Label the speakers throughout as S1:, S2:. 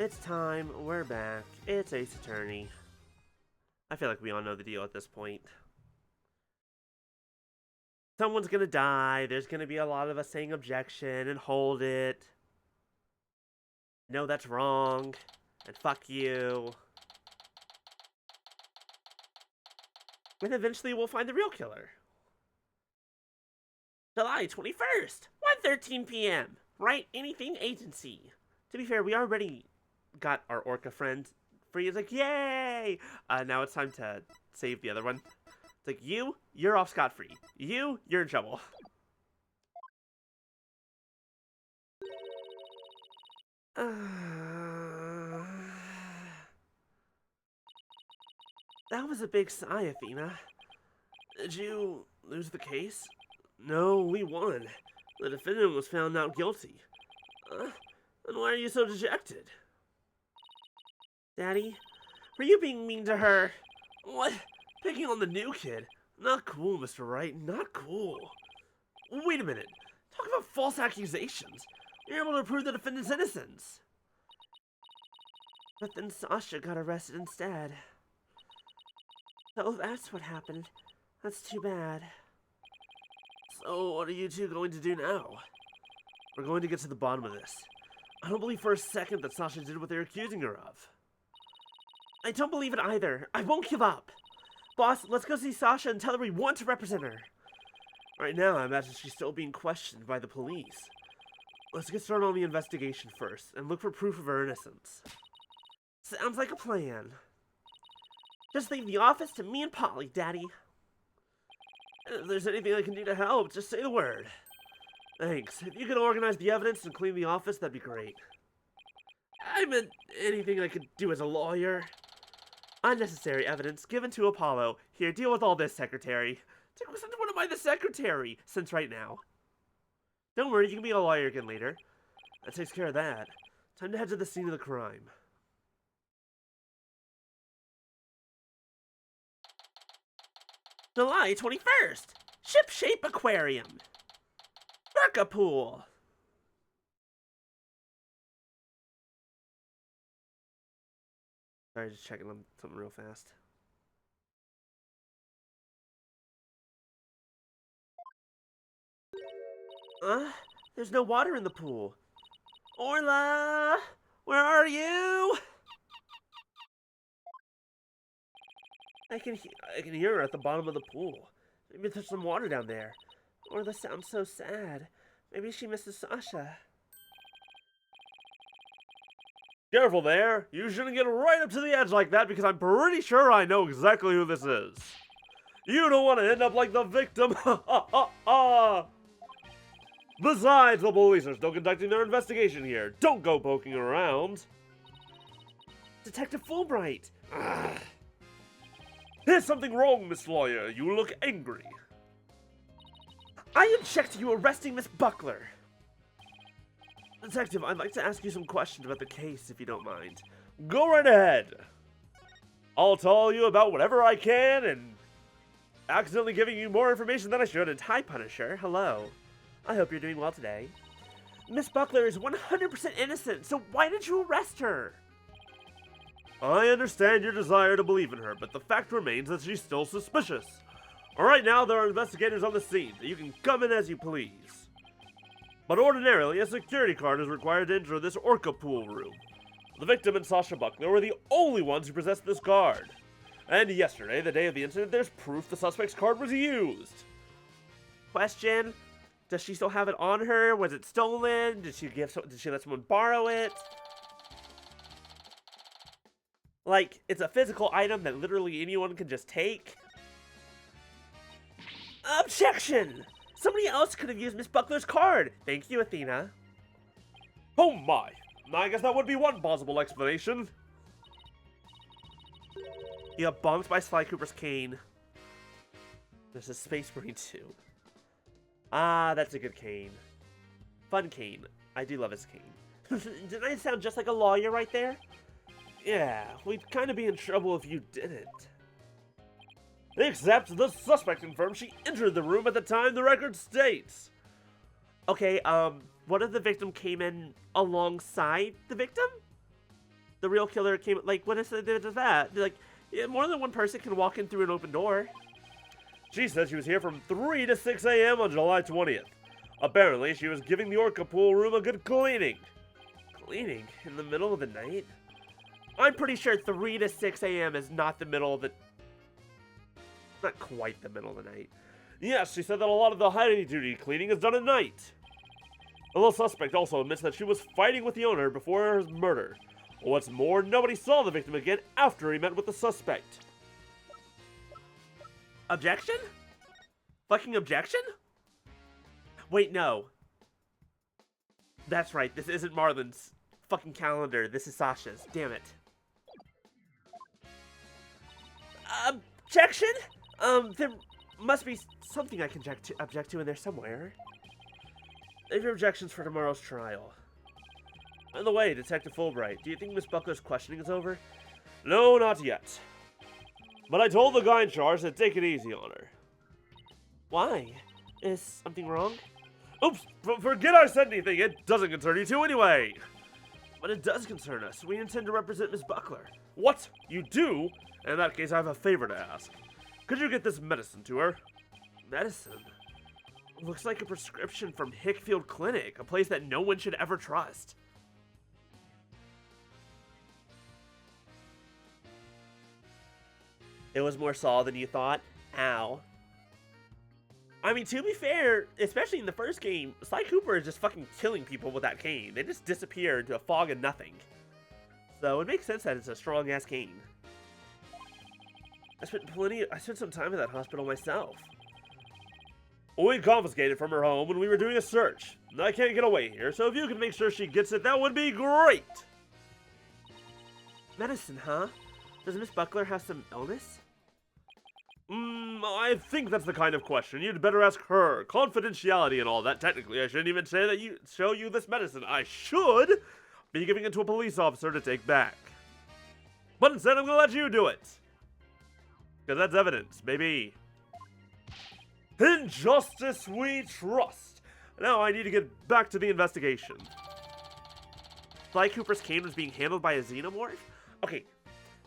S1: It's time. We're back. It's Ace Attorney. I feel like we all know the deal at this point. Someone's gonna die. There's gonna be a lot of us saying objection and hold it. No, that's wrong. And fuck you. And eventually we'll find the real killer. July 21st, 1:13 p.m. Write anything agency. To be fair, we already got our orca friend free. It's like, yay! Now it's time to save the other one. It's like, you're off scot-free. You're in trouble. That was a big sigh, Athena. Did you lose the case? No, we won. The defendant was found not guilty. Then why are you so dejected? Daddy, were you being mean to her? What? Picking on the new kid? Not cool, Mr. Wright, not cool. Wait a minute. Talk about false accusations. You're able to prove the defendant's innocence. But then Sasha got arrested instead. So that's what happened. That's too bad. So what are you two going to do now? We're going to get to the bottom of this. I don't believe for a second that Sasha did what they're accusing her of. I don't believe it either. I won't give up. Boss, let's go see Sasha and tell her we want to represent her. Right now, I imagine she's still being questioned by the police. Let's get started on the investigation first, and look for proof of her innocence. Sounds like a plan. Just leave the office to me and Polly, Daddy. If there's anything I can do to help, just say the word. Thanks. If you could organize the evidence and clean the office, that'd be great. I meant anything I could do as a lawyer. Unnecessary evidence given to Apollo. Here, deal with all this, Secretary. Since when am I the Secretary? Since right now. Don't worry, you can be a lawyer again later. That takes care of that. Time to head to the scene of the crime. July 21st! Ship-shape aquarium. Orca pool. Sorry, just checking on something real fast. There's no water in the pool. Orla! Where are you? I can hear her at the bottom of the pool. Maybe there's some water down there. Orla sounds so sad. Maybe she misses Sasha. Careful there! You shouldn't get right up to the edge like that because I'm pretty sure I know exactly who this is. You don't want to end up like the victim. Besides, the police are still conducting their investigation here. Don't go poking around. Detective Fulbright! Ugh. There's something wrong, Miss Lawyer. You look angry. I object to you arresting Miss Buckler. Detective, I'd like to ask you some questions about the case, if you don't mind. Go right ahead. I'll tell you about whatever I can, and accidentally giving you more information than I should. And hi, Punisher. Hello. I hope you're doing well today. Miss Buckler is 100% innocent, so why did you arrest her? I understand your desire to believe in her, but the fact remains that she's still suspicious. Alright, now there are investigators on the scene. You can come in as you please. But ordinarily, a security card is required to enter this orca pool room. The victim and Sasha Buckler were the only ones who possessed this card. And yesterday, the day of the incident, there's proof the suspect's card was used. Question? Does she still have it on her? Was it stolen? Did she let someone borrow it? Like, it's a physical item that literally anyone can just take? Objection! Somebody else could have used Miss Buckler's card. Thank you, Athena. Oh my. I guess that would be one possible explanation. You got bonked by Sly Cooper's cane. There's a Space Marine too. Ah, that's a good cane. Fun cane. I do love his cane. Didn't I sound just like a lawyer right there? Yeah, we'd kind of be in trouble if you didn't. Except the suspect confirmed she entered the room at the time the record states. Okay, what if the victim came in alongside the victim? the real killer came, like, what is that? Like, yeah, more than one person can walk in through an open door.
S2: She said she was here from 3 to 6 a.m. on July 20th. Apparently, she was giving the Orca pool room a good cleaning.
S1: Cleaning? In the middle of the night? I'm pretty sure 3 to 6 a.m. is not the middle of the... Not quite the middle of the night.
S2: Yes, she said that a lot of the heavy-duty cleaning is done at night. The little suspect also admits that she was fighting with the owner before his murder. What's more, nobody saw the victim again after he met with the suspect.
S1: Objection? Fucking objection? Wait, no. That's right, this isn't Marlon's fucking calendar. This is Sasha's. Damn it. Objection? There must be something I can object to in there somewhere.
S2: Leave your objections for tomorrow's trial. By the way, Detective Fulbright, do you think Miss Buckler's questioning is over? No, not yet. But I told the guy in charge to take it easy on her.
S1: Why? Is something wrong?
S2: Oops! Forget I said anything. It doesn't concern you two anyway.
S1: But it does concern us. We intend to represent Miss Buckler.
S2: What? You do? In that case, I have a favor to ask. Could you get this medicine to her?
S1: Medicine? Looks like a prescription from Hickfield Clinic, a place that no one should ever trust. It was more Saw than you thought? Ow. I mean, to be fair, especially in the first game, Sly Cooper is just fucking killing people with that cane. They just disappear into a fog of nothing. So it makes sense that it's a strong-ass cane. I spent some time at that hospital myself.
S2: We confiscated from her home when we were doing a search. I can't get away here, so if you can make sure she gets it, that would be great!
S1: Medicine, huh? Does Miss Buckler have some illness?
S2: I think that's the kind of question you'd better ask her. Confidentiality and all that. Technically, I shouldn't even say that show you this medicine. I should be giving it to a police officer to take back. But instead, I'm gonna let you do it. Because that's evidence, baby. In justice we trust. Now I need to get back to the investigation.
S1: Sly Cooper's cane was being handled by a xenomorph? Okay,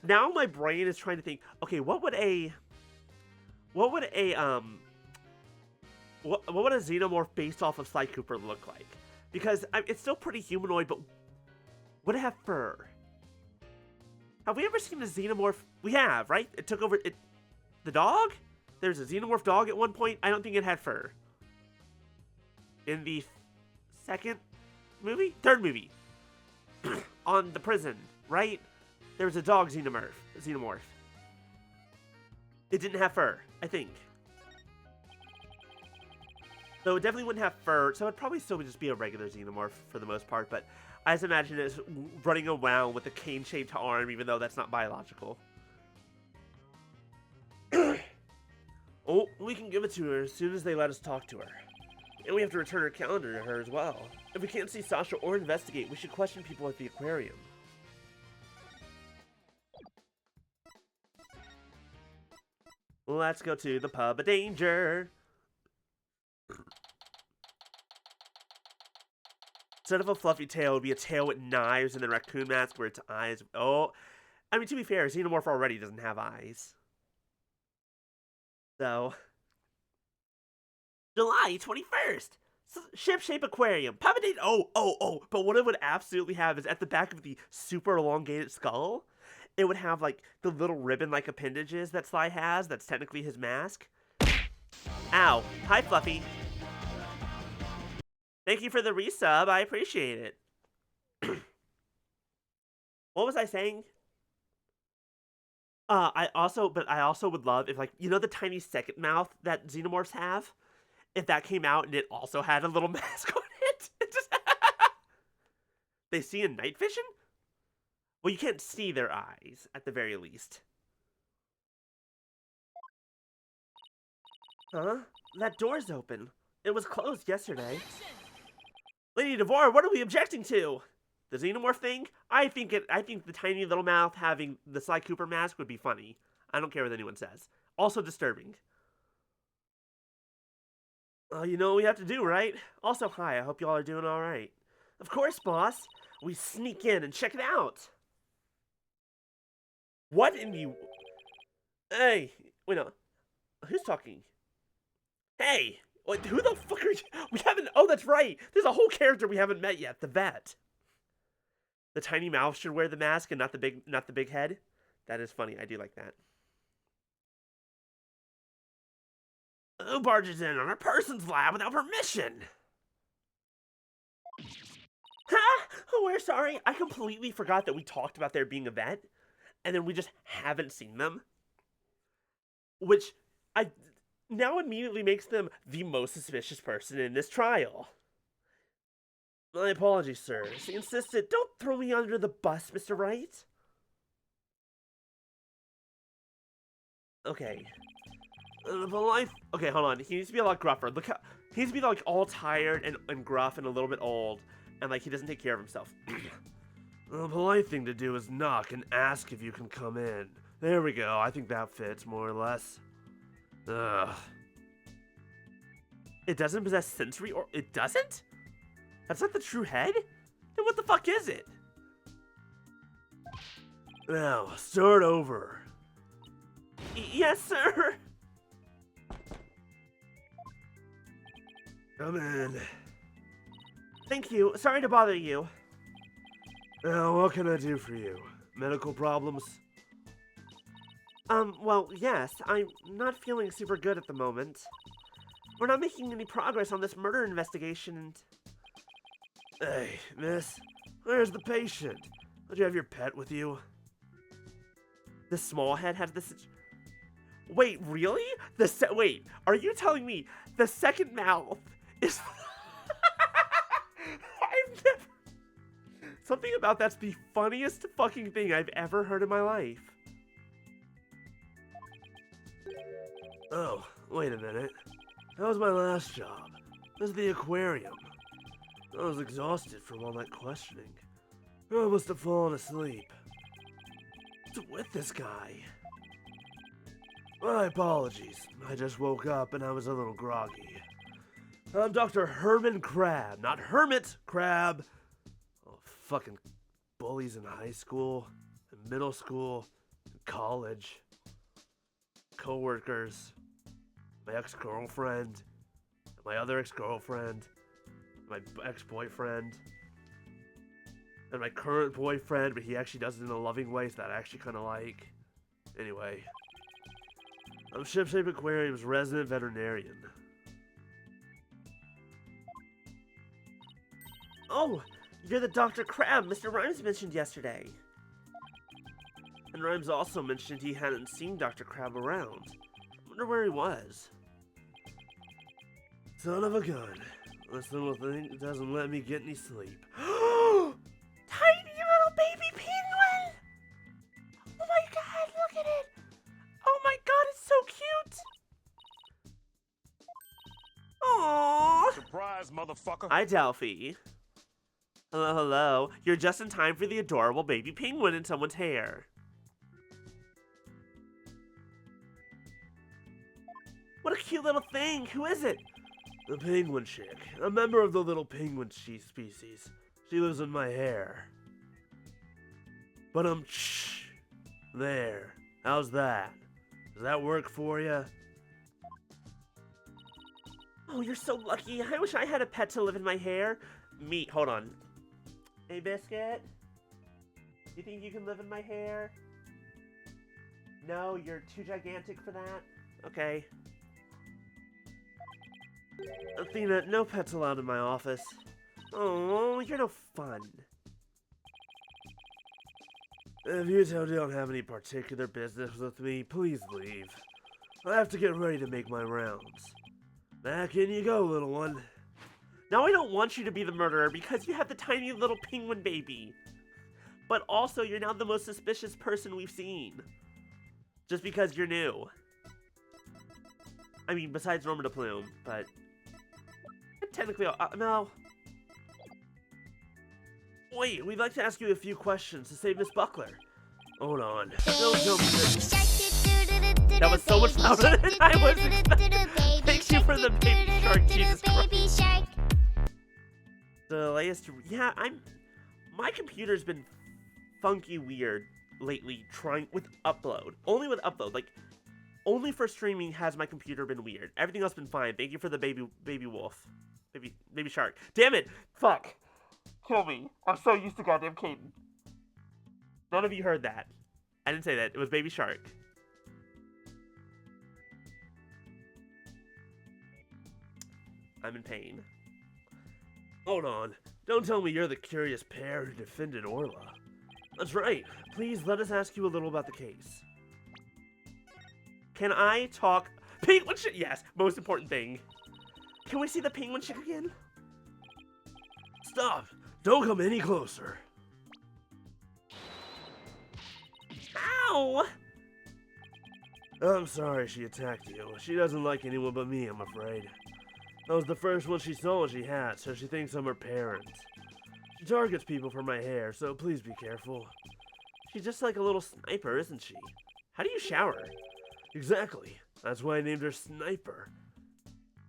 S1: now my brain is trying to think, okay, what would a xenomorph based off of Sly Cooper look like? Because it's still pretty humanoid, but would it have fur? Have we ever seen a xenomorph? We have, right? It took over the dog? There's a xenomorph dog at one point. I don't think it had fur. In the third movie, on the prison, right? There was a dog xenomorph. It didn't have fur, I think. So it definitely wouldn't have fur, so it'd probably still just be a regular xenomorph for the most part, but I just imagine it running around with a cane-shaped arm, even though that's not biological. Oh, we can give it to her as soon as they let us talk to her. And we have to return her calendar to her as well. If we can't see Sasha or investigate, we should question people at the aquarium. Let's go to the pub of danger. Instead of a fluffy tail, it would be a tail with knives and the raccoon mask where its eyes... Oh, I mean, to be fair, Xenomorph already doesn't have eyes. So... July 21st! Ship-shape aquarium. Pub of danger... Oh, but what it would absolutely have is at the back of the super elongated skull, it would have, like, the little ribbon-like appendages that Sly has. That's technically his mask. Ow. Hi, Fluffy. Thank you for the resub. I appreciate it. What was I saying? I also would love if, like, you know the tiny second mouth that xenomorphs have? If that came out and it also had a little mask on it. It just... They see in night vision? Well, you can't see their eyes, at the very least. Huh? That door's open. It was closed yesterday. Lady Devore, what are we objecting to? The xenomorph thing? I think the tiny little mouth having the Sly Cooper mask would be funny. I don't care what anyone says. Also disturbing. Well, you know what we have to do, right? Also, hi, I hope y'all are doing alright. Of course, boss. We sneak in and check it out.
S2: What in the... Hey, wait, no. Who's talking? Hey, wait, who the fuck are you? We haven't... Oh, that's right. There's a whole character we haven't met yet, the vet. The tiny mouth should wear the mask and not the big head. That is funny. I do like that. Who barges in on a person's lab without permission? Huh? Oh, we're sorry. I completely forgot that we talked about there being a vet, and then we just haven't seen them. Which now immediately makes them the most suspicious person in this trial. My apologies, sir. She insisted. Don't throw me under the bus, Mr. Wright. Okay. Okay, hold on. He needs to be a lot gruffer. Look how he needs to be like all tired and gruff and a little bit old, and like he doesn't take care of himself. The polite thing to do is knock and ask if you can come in. There we go. I think that fits more or less. Ugh. It doesn't possess sensory, or it doesn't? That's not the true head? Then what the fuck is it? Now, start over. Yes, sir. Come in. Thank you. Sorry to bother you. Now, what can I do for you? Medical problems? Well, yes. I'm not feeling super good at the moment. We're not making any progress on this murder investigation and... Hey, miss. Where's the patient? Don't you have your pet with you? The small head has this... Wait, really? Wait, are you telling me the second mouth is... I've never... Something about that's the funniest fucking thing I've ever heard in my life. Oh, wait a minute. That was my last job. This is the aquarium. I was exhausted from all that questioning. I must have fallen asleep. What's with this guy? My apologies. I just woke up and I was a little groggy. I'm Dr. Herman Crab, not Hermit Crab. Oh, fucking bullies in high school, and middle school, and college. Co-workers. My ex-girlfriend. My other ex-girlfriend. My ex-boyfriend. And my current boyfriend, but he actually does it in a loving way, so that I actually kind of like. Anyway. I'm Ship-Shape Aquarium's resident veterinarian. Oh, you're the Dr. Crab Mr. Rhymes mentioned yesterday. And Rhymes also mentioned he hadn't seen Dr. Crab around. I wonder where he was. Son of a gun. This little thing doesn't let me get any sleep. Tiny little baby penguin! Oh my god, look at it! Oh my god, it's so cute! Aww!
S3: Surprise, motherfucker!
S2: Hi, Delphi. Hello, hello. You're just in time for the adorable baby penguin in someone's hair. What a cute little thing! Who is it? The penguin chick. A member of the little penguin species. She lives in my hair. But there. How's that? Does that work for you? Oh, you're so lucky. I wish I had a pet to live in my hair. Hold on. Hey, Biscuit? You think you can live in my hair? No, you're too gigantic for that? Okay. Athena, no pets allowed in my office. Oh, you're no fun. If you two don't have any particular business with me, please leave. I have to get ready to make my rounds. Back in you go, little one. Now I don't want you to be the murderer because you have the tiny little penguin baby. But also, you're now the most suspicious person we've seen. Just because you're new. I mean, besides Norma de Plume, but... Technically, no. Wait, we'd like to ask you a few questions to save Miss Buckler. Hold on. Don't jump in. That was so much louder than I was expecting. Thank you for the baby shark, Jesus Christ. The latest... Yeah, my computer's been funky weird lately trying with upload. Only with upload. Like, only for streaming has my computer been weird. Everything else been fine. Thank you for the baby wolf. Baby shark. Damn it! Fuck! Kill me. I'm so used to goddamn Caden. None of you heard that. I didn't say that. It was baby shark. I'm in pain. Hold on. Don't tell me you're the curious pair who defended Orla. That's right. Please let us ask you a little about the case. Can I talk? Penguin chick? Yes, most important thing. Can we see the penguin chick again?
S1: Stop! Don't come any closer.
S2: Ow!
S1: I'm sorry she attacked you. She doesn't like anyone but me, I'm afraid. I was the first one she saw when she had, so she thinks I'm her parent. She targets people for my hair, so please be careful.
S2: She's just like a little sniper, isn't she? How do you shower?
S1: Exactly. That's why I named her Sniper.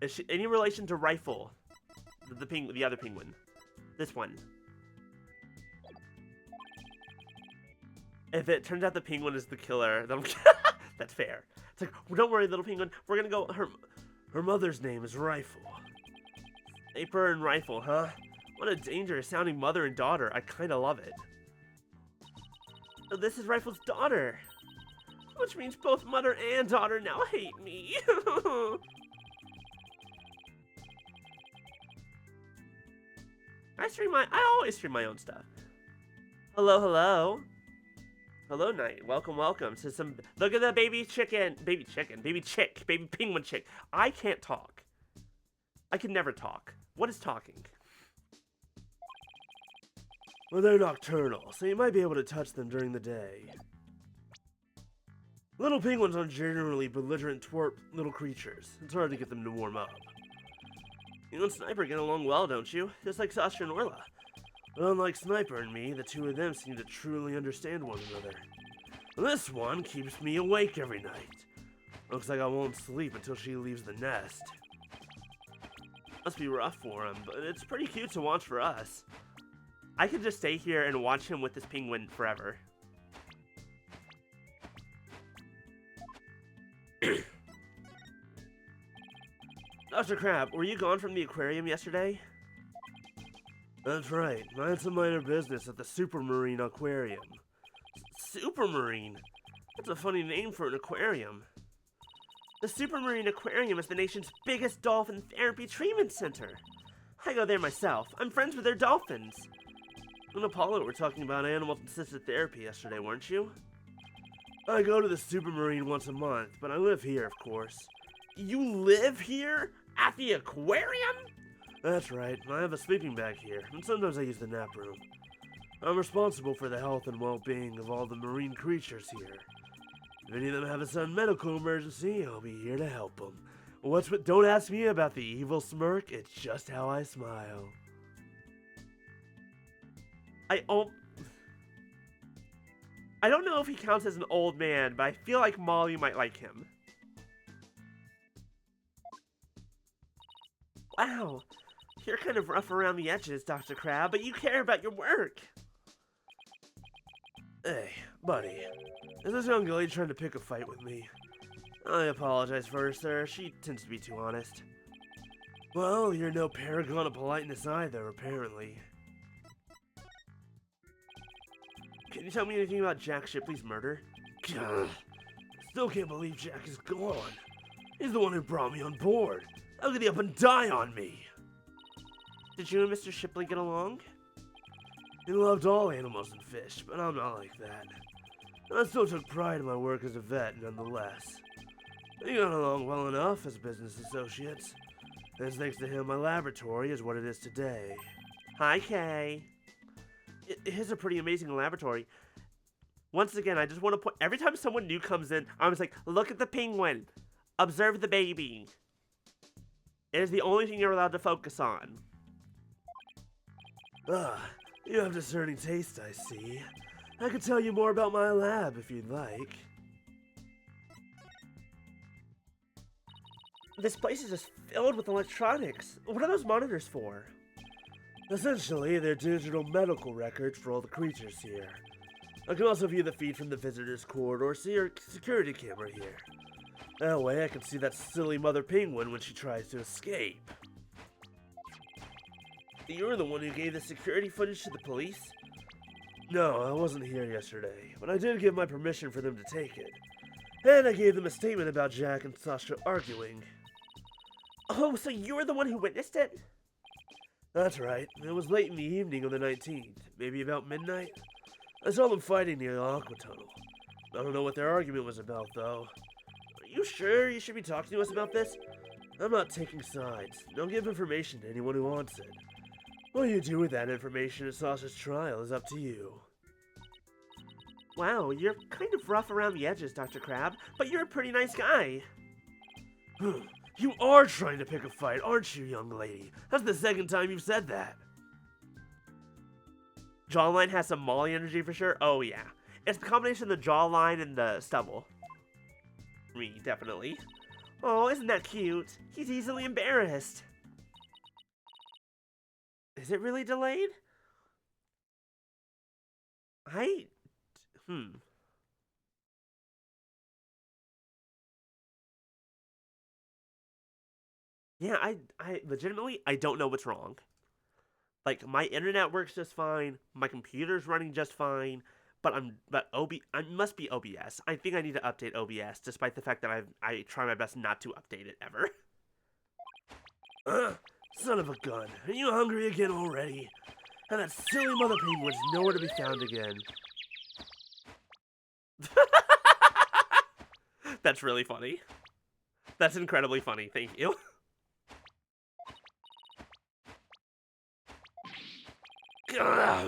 S2: Is she any relation to Rifle? The other penguin. This one. If it turns out the penguin is the killer, then that's fair. It's like, don't worry, little penguin. We're gonna go.
S1: Her mother's name is Rifle.
S2: Sniper and Rifle, huh? What a dangerous sounding mother and daughter. I kind of love it. So this is Rifle's daughter. Which means both mother and daughter now hate me. I always stream my own stuff. Hello, hello. Hello, Knight. Welcome, welcome to some... Look at the baby chick, baby penguin chick. I can't talk. I can never talk. What is talking?
S1: Well, they're nocturnal, so you might be able to touch them during the day. Little penguins are generally belligerent twerp little creatures. It's hard to get them to warm up.
S2: You and Sniper get along well, don't you? Just like Sasha and Orla.
S1: But unlike Sniper and me, the two of them seem to truly understand one another. This one keeps me awake every night. Looks like I won't sleep until she leaves the nest.
S2: Must be rough for him, but it's pretty cute to watch for us. I could just stay here and watch him with this penguin forever. Dr. Crab, were you gone from the aquarium yesterday?
S1: That's right. I had some minor business at the Supermarine Aquarium.
S2: Supermarine? That's a funny name for an aquarium. The Supermarine Aquarium is the nation's biggest dolphin therapy treatment center. I go there myself. I'm friends with their dolphins.
S1: You and Apollo were talking about animal-assisted therapy yesterday, weren't you? I go to the Supermarine once a month, but I live here, of course.
S2: You live here? At the aquarium?
S1: That's right. I have a sleeping bag here, and sometimes I use the nap room. I'm responsible for the health and well-being of all the marine creatures here. If any of them have a sudden medical emergency, I'll be here to help them. Don't ask me about the evil smirk, it's just how I smile.
S2: I don't know if he counts as an old man, but I feel like Molly might like him. Wow, you're kind of rough around the edges, Dr. Crab, but you care about your work.
S1: Hey, buddy, is this young lady trying to pick a fight with me? I apologize for her, sir. She tends to be too honest. Well, you're no paragon of politeness either, apparently.
S2: Can you tell me anything about Jack Shipley's murder?
S1: Gah. Still can't believe Jack is gone. He's the one who brought me on board. How could he up and die on me?
S2: Did you and Mr. Shipley get along?
S1: He loved all animals and fish, but I'm not like that. I still took pride in my work as a vet, nonetheless. We got along well enough as business associates. And it's thanks to him my laboratory is what it is today.
S2: Hi, Kay. It is a pretty amazing laboratory. Once again, I just want to put... Every time someone new comes in, I'm just like, look at the penguin. Observe the baby. It is the only thing you're allowed to focus on.
S1: Ah, you have discerning taste, I see. I could tell you more about my lab if you'd like.
S2: This place is just filled with electronics. What are those monitors for?
S1: Essentially, they're digital medical records for all the creatures here. I can also view the feed from the visitor's corridor, see your security camera here. That way I can see that silly mother penguin when she tries to escape. You're the one who gave the security footage to the police? No, I wasn't here yesterday, but I did give my permission for them to take it. And I gave them a statement about Jack and Sasha arguing.
S3: Oh, so you were the one who witnessed it?
S1: That's right. It was late in the evening of the 19th, maybe about midnight. I saw them fighting near the Aqua Tunnel. I don't know what their argument was about, though. Are you sure you should be talking to us about this? I'm not taking sides. Don't give information to anyone who wants it. What you do with that information at Sasha's trial is up to you.
S3: Wow, you're kind of rough around the edges, Dr. Crab, but you're a pretty nice guy.
S1: You are trying to pick a fight, aren't you, young lady? That's the second time you've said that.
S3: Jawline has some Molly energy for sure. Oh, yeah. It's the combination of the jawline and the stubble. Me, definitely. Oh, isn't that cute? He's easily embarrassed. Is it really delayed? Yeah, I legitimately, I don't know what's wrong. Like, my internet works just fine, my computer's running just fine, but I must be OBS. I think I need to update OBS, despite the fact that I try my best not to update it ever.
S1: Son of a gun. Are you hungry again already? And that silly mother penguin's nowhere to be found again.
S3: That's really funny. That's incredibly funny, thank you.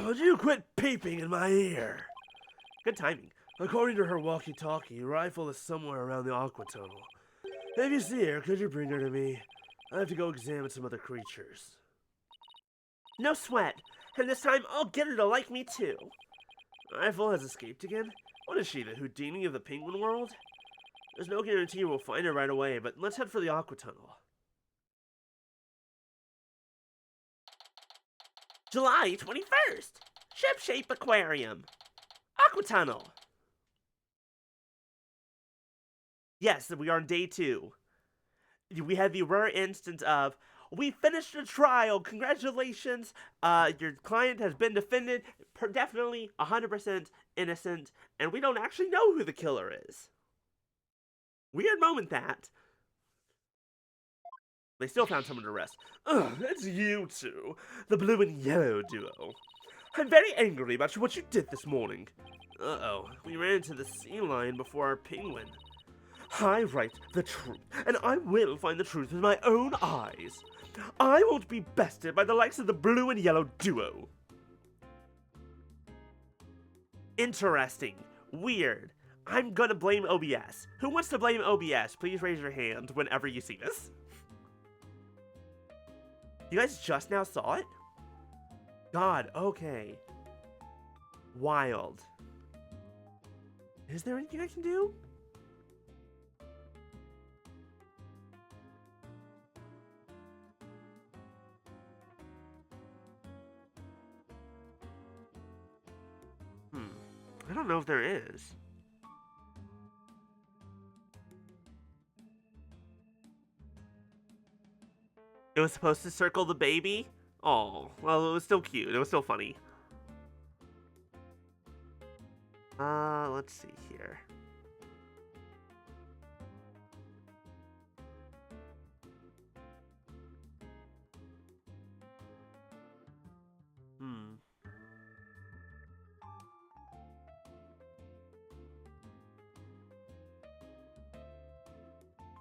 S1: Would you quit peeping in my ear?
S3: Good timing.
S1: According to her walkie-talkie, Rifle is somewhere around the Aqua Tunnel. If you see her, could you bring her to me? I have to go examine some other creatures.
S3: No sweat. And this time, I'll get her to like me too.
S1: Rifle has escaped again? What is she, the Houdini of the penguin world? There's no guarantee we'll find her right away, but let's head for the Aqua Tunnel.
S3: July 21st. Ship-Shape Aquarium. Aqua Tunnel. Yes, we are on day 2. We had the rare instance of, we finished the trial, congratulations, your client has been defended, definitely 100% innocent, and we don't actually know who the killer is. Weird moment, that. They still found someone to arrest.
S1: Ugh, it's you two, the blue and yellow duo.
S3: I'm very angry about what you did this morning.
S1: Uh-oh, we ran into the sea lion before our penguin.
S3: I write the truth, and I will find the truth with my own eyes. I won't be bested by the likes of the blue and yellow duo. Interesting. Weird. I'm gonna blame OBS. Who wants to blame OBS? Please raise your hand whenever you see this. You guys just now saw it? God, okay. Wild. Is there anything I can do? I don't know if there is. It was supposed to circle the baby? Oh, well, it was still cute. It was still funny. Let's see here.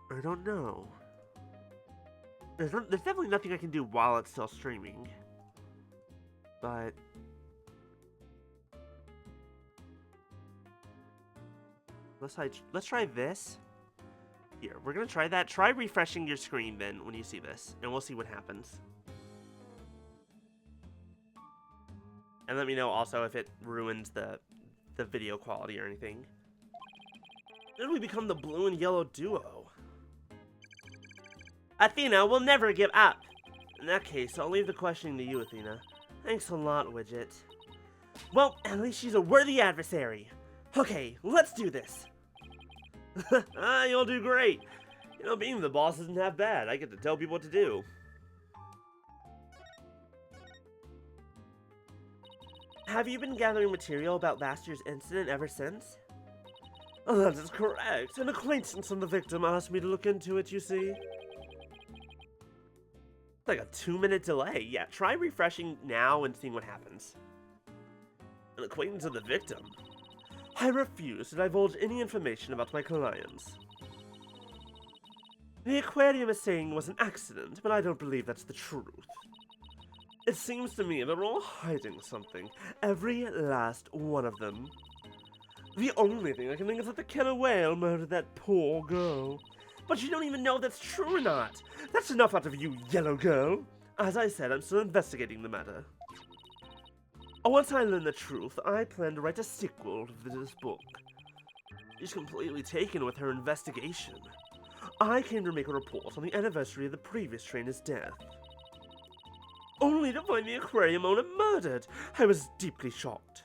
S3: I don't know. There's definitely nothing I can do while it's still streaming. But let's try this. Here, we're gonna try that. Try refreshing your screen then when you see this, and we'll see what happens. And let me know also if it ruins the video quality or anything.
S1: Then we become the blue and yellow duo.
S3: Athena will never give up.
S1: In that case, I'll leave the questioning to you, Athena. Thanks a lot, Widget.
S3: Well, at least she's a worthy adversary. Okay, let's do this.
S2: You'll do great. You know, being the boss isn't half bad. I get to tell people what to do.
S3: Have you been gathering material about last year's incident ever since?
S1: Oh, that is correct. An acquaintance and the victim asked me to look into it, you see.
S3: Like a 2-minute delay. Yeah, try refreshing now and seeing what happens.
S1: An acquaintance of the victim? I refuse to divulge any information about my clients. The aquarium is saying it was an accident, but I don't believe that's the truth. It seems to me they're all hiding something. Every last one of them. The only thing I can think is that the killer whale murdered that poor girl.
S3: But you don't even know if that's true or not.
S1: That's enough out of you, yellow girl. As I said, I'm still investigating the matter. Once I learn the truth, I plan to write a sequel to this book. She's completely taken with her investigation. I came to make a report on the anniversary of the previous trainer's death. Only to find the aquarium owner murdered. I was deeply shocked.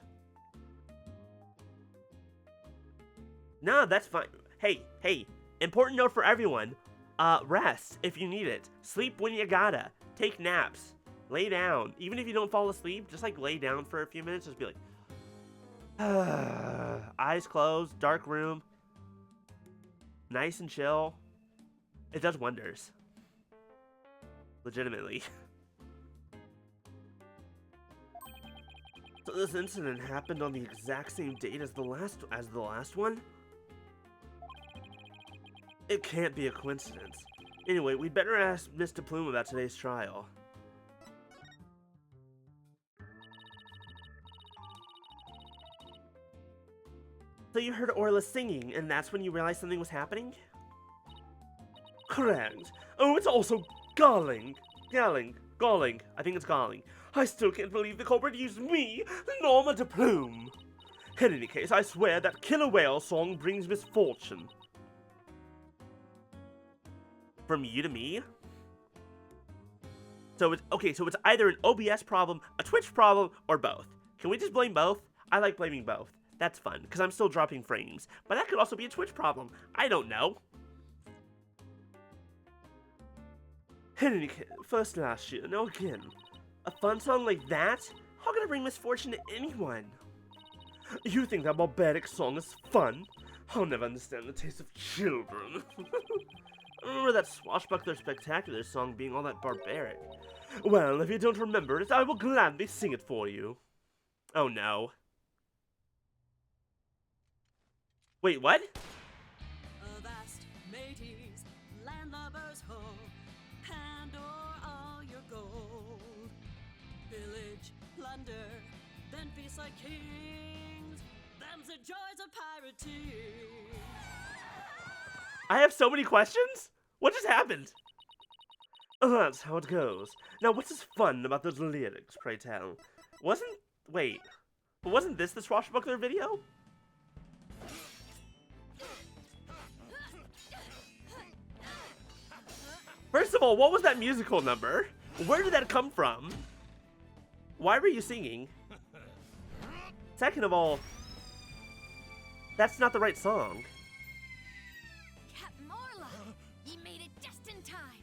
S3: Nah, that's fine. Hey, important note for everyone. Rest if you need it. Sleep when you gotta. Take naps. Lay down. Even if you don't fall asleep, just like lay down for a few minutes. Just be like, eyes closed, dark room. Nice and chill. It does wonders. Legitimately.
S1: So this incident happened on the exact same date as the last one? It can't be a coincidence. Anyway, we'd better ask Mr. Plume about today's trial.
S3: So you heard Orla singing, and that's when you realized something was happening?
S1: Correct. Oh, it's also galling.
S3: Galling. I think it's galling.
S1: I still can't believe the culprit used me, Norma de Plume. In any case, I swear that killer whale song brings misfortune.
S3: From you to me? So it's either an OBS problem, a Twitch problem, or both. Can we just blame both? I like blaming both. That's fun, because I'm still dropping frames. But that could also be a Twitch problem. I don't know.
S1: In any case, first last year, now again.
S3: A fun song like that? How can it bring misfortune to anyone?
S1: You think that barbaric song is fun? I'll never understand the taste of children.
S3: I remember that Swashbuckler Spectacular song being all that barbaric.
S1: Well, if you don't remember it, I will gladly sing it for you.
S3: Oh no. Wait, what?
S4: Avast, mateys, landlubbers ho, hand o'er all your gold. Pillage, plunder, then feast like kings. Them's the joys of pirating.
S3: I have so many questions? What just happened?
S1: That's how it goes. Now, what's this fun about those lyrics, pray tell?
S3: Wasn't this the Swashbuckler video? First of all, what was that musical number? Where did that come from? Why were you singing? Second of all, that's not the right song.
S5: Captain Orla, you made it just in time.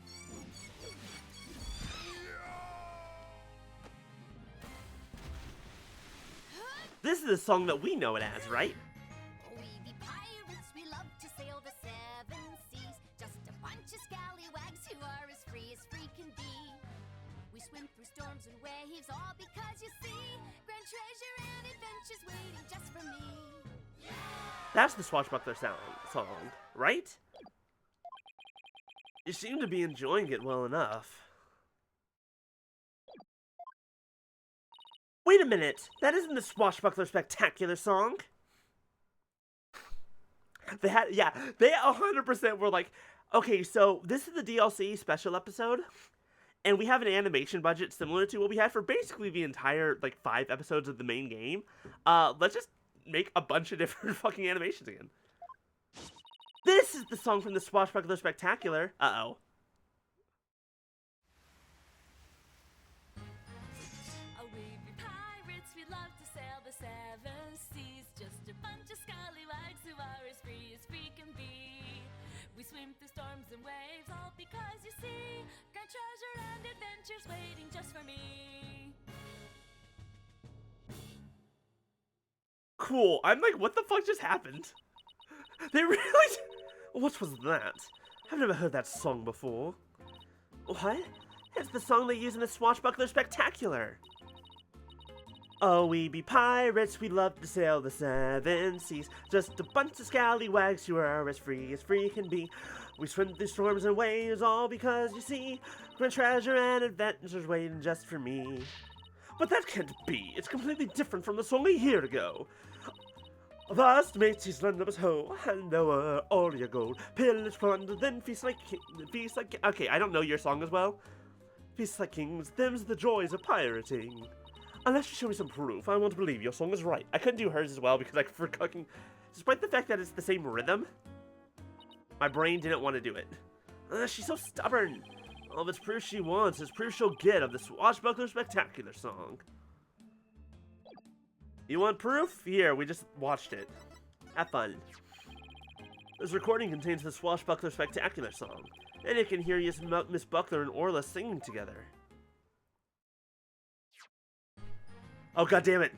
S3: This is the song that we know it as, right?
S5: We be pirates, we love to sail the seven seas. Just a bunch of scallywags who are as free can be. We swim through storms and waves, all because you see grand treasure and adventures waiting just for me.
S3: That's the Swashbuckler song, right?
S1: You seem to be enjoying it well enough.
S3: Wait a minute, that isn't the Swashbuckler Spectacular song. They 100% were like, okay, so this is the DLC special episode, and we have an animation budget similar to what we had for basically the entire, 5 episodes of the main game. Let's just make a bunch of different fucking animations again. This is the song from the Swashbuckler Spectacular. Uh-oh.
S4: We be pirates, we love to sail the are as free can be. We swim through storms and waves, all because you see grand treasure and adventures waiting just for me.
S3: Cool. I'm like, what the fuck just happened? They really... What was that? I've never heard that song before.
S1: What? It's the song they use in the Swashbuckler Spectacular.
S3: Oh, we be pirates, we love to sail the seven seas. Just a bunch of scallywags who are as free can be. We swim through storms and waves, all because you see grand treasure and adventures waiting just for me. But that can't be. It's completely different from the song a year ago. Vast mateys lend us ho, hand over all your gold. Pillage, plunder, then feast like okay, I don't know your song as well. Feast like kings, them's the joys of pirating. Unless you show me some proof, I won't believe your song is right. I couldn't do hers as well because I forgot. Despite the fact that it's the same rhythm, my brain didn't want to do it. She's so stubborn. All of its proof she wants is proof she'll get of the Swashbuckler Spectacular song. You want proof? Here, we just watched it. Have fun. This recording contains the Swashbuckler Spectacular song, and you can hear Miss Buckler and Orla singing together. Oh, god damn it.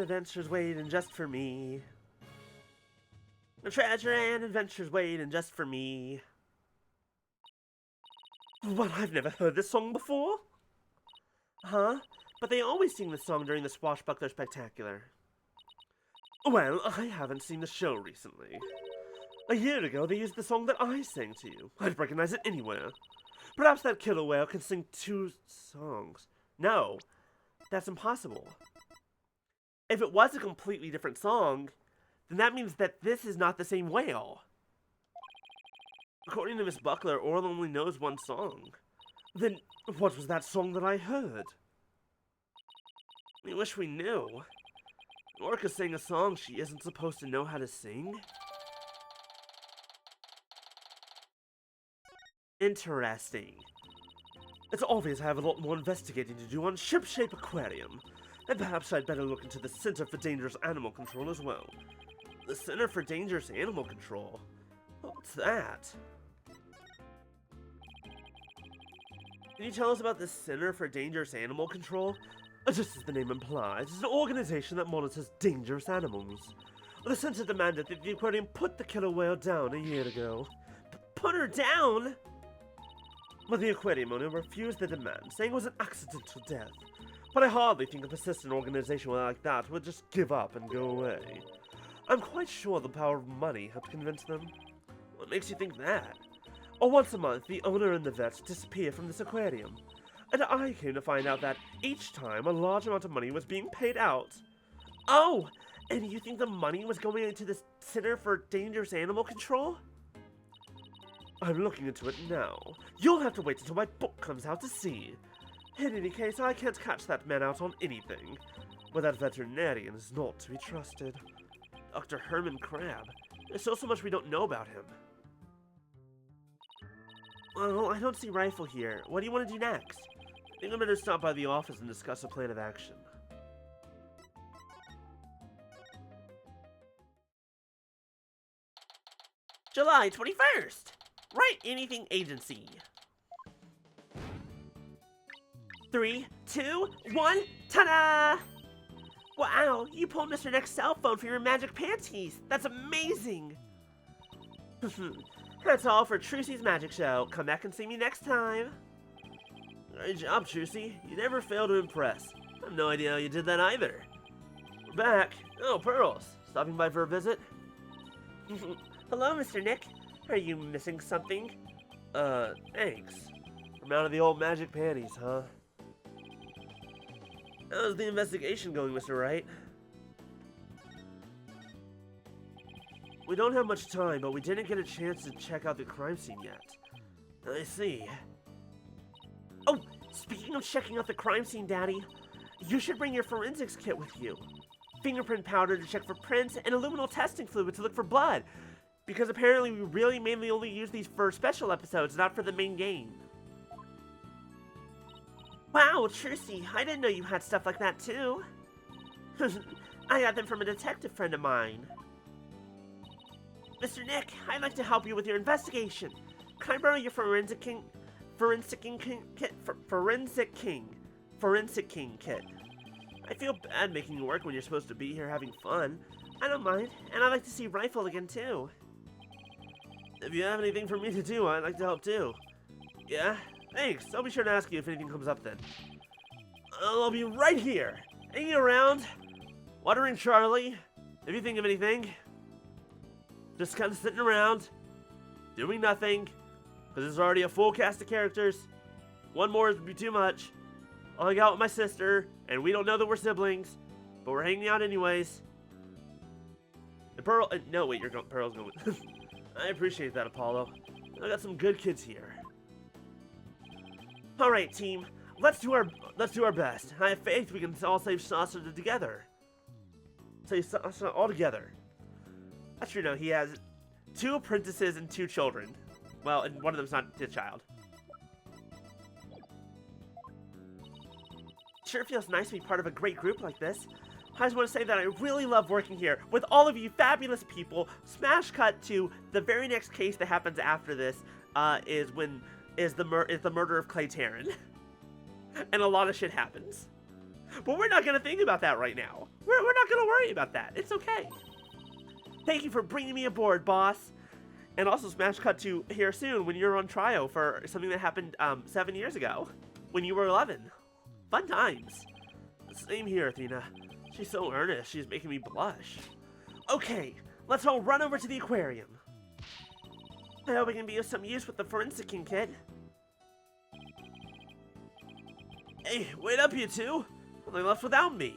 S3: Adventures waiting just for me. The treasure and adventures waiting just for me. Well, I've never heard this song before. Huh? But they always sing this song during the Swashbuckler Spectacular. Well, I haven't seen the show recently. A year ago, they used the song that I sang to you. I'd recognize it anywhere. Perhaps that killer whale can sing 2 songs. No, that's impossible. If it was a completely different song, then that means that this is not the same whale. According to Miss Buckler, Orla only knows one song. Then, what was that song that I heard? We wish we knew. Orca sang a song she isn't supposed to know how to sing? Interesting. It's obvious I have a lot more investigating to do on Shipshape Aquarium. And perhaps I'd better look into the Center for Dangerous Animal Control as well. The Center for Dangerous Animal Control? What's that? Can you tell us about the Center for Dangerous Animal Control? Just as the name implies, it's an organization that monitors dangerous animals. The center demanded that the aquarium put the killer whale down a year ago. Put her down? But the aquarium owner refused the demand, saying it was an accidental death. But I hardly think a persistent organization like that would just give up and go away. I'm quite sure the power of money helped convince them. What makes you think that? Or once a month, the owner and the vets disappear from this aquarium. And I came to find out that each time a large amount of money was being paid out. Oh! And you think the money was going into the Center for Dangerous Animal Control? I'm looking into it now. You'll have to wait until my book comes out to see. In any case, I can't catch that man out on anything. But that veterinarian is not to be trusted. Dr. Herman Crab. There's so much we don't know about him. Well, I don't see Rifle here. What do you want to do next? I think I better stop by the office and discuss a plan of action. July 21st! Write Anything Agency. 3, 2, 1, ta-da! Wow, you pulled Mr. Neck's cell phone for your magic panties. That's amazing! That's all for Trucy's Magic Show. Come back and see me next time. Great job, Trucy. You never fail to impress. I have no idea how you did that either. We're back. Oh, Pearls. Stopping by for a visit? Hello, Mr. Nick. Are you missing something? Thanks. I'm out of the old magic panties, huh? How's the investigation going, Mr. Wright? We don't have much time, but we didn't get a chance to check out the crime scene yet. I see. Oh, speaking of checking out the crime scene, Daddy, you should bring your forensics kit with you. Fingerprint powder to check for prints and luminol testing fluid to look for blood. Because apparently we really mainly only use these for special episodes, not for the main game. Wow, Trucy, I didn't know you had stuff like that too. I got them from a detective friend of mine. Mr. Nick, I'd like to help you with your investigation. Can I borrow your forensic king kit? I feel bad making you work when you're supposed to be here having fun. I don't mind, and I'd like to see Rifle again too. If you have anything for me to do, I'd like to help too. Yeah? Thanks. I'll be sure to ask you if anything comes up then. I'll be right here. Hanging around. Watering Charlie. If you think of anything. Just kind of sitting around. Doing nothing. Because there's already a full cast of characters. One more would be too much. I'll hang out with my sister. And we don't know that we're siblings. But we're hanging out anyways. And Pearl... no, wait, Pearl's going... I appreciate that, Apollo. I got some good kids here. Alright, team. Let's do our best. I have faith we can all save Sasha together. Save Sasha all together. That's true, no. He has 2 apprentices and 2 children. Well, and one of them's not a child. Sure feels nice to be part of a great group like this. I just want to say that I really love working here with all of you fabulous people. Smash cut to the very next case that happens after this is the murder of Clay Taryn. And a lot of shit happens. But we're not going to think about that right now. We're not going to worry about that. It's okay. Thank you for bringing me aboard, boss. And also smash cut to here soon when you're on trial for something that happened 7 years ago. When you were 11. Fun times. Same here, Athena. She's so earnest, she's making me blush. Okay, let's all run over to the aquarium. I hope we can be of some use with the forensic kit. Hey, wait up, you two! They left without me.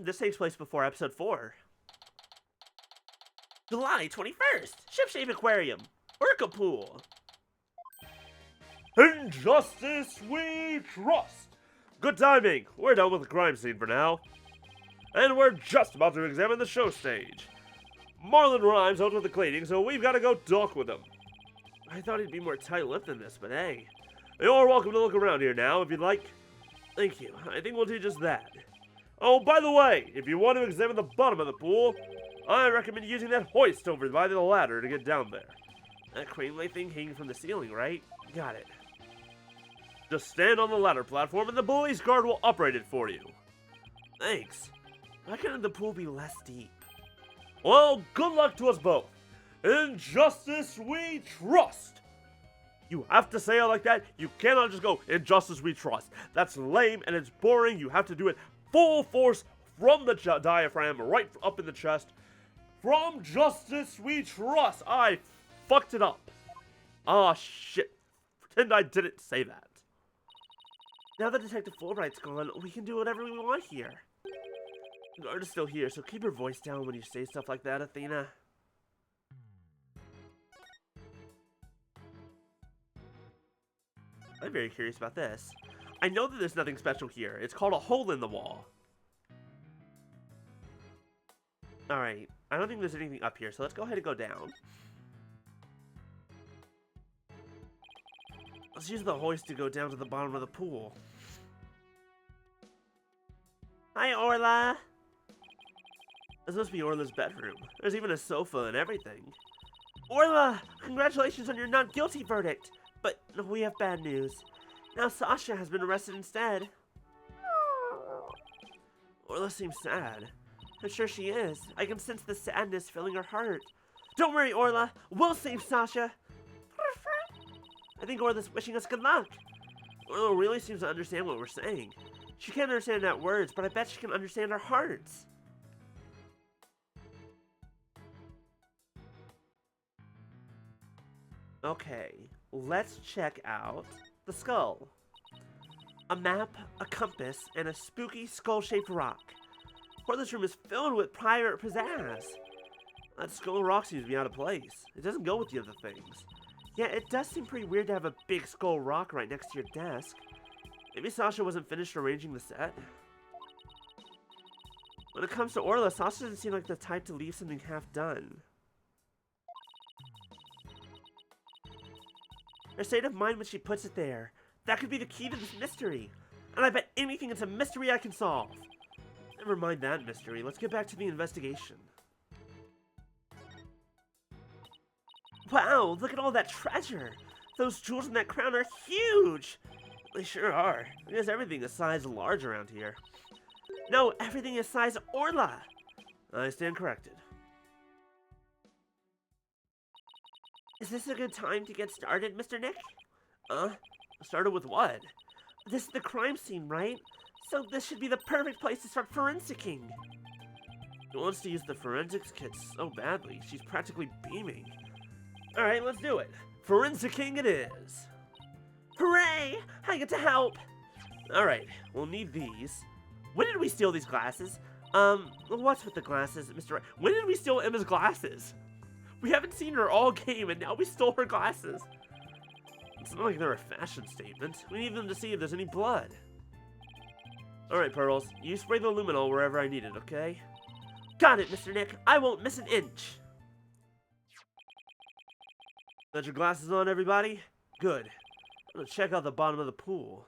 S3: This takes place before episode 4. July 21st! Shipshape Aquarium! Orca Pool!
S2: In justice we trust! Good timing. We're done with the crime scene for now. And we're just about to examine the show stage. Marlon Rhymes out with the cleaning, so we've got to go talk with him. I thought he'd be more tight-lipped than this, but hey. You're welcome to look around here now, if you'd like. Thank you. I think we'll do just that. Oh, by the way, if you want to examine the bottom of the pool, I recommend using that hoist over by the ladder to get down there.
S3: That crane-like thing hanging from the ceiling, right? Got it.
S2: Just stand on the ladder platform and the police guard will operate it for you.
S3: Thanks. Why couldn't the pool be less deep?
S2: Well, good luck to us both. In justice we trust. You have to say it like that. You cannot just go, in justice we trust. That's lame and it's boring. You have to do it full force from the diaphragm, right up in the chest. From justice we trust. I fucked it up. Ah, shit. Pretend I didn't say that.
S3: Now that Detective Fulbright's gone, we can do whatever we want here. The guard is still here, so keep your voice down when you say stuff like that, Athena. I'm very curious about this. I know that there's nothing special here. It's called a hole in the wall. Alright, I don't think there's anything up here, so let's go ahead and go down. Let's use the hoist to go down to the bottom of the pool. Hi, Orla! This must be Orla's bedroom. There's even a sofa and everything. Orla! Congratulations on your not guilty verdict! But we have bad news. Now Sasha has been arrested instead. Orla seems sad. I'm sure she is. I can sense the sadness filling her heart. Don't worry, Orla. We'll save Sasha. I think Orla's wishing us good luck. Orla really seems to understand what we're saying. She can't understand our words, but I bet she can understand our hearts. Okay, let's check out the skull. A map, a compass, and a spooky skull-shaped rock. Orla's room is filled with pirate pizzazz. That skull rock seems to be out of place. It doesn't go with the other things. Yeah, it does seem pretty weird to have a big skull rock right next to your desk. Maybe Sasha wasn't finished arranging the set? When it comes to Orla, Sasha doesn't seem like the type to leave something half done. Her state of mind when she puts it there. That could be the key to this mystery. And I bet anything it's a mystery I can solve. Never mind that mystery. Let's get back to the investigation. Wow, look at all that treasure. Those jewels in that crown are huge. They sure are. I guess everything is size large around here. No, everything is size Orla. I stand corrected. Is this a good time to get started, Mr. Nick?
S2: Started with what?
S3: This is the crime scene, right? So this should be the perfect place to start forensicing.
S2: She wants to use the forensics kit so badly. She's practically beaming.
S3: Alright, let's do it.
S2: Forensicing it is.
S3: Hooray! I get to help!
S2: Alright, we'll need these.
S3: When did we steal these glasses? What's with the glasses, Mr. Right?
S2: When did we steal Emma's glasses? We haven't seen her all game, and now we stole her glasses. It's not like they're a fashion statement. We need them to see if there's any blood. Alright, Pearls. You spray the luminol wherever I need it, okay?
S3: Got it, Mr. Nick. I won't miss an inch.
S2: Got your glasses on, everybody? Good. I'm gonna check out the bottom of the pool.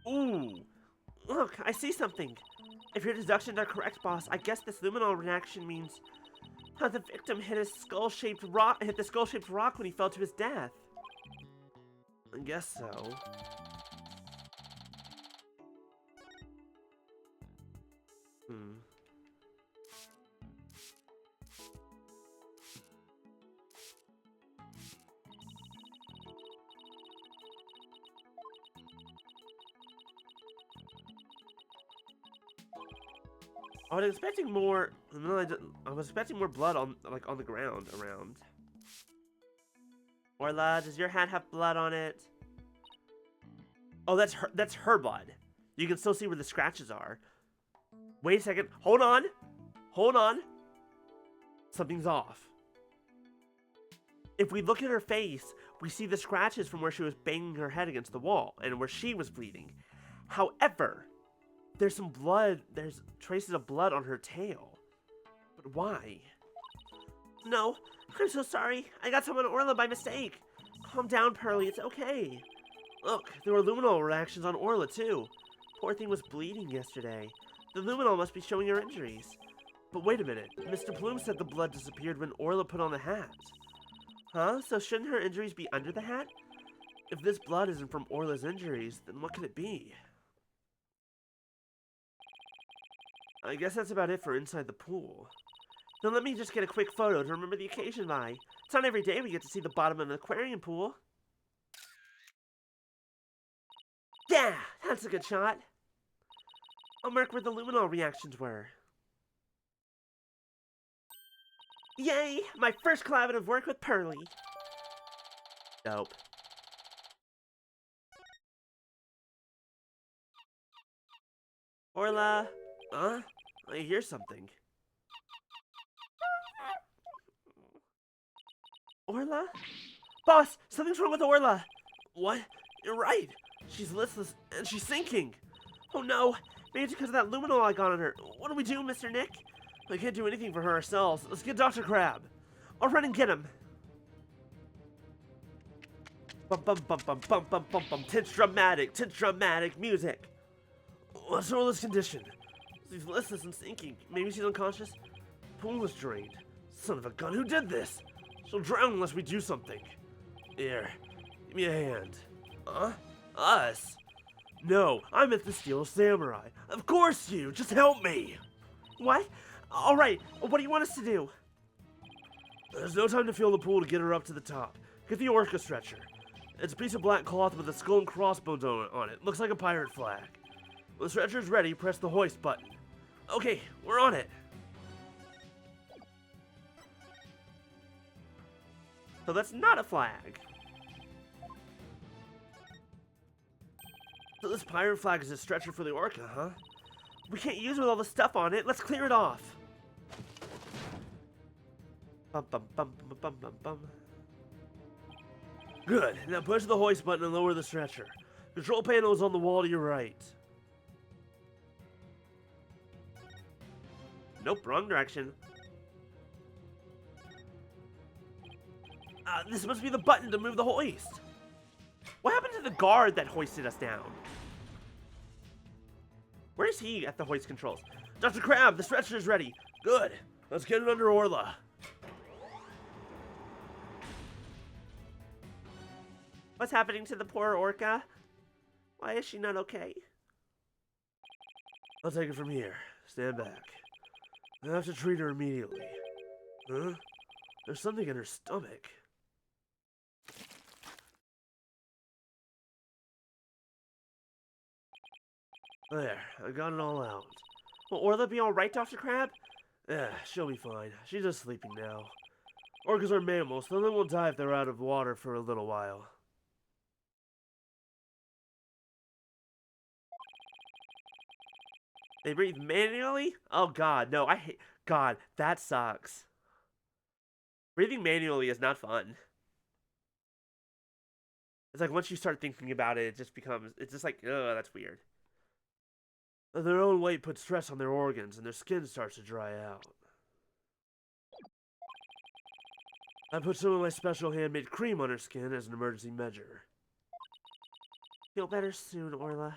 S3: Ooh! Look, I see something. If your deductions are correct, boss, I guess this luminol reaction means how the victim hit the skull-shaped rock when he fell to his death.
S2: I guess so.
S3: I was expecting more. No, I didn't. I was expecting more blood on the ground around. Orla, does your hat have blood on it? Oh, that's her. That's her blood. You can still see where the scratches are. Wait a second. Hold on. Hold on. Something's off. If we look at her face, we see the scratches from where she was banging her head against the wall and where she was bleeding. However, there's some blood. There's traces of blood on her tail. But why? No, I'm so sorry. I got some on Orla by mistake. Calm down, Pearly. It's okay. Look, there were luminol reactions on Orla, too. Poor thing was bleeding yesterday. The luminol must be showing her injuries. But wait a minute. Mr. Plume said the blood disappeared when Orla put on the hat. Huh? So shouldn't her injuries be under the hat? If this blood isn't from Orla's injuries, then what could it be? I guess that's about it for inside the pool. Then let me just get a quick photo to remember the occasion by. It's not every day we get to see the bottom of an aquarium pool. Yeah, that's a good shot. I'll mark where the luminol reactions were. Yay! My first collaborative work with Pearly. Dope. Orla? Huh? I hear something. Orla? Boss, something's wrong with Orla. What? You're right. She's listless and she's sinking. Oh no, maybe it's because of that luminol I got on her. What do we do, Mr. Nick? We can't do anything for her ourselves. Let's get Dr. Crab. I'll run and get him. Bum bum bum bum bum bum bum bum. Tense dramatic music. What's Orla's condition? She's listless and sinking. Maybe she's unconscious. Pool was drained. Son of a gun, who did this? She'll drown unless we do something. Here, give me a hand. Huh? Us? No, I meant the Steel Samurai. Of course you! Just help me! What? Alright, what do you want us to do? There's no time to fill the pool to get her up to the top. Get the orca stretcher. It's a piece of black cloth with a skull and crossbones on it. Looks like a pirate flag. When the stretcher's ready, press the hoist button. Okay, we're on it. So that's not a flag. So this pirate flag is a stretcher for the orca, huh? We can't use it with all the stuff on it. Let's clear it off. Bum bum bum bum bum bum bum.
S1: Good. Now push the hoist button and lower the stretcher. Control panel is on the wall to your right.
S3: Nope, wrong direction. This must be the button to move the hoist. What happened to the guard that hoisted us down? Where is he at the hoist controls?
S1: Dr. Crab, the stretcher is ready. Good. Let's get it under Orla.
S3: What's happening to the poor orca? Why is she not okay?
S1: I'll take it from here. Stand back. I have to treat her immediately. Huh? There's something in her stomach. There, I got it all out.
S3: Will Orla be alright, Dr. Crab?
S1: Yeah, she'll be fine. She's just sleeping now. Orcas are mammals, so they won't die if they're out of water for a little while.
S3: They breathe manually? Oh god, no, I hate... God, that sucks. Breathing manually is not fun. It's like once you start thinking about it, it just becomes... It's just like, ugh, that's weird.
S1: Their own weight puts stress on their organs, and their skin starts to dry out. I put some of my special handmade cream on her skin as an emergency measure.
S3: Feel better soon, Orla.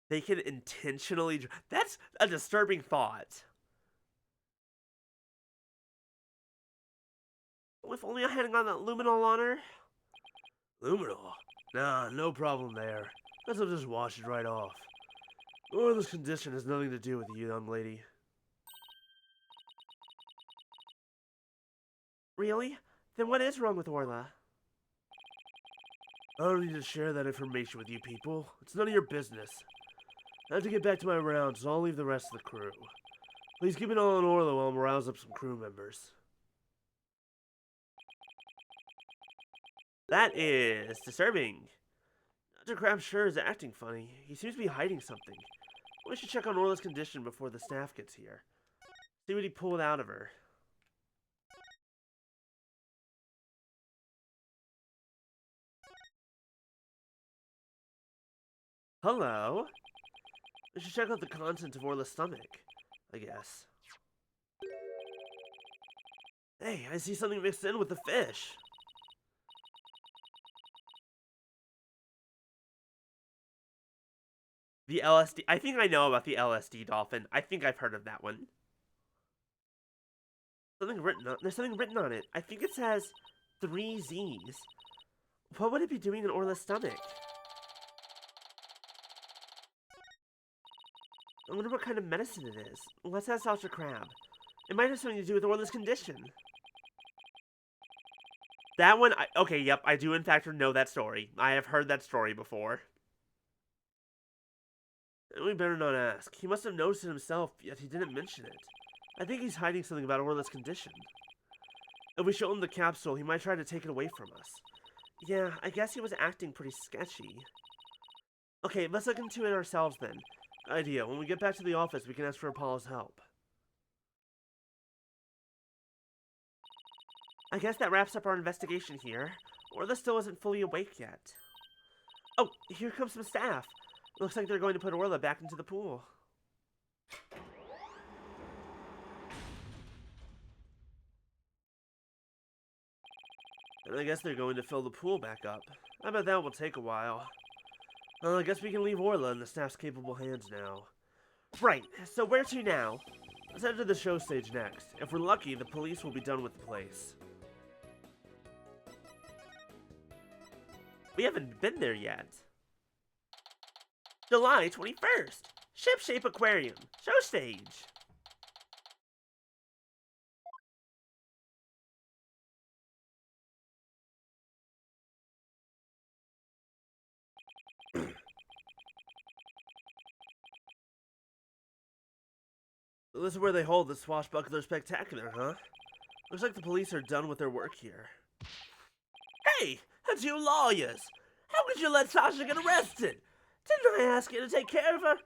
S3: They can intentionally... That's a disturbing thought. If only I hadn't gotten that luminol on her.
S1: Luminol? Nah, no problem there. This'll just wash it right off. Orla's condition has nothing to do with you, young lady.
S3: Really? Then what is wrong with Orla?
S1: I don't need to share that information with you people. It's none of your business. I have to get back to my rounds, so I'll leave the rest of the crew. Please keep an eye on Orla while I'm rouse up some crew members.
S3: That is disturbing.
S1: Dr. Crab sure is acting funny. He seems to be hiding something. We should check on Orla's condition before the staff gets here.
S3: See what he pulled out of her. Hello?
S1: We should check out the contents of Orla's stomach, I guess. Hey, I see something mixed in with the fish.
S3: The LSD. I think I know about the LSD dolphin. I think I've heard of that one.
S1: There's something written on it.
S3: I think it says 3 Z's. What would it be doing in Orla's stomach? I wonder what kind of medicine it is. Let's ask Dr. Crab. It might have something to do with Orla's condition. That one, okay, yep, I do in fact know that story. I have heard that story before.
S1: We better not ask. He must have noticed it himself, yet he didn't mention it. I think he's hiding something about Orla's condition. If we show him the capsule, he might try to take it away from us.
S3: Yeah, I guess he was acting pretty sketchy. Okay, let's look into it ourselves then.
S1: Idea. When we get back to the office, we can ask for Apollo's help.
S3: I guess that wraps up our investigation here. Orla still isn't fully awake yet. Oh, here comes some staff. Looks like they're going to put Orla back into the pool.
S1: And I guess they're going to fill the pool back up. I bet that will take a while. Well, I guess we can leave Orla in the staff's capable hands now.
S3: Right, so where to now?
S1: Let's head to the show stage next. If we're lucky, the police will be done with the place.
S3: We haven't been there yet. July 21st! Ship-Shape Aquarium, show stage!
S1: So this is where they hold the Swashbuckler Spectacular, huh? Looks like the police are done with their work here.
S3: Hey! That's you lawyers! How could you let Sasha get arrested? Didn't I ask you to take care of her?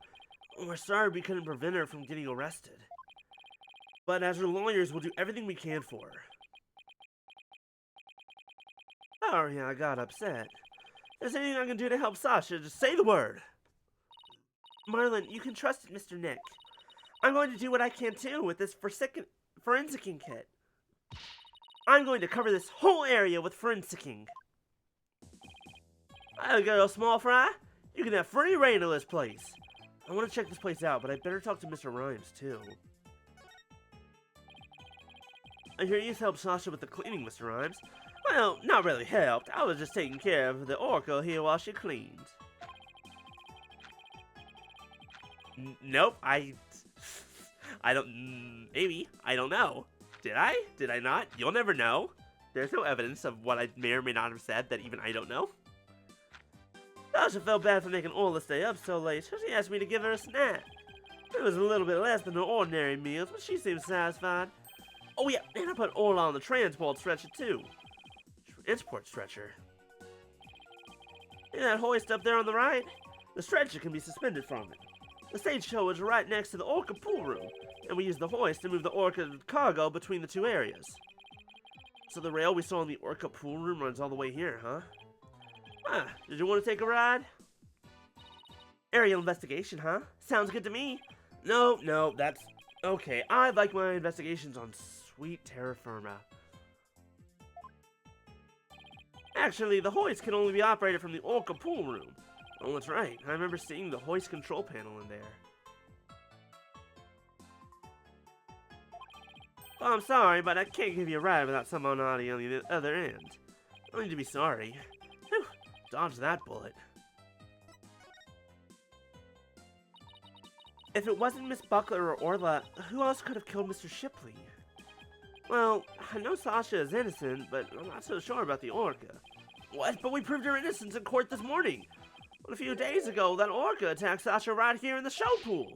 S1: We're sorry we couldn't prevent her from getting arrested.
S3: But as her lawyers, we'll do everything we can for her. Sorry I got upset. If there's anything I can do to help Sasha, just say the word. Marlon, you can trust it, Mr. Nick. I'm going to do what I can too with this forensicing kit. I'm going to cover this whole area with forensicing. I'll go, small fry. You can have free reign of this place. I want to check this place out, but I better talk to Mr. Rhymes too. I hear you helped Sasha with the cleaning, Mr. Rhymes. Well, not really helped. I was just taking care of the orca here while she cleaned. Nope, I don't, maybe, I don't know. Did I? Did I not? You'll never know. There's no evidence of what I may or may not have said that even I don't know. Sasha felt bad for making Orla stay up so late, so she asked me to give her a snack. It was a little bit less than her ordinary meals, but she seemed satisfied. Oh yeah, and I put Orla on the transport stretcher too. Transport stretcher? See that hoist up there on the right? The stretcher can be suspended from it. The stage show is right next to the orca pool room, and we use the hoist to move the orca cargo between the two areas. So the rail we saw in the orca pool room runs all the way here, huh? Ah, did you want to take a ride? Aerial investigation, huh? Sounds good to me. No, that's... Okay, I like my investigations on sweet terra firma. Actually, the hoist can only be operated from the orca pool room. Oh, that's right. I remember seeing the hoist control panel in there. Oh, I'm sorry, but I can't give you a ride without someone on the other end. I need to be sorry. Whew, dodge that bullet. If it wasn't Miss Buckler or Orla, who else could have killed Mr. Shipley? Well, I know Sasha is innocent, but I'm not so sure about the orca. What? But we proved her innocence in court this morning. But a few days ago, that orca attacked Sasha right here in the show pool.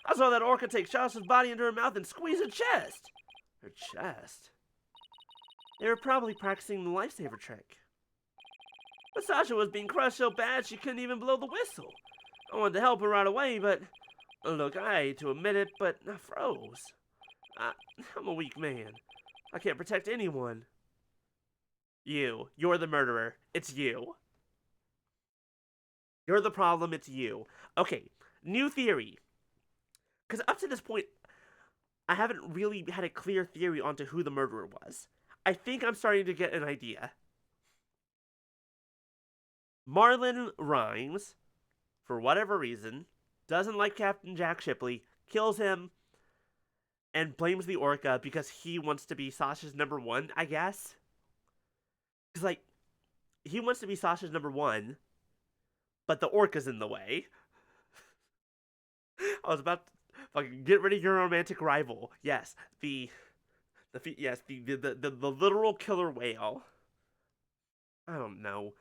S3: I saw that orca take Sasha's body into her mouth and squeeze her chest. Her chest? They were probably practicing the lifesaver trick. But Sasha was being crushed so bad she couldn't even blow the whistle. I wanted to help her right away, but... Look, I hate to admit it, but I froze. I'm a weak man. I can't protect anyone. You're the murderer. It's you. You're the problem, it's you. Okay, new theory. Because up to this point, I haven't really had a clear theory onto who the murderer was. I think I'm starting to get an idea. Marlon Rhymes, for whatever reason, doesn't like Captain Jack Shipley, kills him, and blames the orca because he wants to be Sasha's number one, I guess. Because, like, he wants to be Sasha's number one, but the orca's in the way. I was about to fucking get rid of your romantic rival. Yes, the literal killer whale. I don't know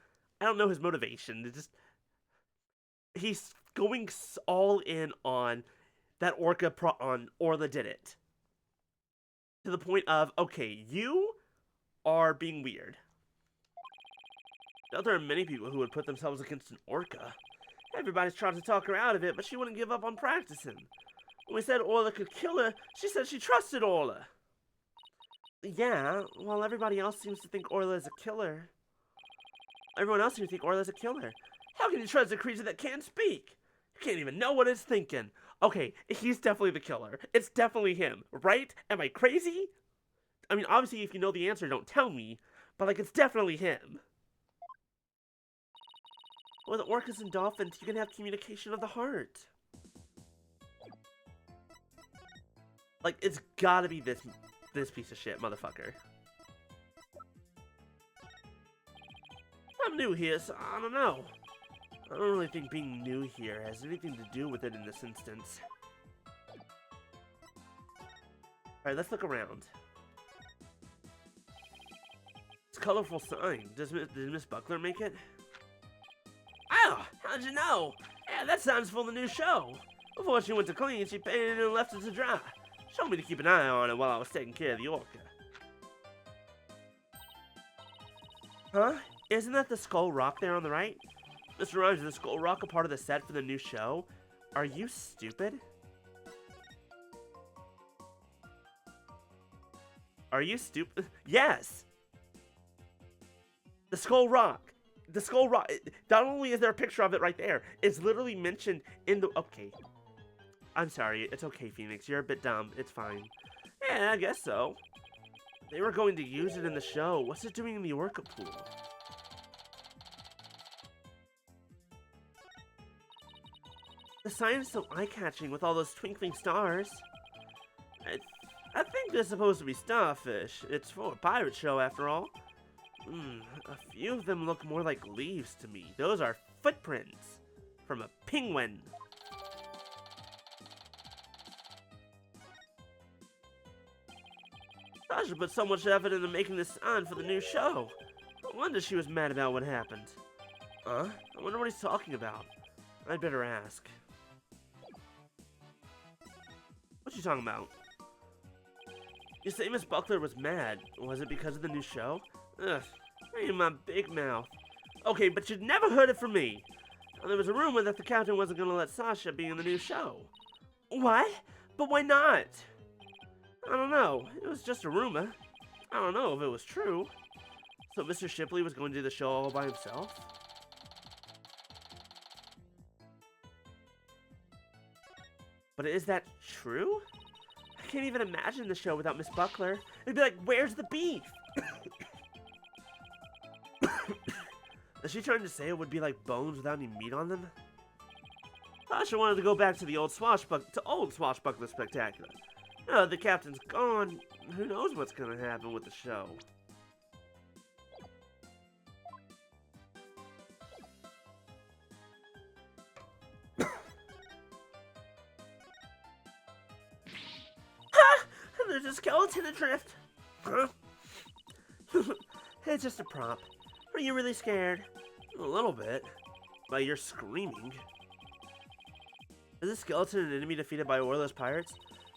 S3: his motivation. It just, he's going all in on that orca on Orla did it. To the point of, okay, you are being weird. Now, there are many people who would put themselves against an orca. Everybody's trying to talk her out of it, but she wouldn't give up on practicing. When we said Orla could kill her, she said she trusted Orla. Yeah, well, everybody else seems to think Orla is a killer. Everyone else seems to think Orla is a killer. How can you trust a creature that can't speak? You can't even know what it's thinking. Okay, he's definitely the killer. It's definitely him, right? Am I crazy? I mean, obviously, if you know the answer, don't tell me. But, like, it's definitely him. With orcas and dolphins, you can have communication of the heart. Like, it's gotta be this piece of shit, motherfucker. I'm new here, so I don't know. I don't really think being new here has anything to do with it in this instance. Alright, let's look around. It's a colorful sign. Did Miss Buckler make it? Oh, how'd you know? Yeah, that sign's for the new show. Before she went to clean, she painted it and left it to dry. She told me to keep an eye on it while I was taking care of the orca. Huh? Isn't that the Skull Rock there on the right? Mr. Rhymes, is the Skull Rock a part of the set for the new show? Are you stupid? Are you stupid? Yes! The Skull Rock. The Skull Rock. Not only is there a picture of it right there, it's literally mentioned in the... Okay. I'm sorry. It's okay, Phoenix. You're a bit dumb. It's fine. Yeah, I guess so. They were going to use it in the show. What's it doing in the Orca pool? The sign is so eye-catching with all those twinkling stars. I think they're supposed to be starfish. It's for a pirate show, after all. A few of them look more like leaves to me. Those are footprints from a penguin. Sasha put so much effort into making this sign for the new show. No wonder she was mad about what happened. Huh? I wonder what he's talking about. I'd better ask. What you talking about? You say Miss Buckler was mad. Was it because of the new show? Ugh, in my big mouth. Okay, but you'd never heard it from me. There was a rumor that the captain wasn't going to let Sasha be in the new show. What? But why not? I don't know. It was just a rumor. I don't know if it was true. So Mr. Shipley was going to do the show all by himself? But is that true? I can't even imagine the show without Miss Buckler. It'd be like, where's the beef? Is she trying to say it would be like bones without any meat on them? Sasha wanted to go back to the old Swashbuckler Spectacular. Now the captain's gone. Who knows what's gonna happen with the show? Ha! There's a skeleton adrift. Huh? It's just a prop. Are you really scared? A little bit. But you're screaming. Is the skeleton an enemy defeated by Orla's pirates?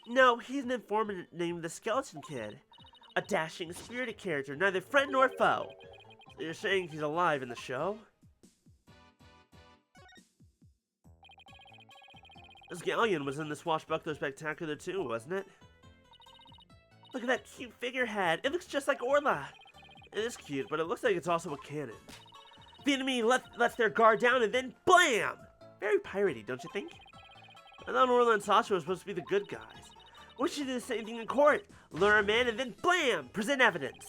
S3: No, he's an informant named the Skeleton Kid. A dashing, spirited character, neither friend nor foe. So you're saying he's alive in the show? This galleon was in the Swashbuckler Spectacular too, wasn't it? Look at that cute figurehead. It looks just like Orla. It is cute, but it looks like it's also a cannon. The enemy lets their guard down and then BLAM! Very piratey, don't you think? I thought Orla and Sasha were supposed to be the good guys. We should do the same thing in court. Lure a man and then BLAM! Present evidence.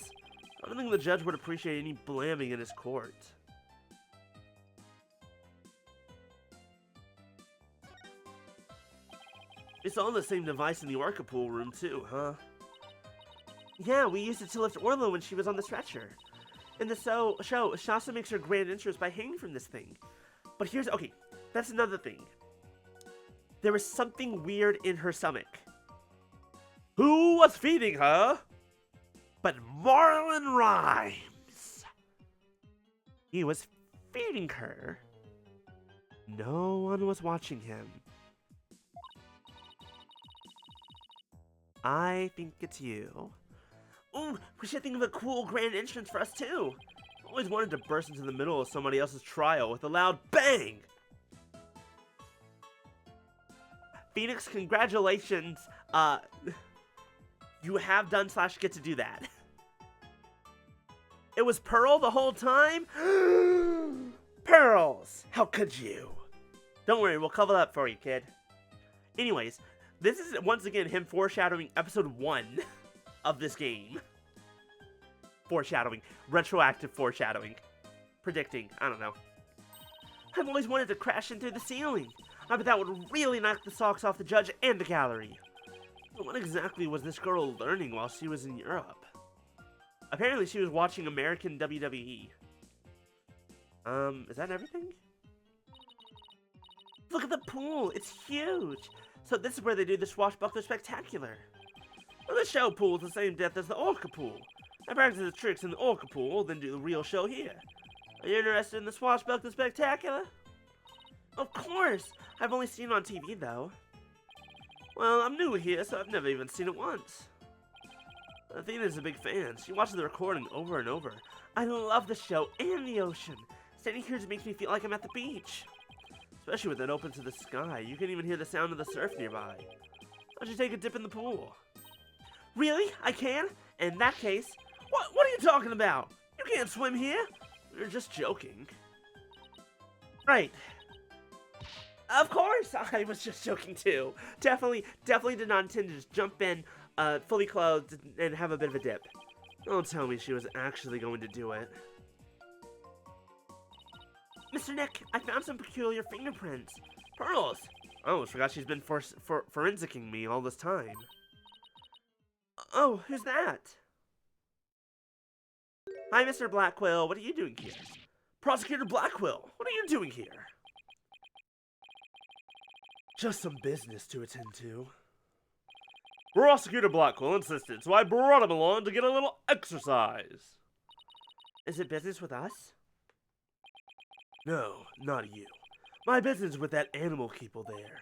S3: I don't think the judge would appreciate any blamming in his court. It's all the same device in the Orca pool room too, huh? Yeah, we used it to lift Orla when she was on the stretcher. In the show, Shasta makes her grand entrance by hanging from this thing. But here's, okay, that's another thing. There was something weird in her stomach. Who was feeding her? But Marlon Rhymes. He was feeding her. No one was watching him. I think it's you. Ooh, we should think of a cool grand entrance for us too. Always wanted to burst into the middle of somebody else's trial with a loud bang. Phoenix, congratulations. You have done / get to do that. It was Pearl the whole time? Pearls! How could you? Don't worry, we'll cover that up for you, kid. Anyways, this is once again him foreshadowing episode 1 of this game. Foreshadowing. Retroactive foreshadowing. Predicting. I don't know. I've always wanted to crash into the ceiling. I bet that would really knock the socks off the judge and the gallery. But what exactly was this girl learning while she was in Europe? Apparently she was watching American WWE. Is that everything? Look at the pool! It's huge! So this is where they do the Swashbuckler Spectacular. Well, the show pool is the same depth as the Orca pool. I practice the tricks in the Orca pool, then do the real show here. Are you interested in the Swashbuckler Spectacular? Of course! I've only seen it on TV, though. Well, I'm new here, so I've never even seen it once. Athena's a big fan. She watches the recording over and over. I love the show and the ocean. Standing here just makes me feel like I'm at the beach. Especially with it open to the sky. You can even hear the sound of the surf nearby. Why don't you take a dip in the pool? Really? I can? In that case, what are you talking about? You can't swim here. You're just joking. Right. Of course, I was just joking too. Definitely did not intend to just jump in, fully clothed and have a bit of a dip. Don't tell me she was actually going to do it. Mr. Nick, I found some peculiar fingerprints. Pearls! I almost forgot she's been forensicing me all this time. Oh, who's that? Hi, Mr. Blackquill. What are you doing here? Prosecutor Blackquill, what are you doing here?
S1: Just some business to attend to.
S2: Prosecutor Blackwell insisted, so I brought him along to get a little exercise.
S3: Is it business with us?
S1: No, not you. My business with that animal keeper there.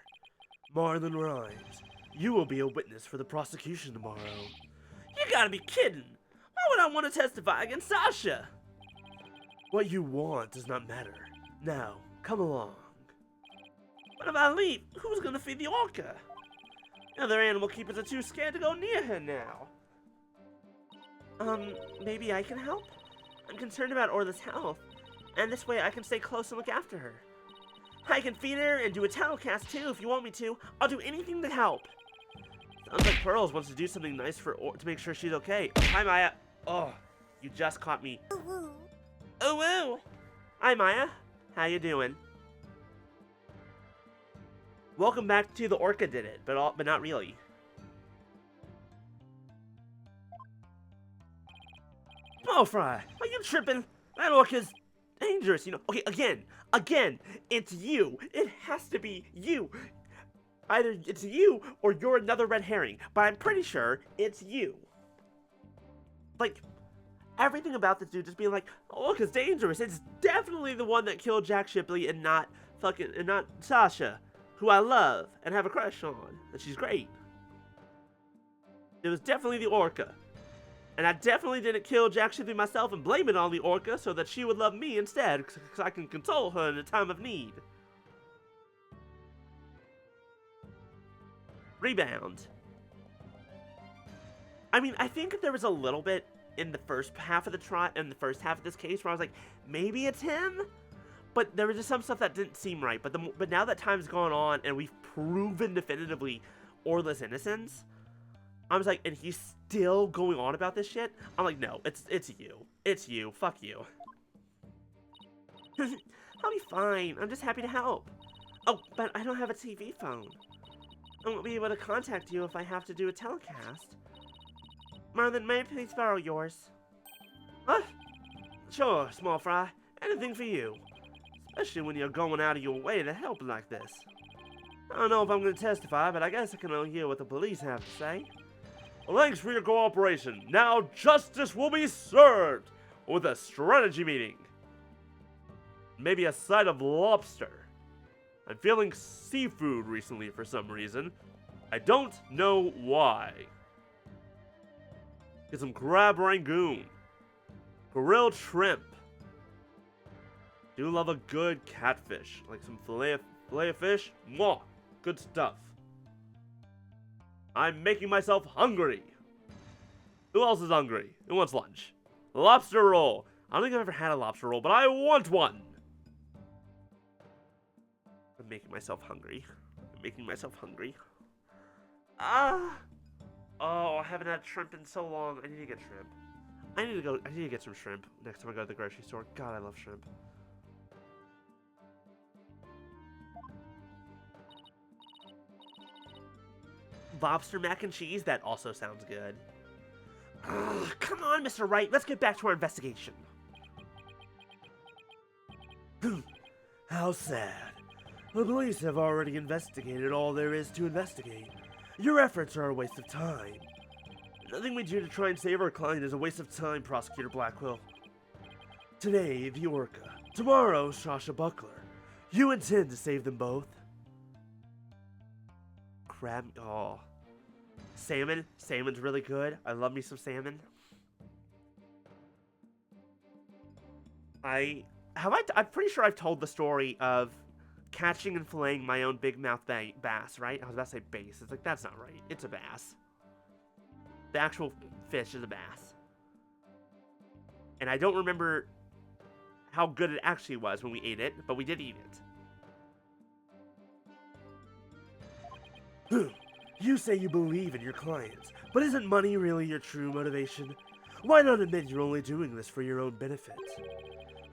S1: Marlon Rhymes. You will be a witness for the prosecution tomorrow.
S3: You gotta be kidding! Why would I want to testify against Sasha?
S1: What you want does not matter. Now, come along.
S3: But if I leave, who's gonna feed the orca? The other animal keepers are too scared to go near her now. Maybe I can help? I'm concerned about Orla's health, and this way I can stay close and look after her. I can feed her and do a telecast too if you want me to. I'll do anything to help. Sounds like Pearls wants to do something nice to make sure she's okay. Hi, Maya. Oh, you just caught me. Oh, woo. Hi, Maya. How you doing? Welcome back to the Orca Did It, but not really. Oh, Fry, are you tripping? That orca's dangerous, you know. Okay, again, it's you. It has to be you. Either it's you or you're another red herring, but I'm pretty sure it's you. Like, everything about this dude just being like, oh, orca's dangerous. It's definitely the one that killed Jack Shipley and not Sasha, who I love and have a crush on, and she's great. It was definitely the orca. And I definitely didn't kill Jack Shipley myself and blame it on the orca so that she would love me instead, because I can console her in a time of need. Rebound. I mean, I think there was a little bit in the first half of this case where I was like, maybe it's him? But there was just some stuff that didn't seem right. But now that time's gone on and we've proven definitively Orla's innocence, I was like, and he's still going on about this shit? I'm like, no, it's you. It's you. Fuck you. I'll be fine. I'm just happy to help. Oh, but I don't have a TV phone. I won't be able to contact you if I have to do a telecast. Marlon, may I please borrow yours? Huh? Sure, small fry. Anything for you. Especially when you're going out of your way to help like this. I don't know if I'm going to testify, but I guess I can only hear what the police have to say.
S2: Well, thanks for your cooperation. Now justice will be served with a strategy meeting. Maybe a side of lobster. I'm feeling seafood recently for some reason. I don't know why. Get some crab rangoon. Grilled shrimp. Do love a good catfish. Like some filet of fish. Mwah. Good stuff. I'm making myself hungry. Who else is hungry? Who wants lunch? Lobster roll. I don't think I've ever had a lobster roll, but I want one. I'm making myself hungry.
S3: Oh, I haven't had shrimp in so long. I need to get shrimp. I need to get some shrimp next time I go to the grocery store. God, I love shrimp. Lobster mac and cheese? That also sounds good. Ugh, come on, Mr. Wright. Let's get back to our investigation.
S1: How sad. The police have already investigated all there is to investigate. Your efforts are a waste of time.
S3: Nothing we do to try and save our client is a waste of time, Prosecutor Blackwell.
S1: Today, the Orca. Tomorrow, Sasha Buckler. You intend to save them both?
S3: Crab. Oh. Salmon. Salmon's really good. I love me some salmon. I'm pretty sure I've told the story of catching and filleting my own big mouth bass, right? I was about to say bass. It's like, that's not right. It's a bass. The actual fish is a bass. And I don't remember how good it actually was when we ate it, but we did eat it.
S1: You say you believe in your clients, but isn't money really your true motivation? Why not admit you're only doing this for your own benefit?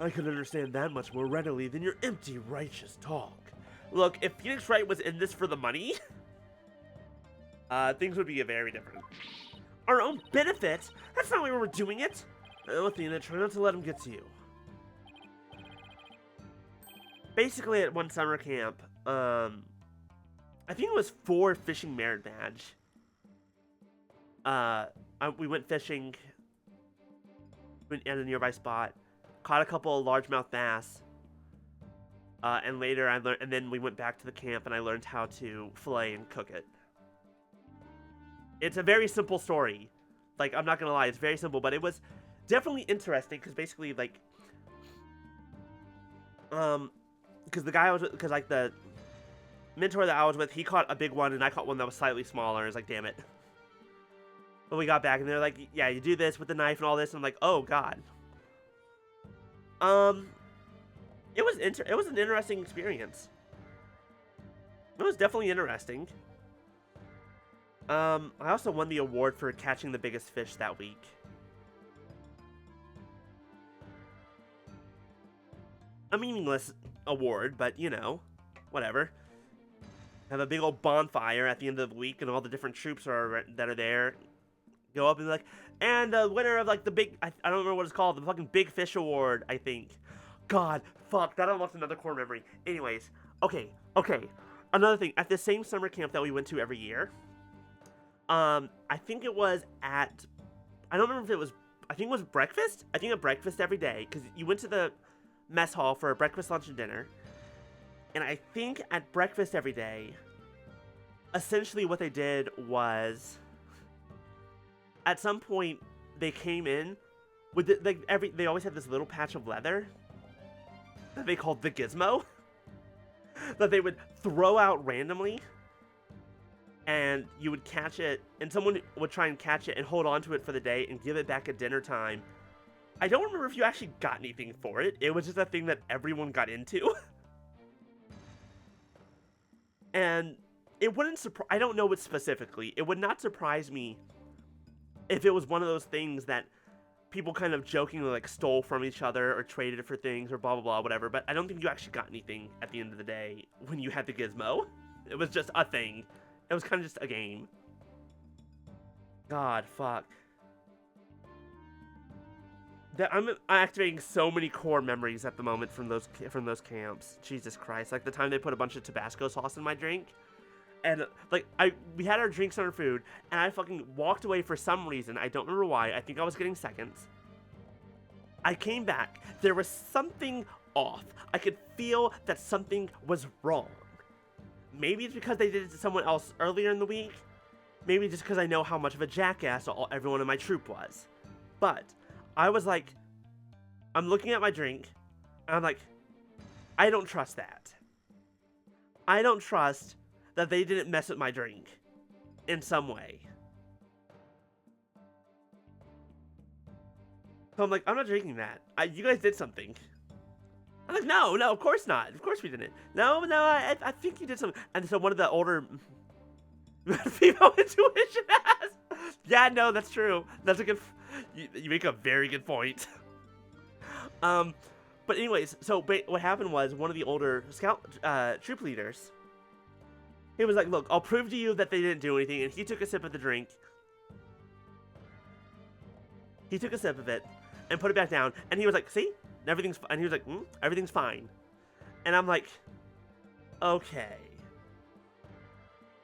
S1: I could understand that much more readily than your empty righteous talk.
S3: Look, if Phoenix Wright was in this for the money, things would be very different.
S1: Our own benefit? That's not why we're doing it. Athena, try not to let him get to you.
S3: Basically, at one summer camp, I think it was for fishing merit badge. We went fishing at a nearby spot, caught a couple of largemouth bass, and later and then we went back to the camp and I learned how to fillet and cook it. It's a very simple story. Like, I'm not gonna lie, it's very simple, but it was definitely interesting because basically, like, because like the mentor that I was with, he caught a big one and I caught one that was slightly smaller. It's like, damn it. But we got back and they're like, yeah, you do this with the knife and all this. And I'm like, oh god. It was an interesting experience. It was definitely interesting. I also won the award for catching the biggest fish that week. A meaningless award, but you know, whatever. Have a big old bonfire at the end of the week, and all the different troops that are there go up and be like, and the winner of like the big, I don't remember what it's called, the fucking Big Fish Award, I think. God, fuck, that unlocked another core memory. Anyways, okay. Another thing, at the same summer camp that we went to every year, I think it was at, I don't remember if it was, I think it was breakfast? I think at breakfast every day, because you went to the mess hall for a breakfast, lunch, and dinner. And I think at breakfast every day, essentially what they did was, at some point, they came in with they always had this little patch of leather that they called the gizmo that they would throw out randomly, and you would catch it, and someone would try and catch it and hold on to it for the day and give it back at dinner time. I don't remember if you actually got anything for it. It was just a thing that everyone got into. And it wouldn't surprise, I don't know what specifically, it would not surprise me if it was one of those things that people kind of jokingly like stole from each other or traded for things or blah blah blah, whatever, but I don't think you actually got anything at the end of the day when you had the gizmo. It was just a thing. It was kind of just a game. God, fuck. I'm activating so many core memories at the moment from those camps. Jesus Christ! Like the time they put a bunch of Tabasco sauce in my drink, and like we had our drinks and our food, and I fucking walked away for some reason. I don't remember why. I think I was getting seconds. I came back. There was something off. I could feel that something was wrong. Maybe it's because they did it to someone else earlier in the week. Maybe just because I know how much of a jackass everyone in my troop was. But I was like, I'm looking at my drink, and I'm like, I don't trust that. I don't trust that they didn't mess with my drink in some way. So I'm like, I'm not drinking that. You guys did something. I'm like, no, of course not. Of course we didn't. No, I think you did something. And so one of the older female intuition asked, yeah, no, that's true. That's a good... You make a very good point. But anyways, so what happened was one of the older scout troop leaders, he was like, look, I'll prove to you that they didn't do anything. And he took a sip of the drink. He took a sip of it and put it back down. And he was like, see? Everything's fine. And he was like, everything's fine. And I'm like, okay.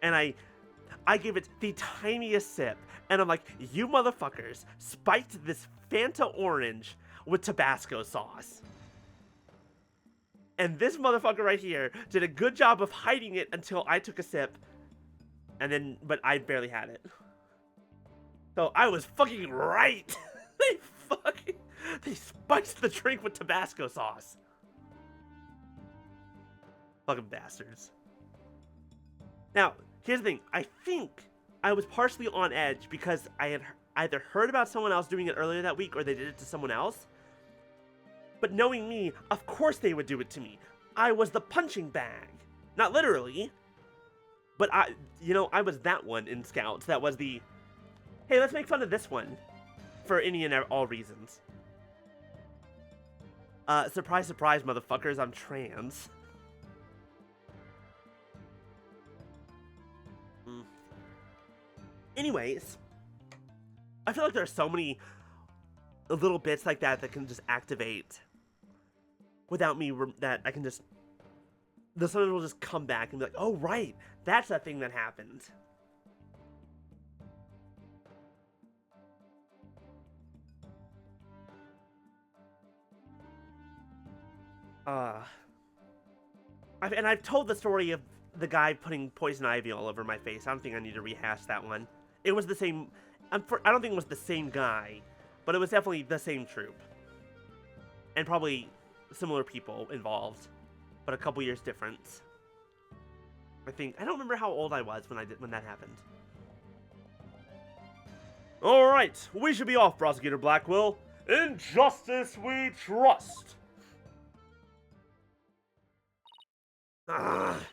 S3: And I gave it the tiniest sip. And I'm like, you motherfuckers spiked this Fanta orange with Tabasco sauce. And this motherfucker right here did a good job of hiding it until I took a sip. But I barely had it. So I was fucking right. They spiced the drink with Tabasco sauce. Fucking bastards. Now, here's the thing. I was partially on edge because I had either heard about someone else doing it earlier that week or they did it to someone else. But knowing me, of course they would do it to me. I was the punching bag. Not literally. But I was that one in Scouts. That was the, hey, let's make fun of this one. For any and all reasons. Surprise, surprise, motherfuckers, I'm trans. Anyways, I feel like there are so many little bits like that that can just activate without me, that I can just, the sun will just come back and be like, oh right, that's a thing that happened. And I've told the story of the guy putting poison ivy all over my face. I don't think I need to rehash that one. It was the same, I don't think it was the same guy, but it was definitely the same troop. And probably similar people involved, but a couple years difference. I don't remember how old I was when that happened.
S2: Alright, we should be off, Prosecutor Blackwell. In justice we trust.
S3: I've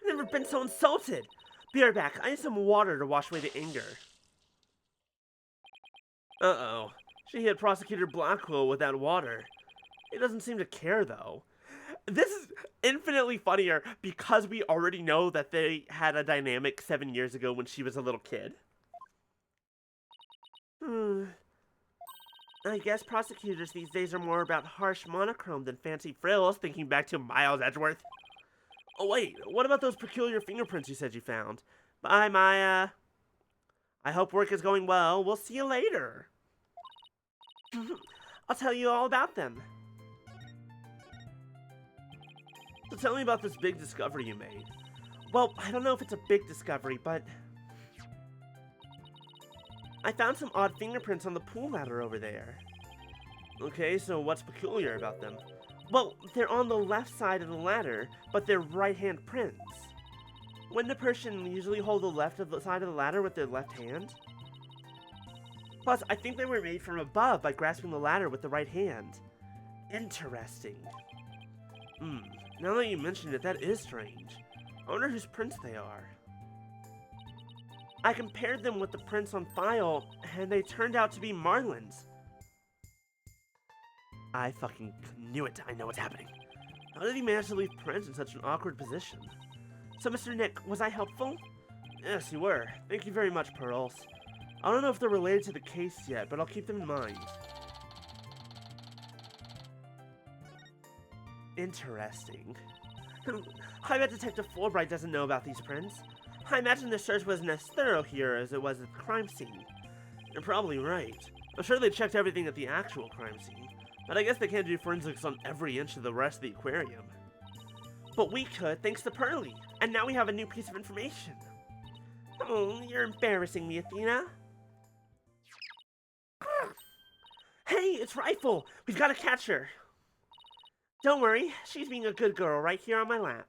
S3: never been so insulted. Be right back. I need some water to wash away the anger. Uh-oh. She hit Prosecutor Blackwell with that water. He doesn't seem to care, though. This is infinitely funnier because we already know that they had a dynamic 7 years ago when she was a little kid. I guess prosecutors these days are more about harsh monochrome than fancy frills, thinking back to Miles Edgeworth. Oh wait, what about those peculiar fingerprints you said you found? Bye, Maya. I hope work is going well. We'll see you later. I'll tell you all about them. So tell me about this big discovery you made. Well, I don't know if it's a big discovery, but I found some odd fingerprints on the pool ladder over there. Okay, so what's peculiar about them? Well, they're on the left side of the ladder, but they're right-hand prints. Wouldn't a person usually hold the left side of the ladder with their left hand? Plus, I think they were made from above by grasping the ladder with the right hand. Interesting. Now that you mention it, that is strange. I wonder whose prints they are. I compared them with the prints on file, and they turned out to be Marlin's. I fucking knew it. I know what's happening. How did he manage to leave prints in such an awkward position? So, Mr. Nick, was I helpful? Yes, you were. Thank you very much, Pearls. I don't know if they're related to the case yet, but I'll keep them in mind. Interesting. I bet Detective Fulbright doesn't know about these prints. I imagine the search wasn't as thorough here as it was at the crime scene. You're probably right. I'm sure they checked everything at the actual crime scene, but I guess they can't do forensics on every inch of the rest of the aquarium. But we could, thanks to Pearly, and now we have a new piece of information. Oh, you're embarrassing me, Athena. Hey, it's Rifle! We've got to catch her! Don't worry, she's being a good girl right here on my lap.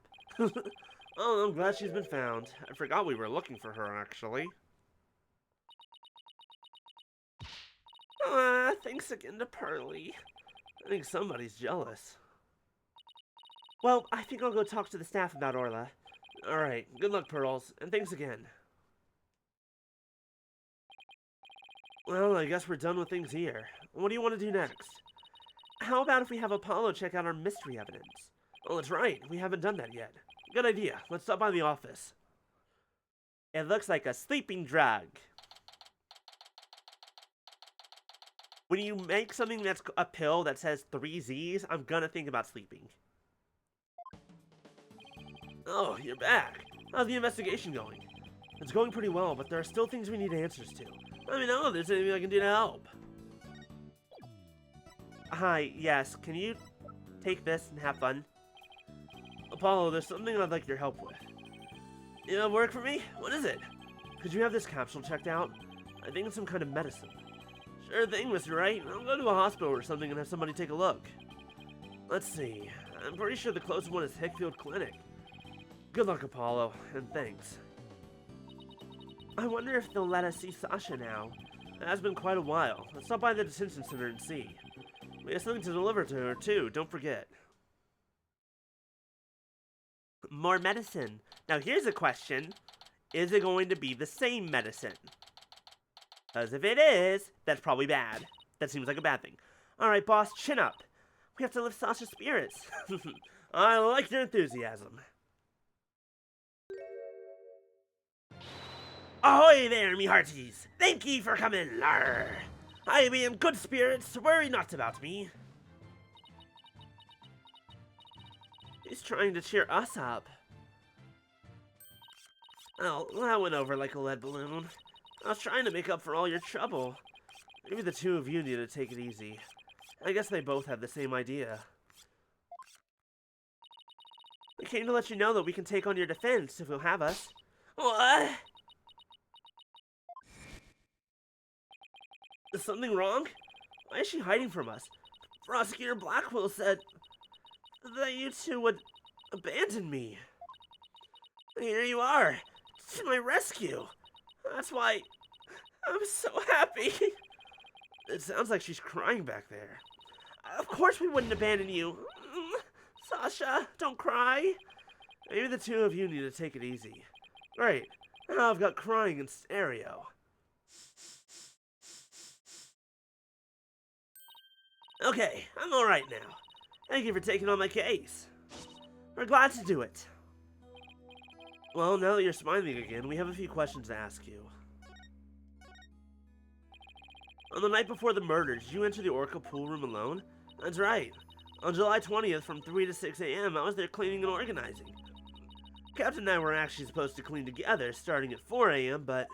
S2: Oh, I'm glad she's been found. I forgot we were looking for her, actually.
S3: Thanks again to Pearly. I think somebody's jealous. Well, I think I'll go talk to the staff about Orla.
S2: Alright, good luck, Pearls, and thanks again.
S3: Well, I guess we're done with things here. What do you want to do next? How about if we have Apollo check out our mystery evidence?
S2: Oh, that's right, we haven't done that yet.
S3: Good idea. Let's stop by the office. It looks like a sleeping drug. When you make something that's a pill that says 3 Z's, I'm gonna think about sleeping.
S2: Oh, you're back.
S3: How's the investigation going?
S2: It's going pretty well, but there are still things we need answers to.
S3: Let me know if there's anything I can do to help. Hi, yes, can you take this and have fun?
S2: Apollo, there's something I'd like your help with.
S3: You have work for me? What is it?
S2: Could you have this capsule checked out? I think it's some kind of medicine.
S3: Sure thing, Mr. Wright. I'll go to a hospital or something and have somebody take a look.
S2: Let's see. I'm pretty sure the closest one is Hickfield Clinic. Good luck, Apollo, and thanks.
S3: I wonder if they'll let us see Sasha now. It has been quite a while. Let's stop by the detention center and see. We have something to deliver to her, too. Don't forget. More medicine. Now, here's a question. Is it going to be the same medicine? Because if it is, that's probably bad. That seems like a bad thing. Alright, boss, chin up. We have to lift Sasha's spirits. I like your enthusiasm. Ahoy there, me hearties! Thank ye for coming, Arr! I be in good spirits, worry not about me. He's trying to cheer us up. Oh, that went over like a lead balloon. I was trying to make up for all your trouble. Maybe the two of you need to take it easy. I guess they both have the same idea. We came to let you know that we can take on your defense if you'll have us. What? Is something wrong? Why is she hiding from us? Prosecutor Blackwell said that you two would abandon me. Here you are, to my rescue. That's why I'm so happy. It sounds like she's crying back there. Of course we wouldn't abandon you. Sasha, don't cry. Maybe the two of you need to take it easy. Great, now I've got crying in stereo. Okay, I'm alright now. Thank you for taking on my case. We're glad to do it. Well, now that you're smiling again, we have a few questions to ask you. On the night before the murder, did you enter the Orca pool room alone? That's right. On July 20th from 3 to 6 a.m., I was there cleaning and organizing. Captain and I were actually supposed to clean together, starting at 4 a.m., but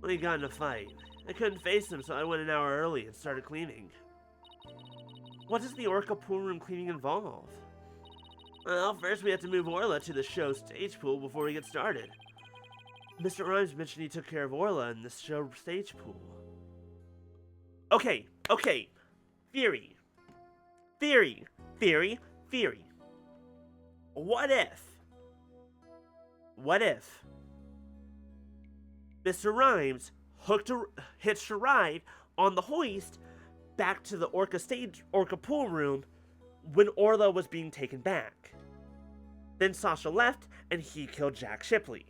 S3: we got in a fight. I couldn't face him, so I went an hour early and started cleaning. What does the Orca pool room cleaning involve? Well, first we have to move Orla to the show stage pool before we get started. Mr. Rhymes mentioned he took care of Orla in the show stage pool. Okay. Theory. What if Mr. Rhymes hitched a ride on the hoist back to the Orca pool room when Orla was being taken back? Then Sasha left and he killed Jack Shipley.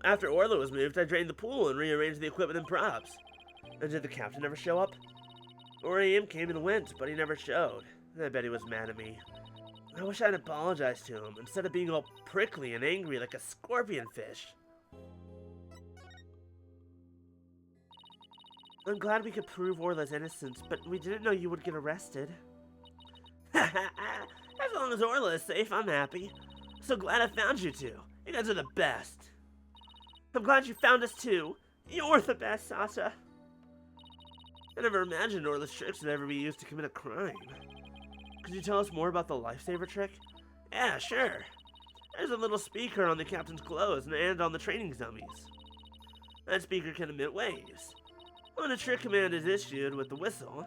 S3: After Orla was moved, I drained the pool and rearranged the equipment and props. And did the captain ever show up? 4 a.m. came and went, but he never showed. I bet he was mad at me. I wish I'd apologized to him, instead of being all prickly and angry like a scorpion fish. I'm glad we could prove Orla's innocence, but we didn't know you would get arrested. As long as Orla is safe, I'm happy. So glad I found you two. You guys are the best. I'm glad you found us too. You're the best, Sasha. I never imagined Orla's tricks would ever be used to commit a crime. Could you tell us more about the lifesaver trick? Yeah, sure. There's a little speaker on the captain's clothes and on the training dummies. That speaker can emit waves. When a trick command is issued with the whistle,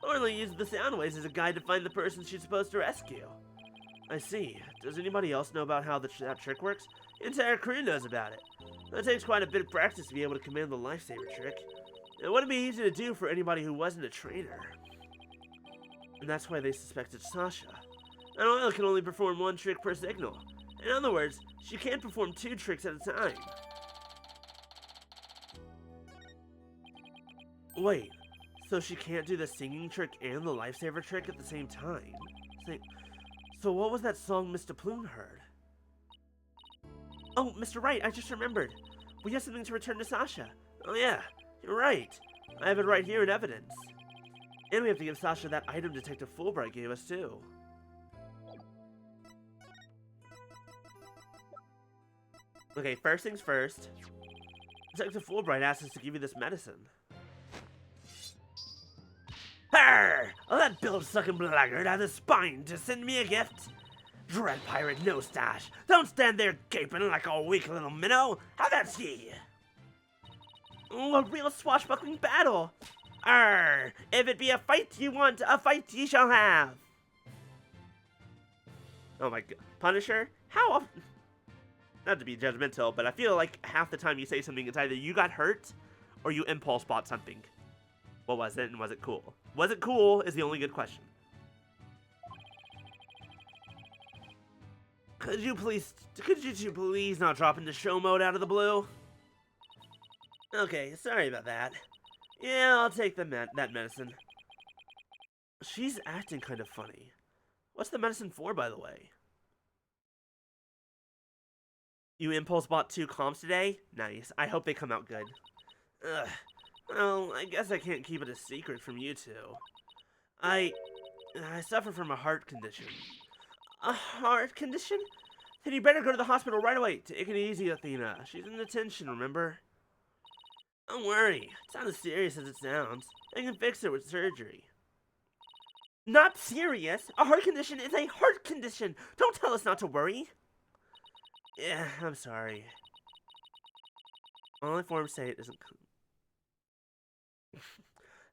S3: Orla uses the sound waves as a guide to find the person she's supposed to rescue. I see. Does anybody else know about how that trick works? The entire crew knows about it. It takes quite a bit of practice to be able to command the lifesaver trick. It wouldn't be easy to do for anybody who wasn't a trainer. And that's why they suspected Sasha. An oil can only perform one trick per signal. In other words, she can't perform 2 tricks at a time. Wait, so she can't do the singing trick and the lifesaver trick at the same time? So what was that song Mr. Plume heard? Oh, Mr. Wright, I just remembered. We have something to return to Sasha. Oh yeah, you're right. I have it right here in evidence. And we have to give Sasha that item Detective Fulbright gave us too. Okay, first things first. Detective Fulbright asked us to give you this medicine. Arr! Oh, that bill-sucking blackguard had the spine to send me a gift. Dread pirate no stash. Don't stand there gaping like a weak little minnow. How that's ye? Oh, a real swashbuckling battle. Arr! If it be a fight you want, a fight ye shall have. Oh my god. Punisher, How often? Not to be judgmental, but I feel like half the time you say something, it's either you got hurt or you impulse bought something. What was it, and was it cool? Was it cool is the only good question. Could you two please not drop into show mode out of the blue? Okay, sorry about that. Yeah, I'll take that medicine. She's acting kind of funny. What's the medicine for, by the way? You impulse bought 2 comps today? Nice. I hope they come out good. Ugh. Well, I guess I can't keep it a secret from you two. I suffer from a heart condition. A heart condition? Then you better go to the hospital right away. Take it easy, Athena. She's in detention, remember? Don't worry. It's not as serious as it sounds. I can fix it with surgery. Not serious? A heart condition is a heart condition! Don't tell us not to worry! Yeah, I'm sorry. All informed say it isn't...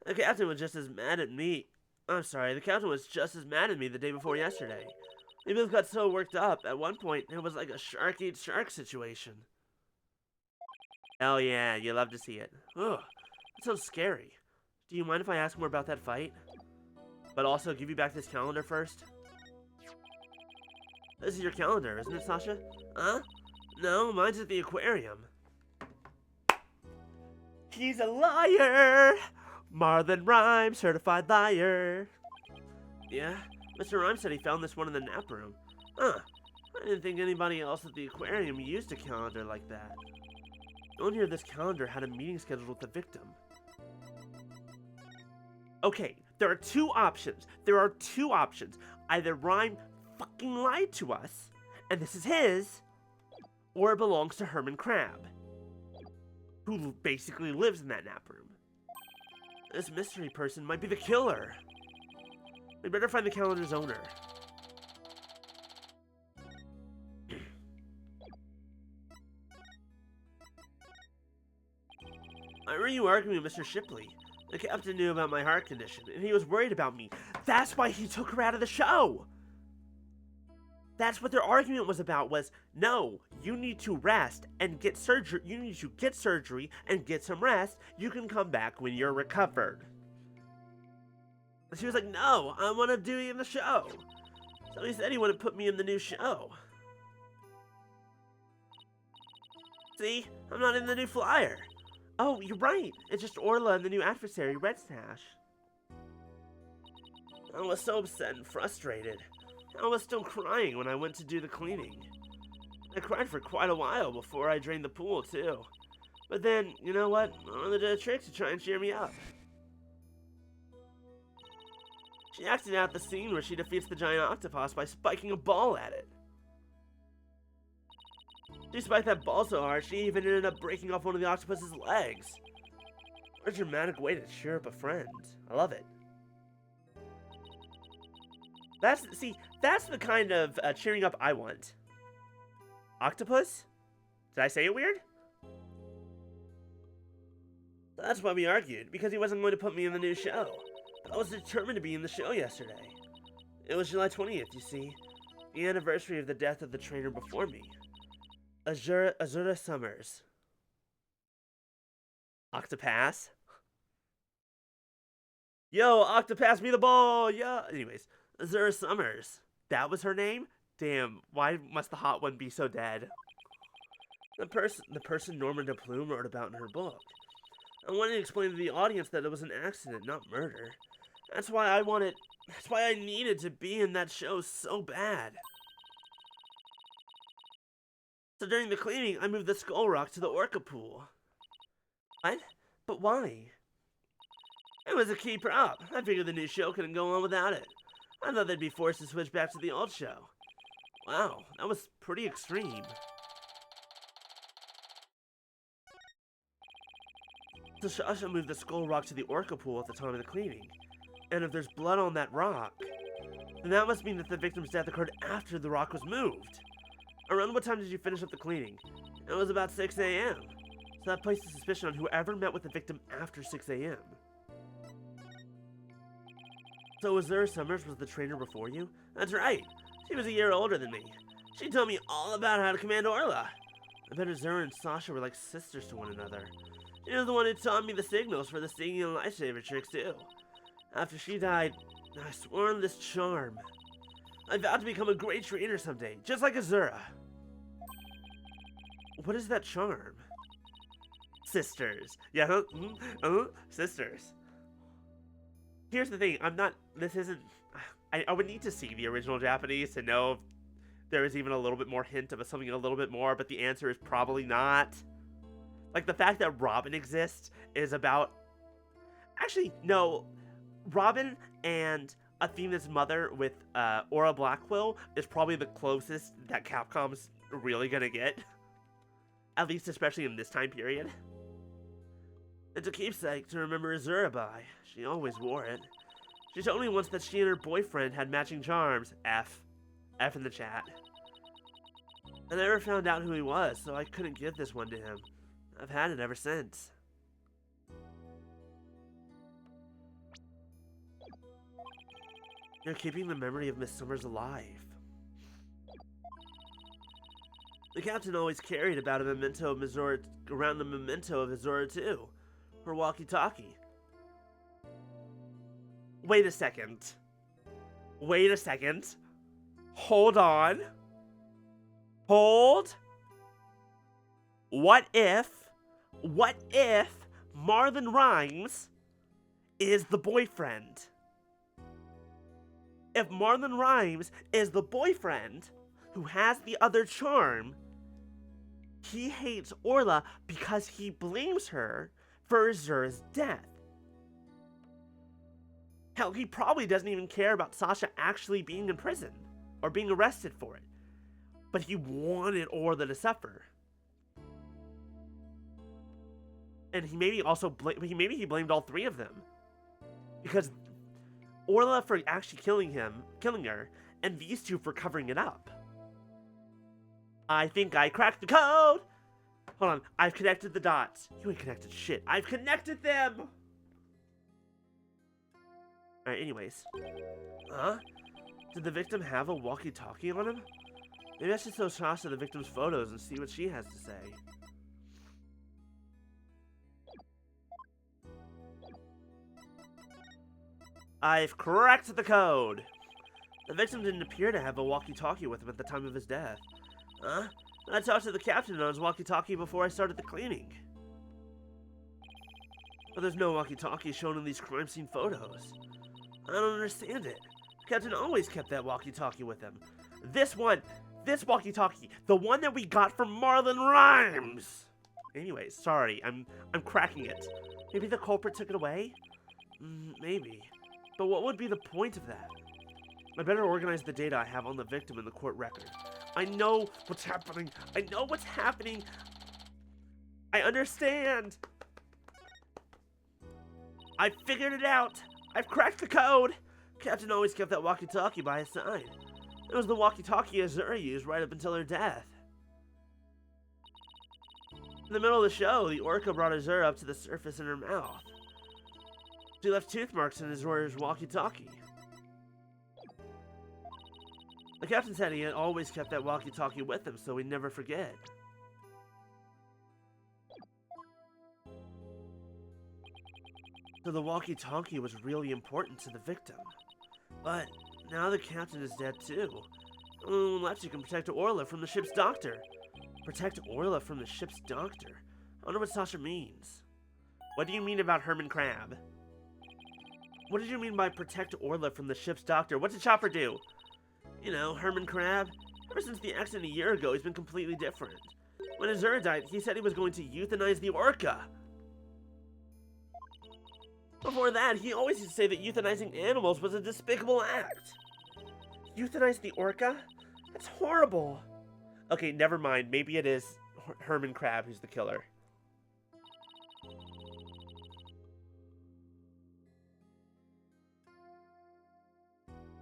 S3: The captain was just as mad at me. I'm sorry, the captain was just as mad at me the day before yesterday. We both got so worked up. At one point, it was like a shark eats shark situation. Hell yeah, you love to see it. Ugh, that sounds scary. Do you mind if I ask more about that fight? But also give you back this calendar first? This is your calendar, isn't it, Sasha? Huh? No, mine's at the aquarium. He's a liar! Marlon Rhyme, certified liar. Yeah? Mr. Rhyme said he found this one in the nap room. Huh. I didn't think anybody else at the aquarium used a calendar like that. No one near this calendar had a meeting scheduled with the victim. Okay, there are 2 options. Either Rhyme fucking lied to us, and this is his, or it belongs to Herman Crab, who basically lives in that nap room. This mystery person might be the killer. We better find the calendar's owner. I remember you arguing with Mr. Shipley. The captain knew about my heart condition, and he was worried about me. That's why he took her out of the show! That's what their argument was about, was, no, you need to rest and get surgery. You need to get surgery and get some rest. You can come back when you're recovered. And she was like, no, I want to do you in the show. So he said he would have put me in the new show. See, I'm not in the new flyer. Oh, you're right. It's just Orla and the new adversary, Red Sash. I was so upset and frustrated. I was still crying when I went to do the cleaning. I cried for quite a while before I drained the pool, too. But then, you know what? Orla did a trick to try and cheer me up. She acted out the scene where she defeats the giant octopus by spiking a ball at it. She spiked that ball so hard, she even ended up breaking off one of the octopus's legs. What a dramatic way to cheer up a friend. I love it. That's the kind of cheering up I want. Octopus? Did I say it weird? That's why we argued, because he wasn't going to put me in the new show. I was determined to be in the show yesterday. It was July 20th, you see. The anniversary of the death of the trainer before me. Azura Summers. Octopass? Yo, Octopass me the ball! Yeah! Anyways, Azura Summers. That was her name? Damn, why must the hot one be so dead? The person Norma de Plume wrote about in her book. I wanted to explain to the audience that it was an accident, not murder. That's why I needed to be in that show so bad. So during the cleaning, I moved the skull rock to the orca pool. What? But why? It was a key prop. I figured the new show couldn't go on without it. I thought they'd be forced to switch back to the old show. Wow, that was pretty extreme. So Sasha moved the skull rock to the orca pool at the time of the cleaning. And if there's blood on that rock, then that must mean that the victim's death occurred after the rock was moved. Around what time did you finish up the cleaning? It was about 6 a.m. So that placed a suspicion on whoever met with the victim after 6 a.m. So Azura Summers was the trainer before you? That's right. She was a year older than me. She told me all about how to command Orla. I bet Azura and Sasha were like sisters to one another. She was the one who taught me the signals for the singing and lifesaver tricks too. After she died, I swore on this charm. I vowed to become a great trainer someday, just like Azura. What is that charm? Sisters. Yeah, sisters. Here's the thing, I would need to see the original Japanese to know if there is even a little bit more hint of something a little bit more, but the answer is probably not. Like, the fact that Robin exists is about... Actually, no. Robin and Athena's mother with Aura Blackquill is probably the closest that Capcom's really gonna get. At least especially in this time period. It's a keepsake to remember Azura by. She always wore it. She told me once that she and her boyfriend had matching charms. F in the chat. I never found out who he was, so I couldn't give this one to him. I've had it ever since. You're keeping the memory of Miss Summers alive. The captain always carried about a memento of Azura around the memento of Azura too. Her walkie-talkie. Wait a second. Wait a second. Hold on. Hold. What if Marlon Rhymes is the boyfriend? If Marlon Rhymes is the boyfriend who has the other charm, he hates Orla because he blames her for Azura's death. Hell, he probably doesn't even care about Sasha actually being in prison or being arrested for it. But he wanted Orla to suffer. And he maybe also he blamed all three of them. Because Orla for actually killing her, and these two for covering it up. I think I cracked the code! Hold on, I've connected the dots. You ain't connected shit. I've connected them! Alright, anyways. Huh? Did the victim have a walkie-talkie on him? Maybe I should show Sasha the victim's photos and see what she has to say. I've cracked the code! The victim didn't appear to have a walkie-talkie with him at the time of his death. Huh? I talked to the captain on his walkie-talkie before I started the cleaning. But there's no walkie-talkie shown in these crime scene photos. I don't understand it. The captain always kept that walkie-talkie with him. This walkie-talkie, the one that we got from Marlon Rhymes! Anyways, sorry, I'm cracking it. Maybe the culprit took it away? Maybe. But what would be the point of that? I better organize the data I have on the victim in the court record. I know what's happening. I know what's happening. I understand. I figured it out. I've cracked the code. Captain always kept that walkie-talkie by his side. It was the walkie-talkie Azura used right up until her death. In the middle of the show, the orca brought Azura up to the surface in her mouth. She left tooth marks in Azura's walkie-talkie. The captain said he had always kept that walkie-talkie with him, so we'd never forget. So the walkie-talkie was really important to the victim. But now the captain is dead too. Unless you can protect Orla from the ship's doctor. Protect Orla from the ship's doctor? I wonder what Sasha means. What do you mean about Herman Crab? What did you mean by protect Orla from the ship's doctor? What did Chopper do? You know, Herman Crab. Ever since the accident a year ago, he's been completely different. When Azura died, he said he was going to euthanize the orca. Before that, he always used to say that euthanizing animals was a despicable act. Euthanize the orca? That's horrible. Okay, never mind. Maybe it is Herman Crab who's the killer.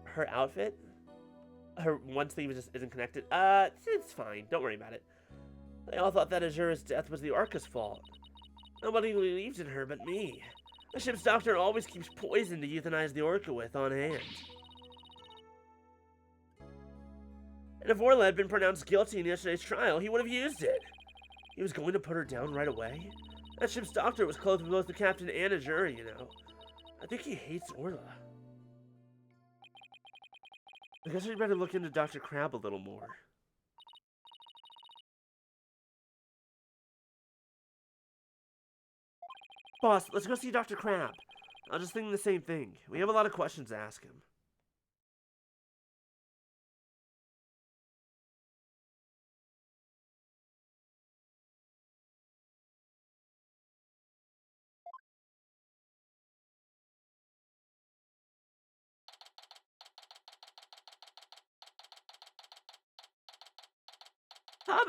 S3: Her outfit? Her one sleeve just isn't connected. It's fine. Don't worry about it. They all thought that Azura's death was the orca's fault. Nobody believed in her but me. The ship's doctor always keeps poison to euthanize the orca with on hand. And if Orla had been pronounced guilty in yesterday's trial, he would have used it. He was going to put her down right away. That ship's doctor was close with both the captain and a jury, you know. I think he hates Orla. I guess we'd better look into Dr. Crab a little more. Boss, let's go see Dr. Crab. I was just thinking the same thing. We have a lot of questions to ask him.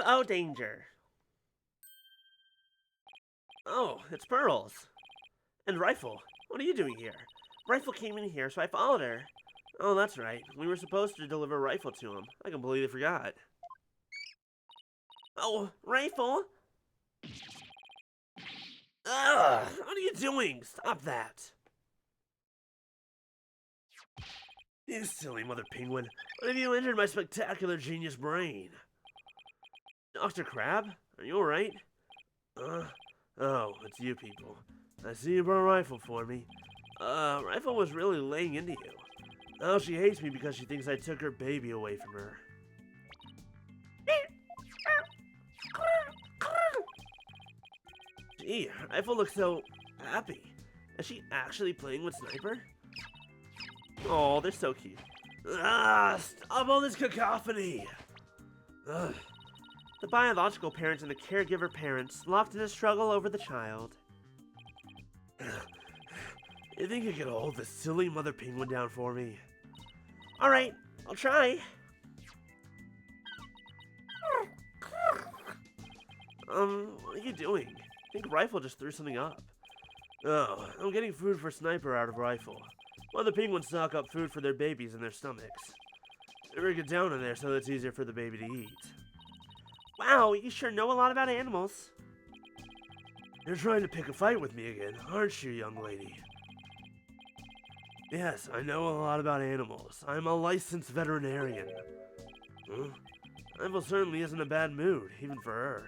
S3: Oh, danger. Oh, it's Pearls. And Rifle. What are you doing here? Rifle came in here, so I followed her. Oh, that's right. We were supposed to deliver Rifle to him. I completely forgot. Oh, Rifle? Ugh! What are you doing? Stop that. You silly mother penguin. What have you injured my spectacular genius brain? Dr. Crab? Are you alright? Oh, it's you people. I see you brought a Rifle for me. Rifle was really laying into you. Now she hates me because she thinks I took her baby away from her. Gee, Rifle looks so happy. Is she actually playing with Sniper? Oh, they're so cute. Stop all this cacophony! Ugh. The biological parents and the caregiver parents locked in a struggle over the child. You think you could hold this silly mother penguin down for me? Alright, I'll try. What are you doing? I think Rifle just threw something up. Oh, I'm getting food for Sniper out of Rifle. Mother penguins stock up food for their babies in their stomachs. They break it down in there so it's easier for the baby to eat. Wow, you sure know a lot about animals. You're trying to pick a fight with me again, aren't you, young lady? Yes, I know a lot about animals. I'm a licensed veterinarian. Huh? Rifle certainly isn't in a bad mood, even for her.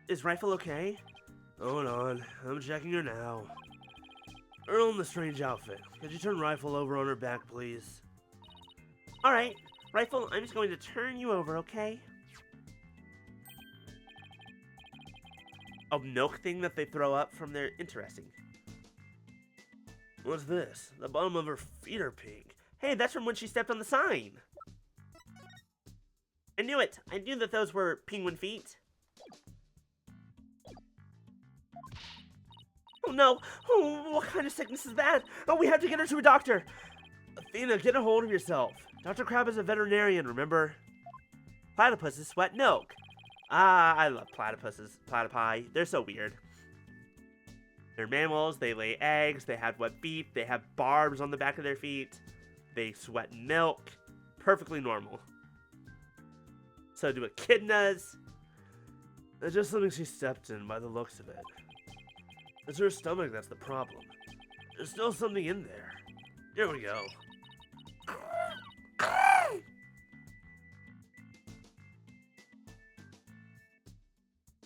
S3: Is Rifle okay? Hold on, I'm checking her now. Earl in the strange outfit. Could you turn Rifle over on her back, please? Alright, Rifle, I'm just going to turn you over, okay? A milk thing that they throw up from there? Interesting. What's this? The bottom of her feet are pink. Hey, that's from when she stepped on the sign. I knew it. I knew that those were penguin feet. Oh no! Oh, what kind of sickness is that? Oh, we have to get her to a doctor! Athena, get a hold of yourself. Dr. Crab is a veterinarian, remember? Platypuses sweat milk. Ah, I love platypuses. Platypi. They're so weird. They're mammals, they lay eggs, they have web feet, they have barbs on the back of their feet. They sweat milk. Perfectly normal. So do echidnas. It's just something she stepped in by the looks of it. It's her stomach that's the problem. There's still something in there. Here we go.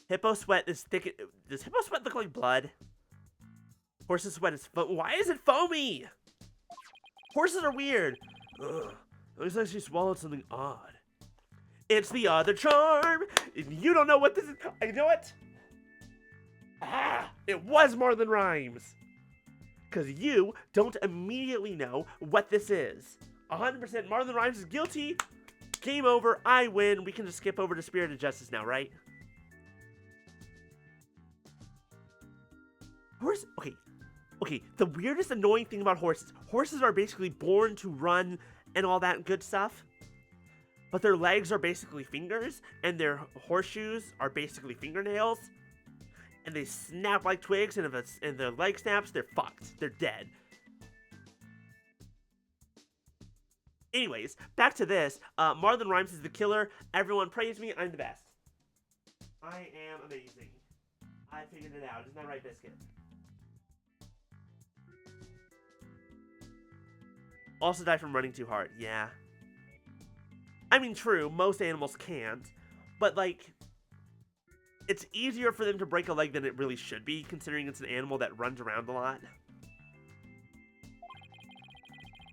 S3: Hippo sweat is thick. Does hippo sweat look like blood? Horse's sweat is why is it foamy? Horses are weird. Ugh. Looks like she swallowed something odd. It's the other charm. If you don't know what this is, you know what? Ah, it was more than rhymes. Because you don't immediately know what this is. 100% Marlon Rhymes is guilty. Game over. I win. We can just skip over to Spirit of Justice now, right? Horse. Okay. The weirdest annoying thing about horses. Horses are basically born to run and all that good stuff. But their legs are basically fingers. And their horseshoes are basically fingernails. And they snap like twigs. And if their leg snaps, they're fucked. They're dead. Anyways, back to this. Marlon Rhymes is the killer. Everyone praise me. I'm the best. I am amazing. I figured it out. Isn't that right, Biscuit? Also die from running too hard, yeah. I mean, true, most animals can't, but like, it's easier for them to break a leg than it really should be, considering it's an animal that runs around a lot.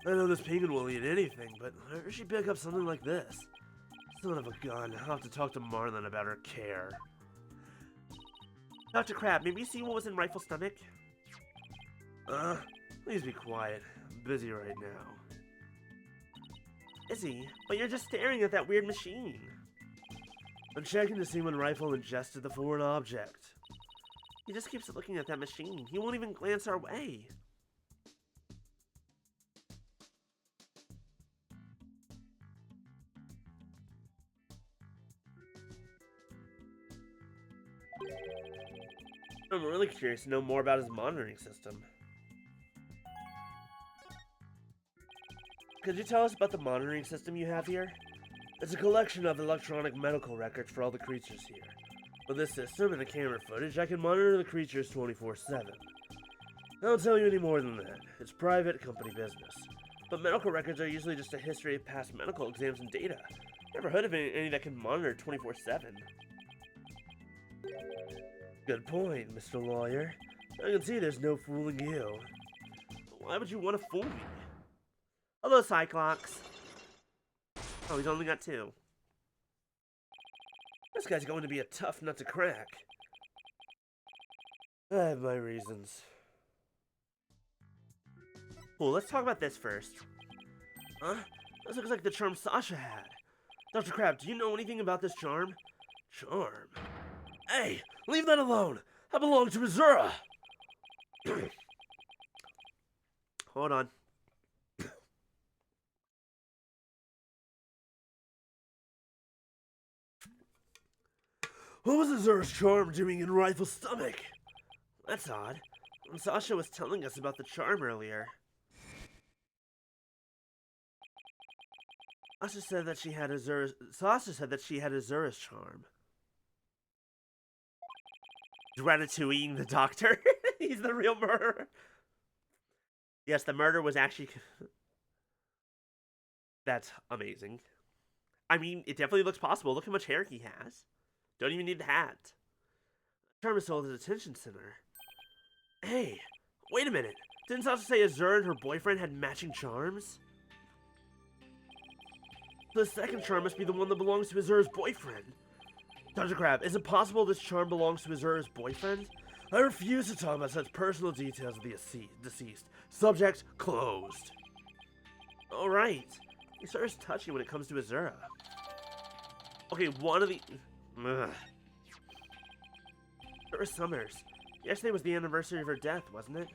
S1: I know this penguin will eat anything, but where did she pick up something like this? Son of a gun, I'll have to talk to Marlin about her care.
S3: Dr. Crab, maybe you see what was in Rifle's stomach?
S1: Please be quiet. I'm busy right now.
S3: Is he? But you're just staring at that weird machine.
S1: I'm checking to see when Rifle ingested the foreign object.
S3: He just keeps looking at that machine. He won't even glance our way.
S2: I'm really curious to know more about his monitoring system.
S1: Could you tell us about the monitoring system you have here? It's a collection of electronic medical records for all the creatures here. With this system and the camera footage, I can monitor the creatures 24/7. I don't tell you any more than that. It's private company business. But medical records are usually just a history of past medical exams and data.
S3: Never heard of any that can monitor 24/7.
S1: Good point, Mr. Lawyer. I can see there's no fooling you.
S3: Why would you want to fool me? Hello, Cyclops. Oh, he's only got 2.
S1: This guy's going to be a tough nut to crack. I have my reasons.
S3: Cool, let's talk about this first.
S1: Huh? This looks like the charm Sasha had. Dr. Crab, do you know anything about this charm? Charm? Hey, leave that alone! That belonged to Azura!
S3: Hold on.
S1: What was Azura's charm doing in Rifle's stomach?
S3: That's odd. Sasha was telling us about the charm earlier. Sasha said that she had Azura's charm. Is Ratatouille the doctor? He's the real murderer. Yes, the murder was actually... That's amazing. I mean, it definitely looks possible. Look how much hair he has. Don't even need the hat.
S1: Charm is sold at the detention center.
S3: Hey, wait a minute. Didn't Sasha say Azura and her boyfriend had matching charms?
S1: The second charm must be the one that belongs to Azura's boyfriend. Dr. Crab, is it possible this charm belongs to Azura's boyfriend? I refuse to talk about such personal details of the deceased. Subject closed.
S3: Alright. Azura's touchy when it comes to Azura. Okay, one of the... Ugh. Azura Summers. Yesterday was the anniversary of her death, wasn't it?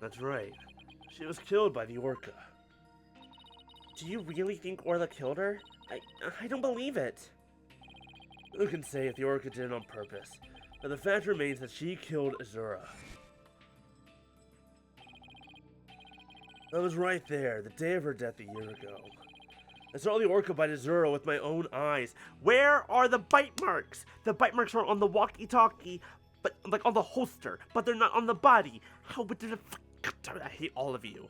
S1: That's right. She was killed by the Orca.
S3: Do you really think Orla killed her? I don't believe it.
S1: Who can say if the Orca did it on purpose? But the fact remains that she killed Azura. I was right there, the day of her death a year ago. I saw the Orca bite Azura with my own eyes.
S3: Where are the bite marks? The bite marks are on the walkie-talkie, but like on the holster, but they're not on the body. How would it... I hate all of you.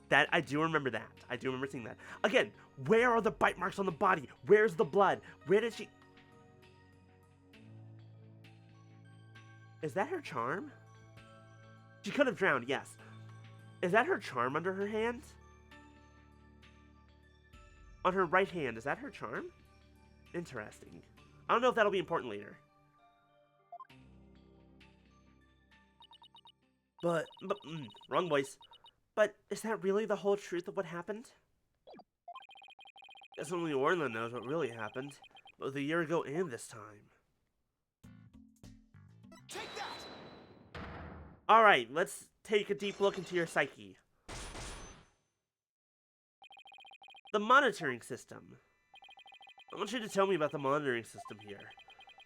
S3: That, I do remember that. I do remember seeing that. Again, where are the bite marks on the body? Where's the blood? Where did she... Is that her charm? She could have drowned, yes. Is that her charm under her hand? On her right hand, is that her charm? Interesting. I don't know if that'll be important later.
S1: But
S3: wrong voice. But is that really the whole truth of what happened?
S1: Guess only Orla knows what really happened, both a year ago and this time.
S5: Take that!
S3: Alright, let's take a deep look into your psyche. The monitoring system.
S1: I want you to tell me about the monitoring system here.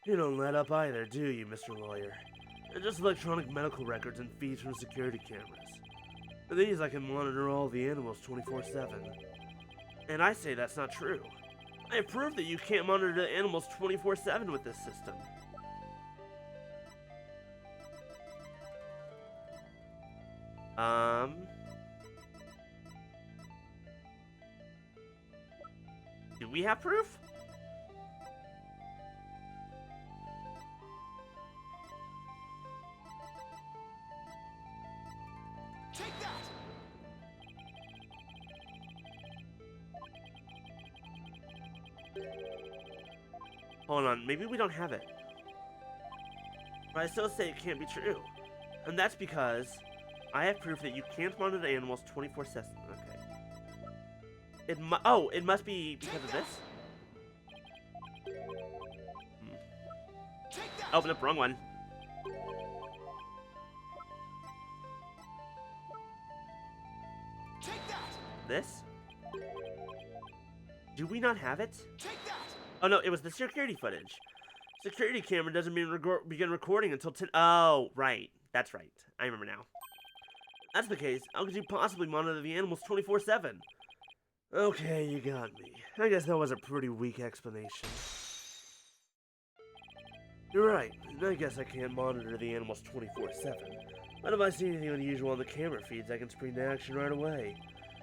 S1: You don't let up either, do you, Mr. Lawyer? They're just electronic medical records and feeds from security cameras. With these, I can monitor all the animals 24/7.
S3: And I say that's not true. I have proved that you can't monitor the animals 24/7 with this system. Do we have proof?
S5: Take that!
S3: Hold on, maybe we don't have it. But I still say it can't be true. And that's because I have proof that you can't monitor animals 24/7. Okay. It must be because of this? Oh, nope, wrong one.
S5: Take that!
S3: This? Do we not have it?
S5: Take that!
S3: Oh no, it was the security footage. Security camera doesn't begin recording until 10. Oh, right. That's right. I remember now. That's the case. How could you possibly monitor the animals 24/7?
S1: Okay, you got me. I guess that was a pretty weak explanation. You're right. I guess I can't monitor the animals 24/7. But if I see anything unusual on the camera feeds, I can spring to action right away.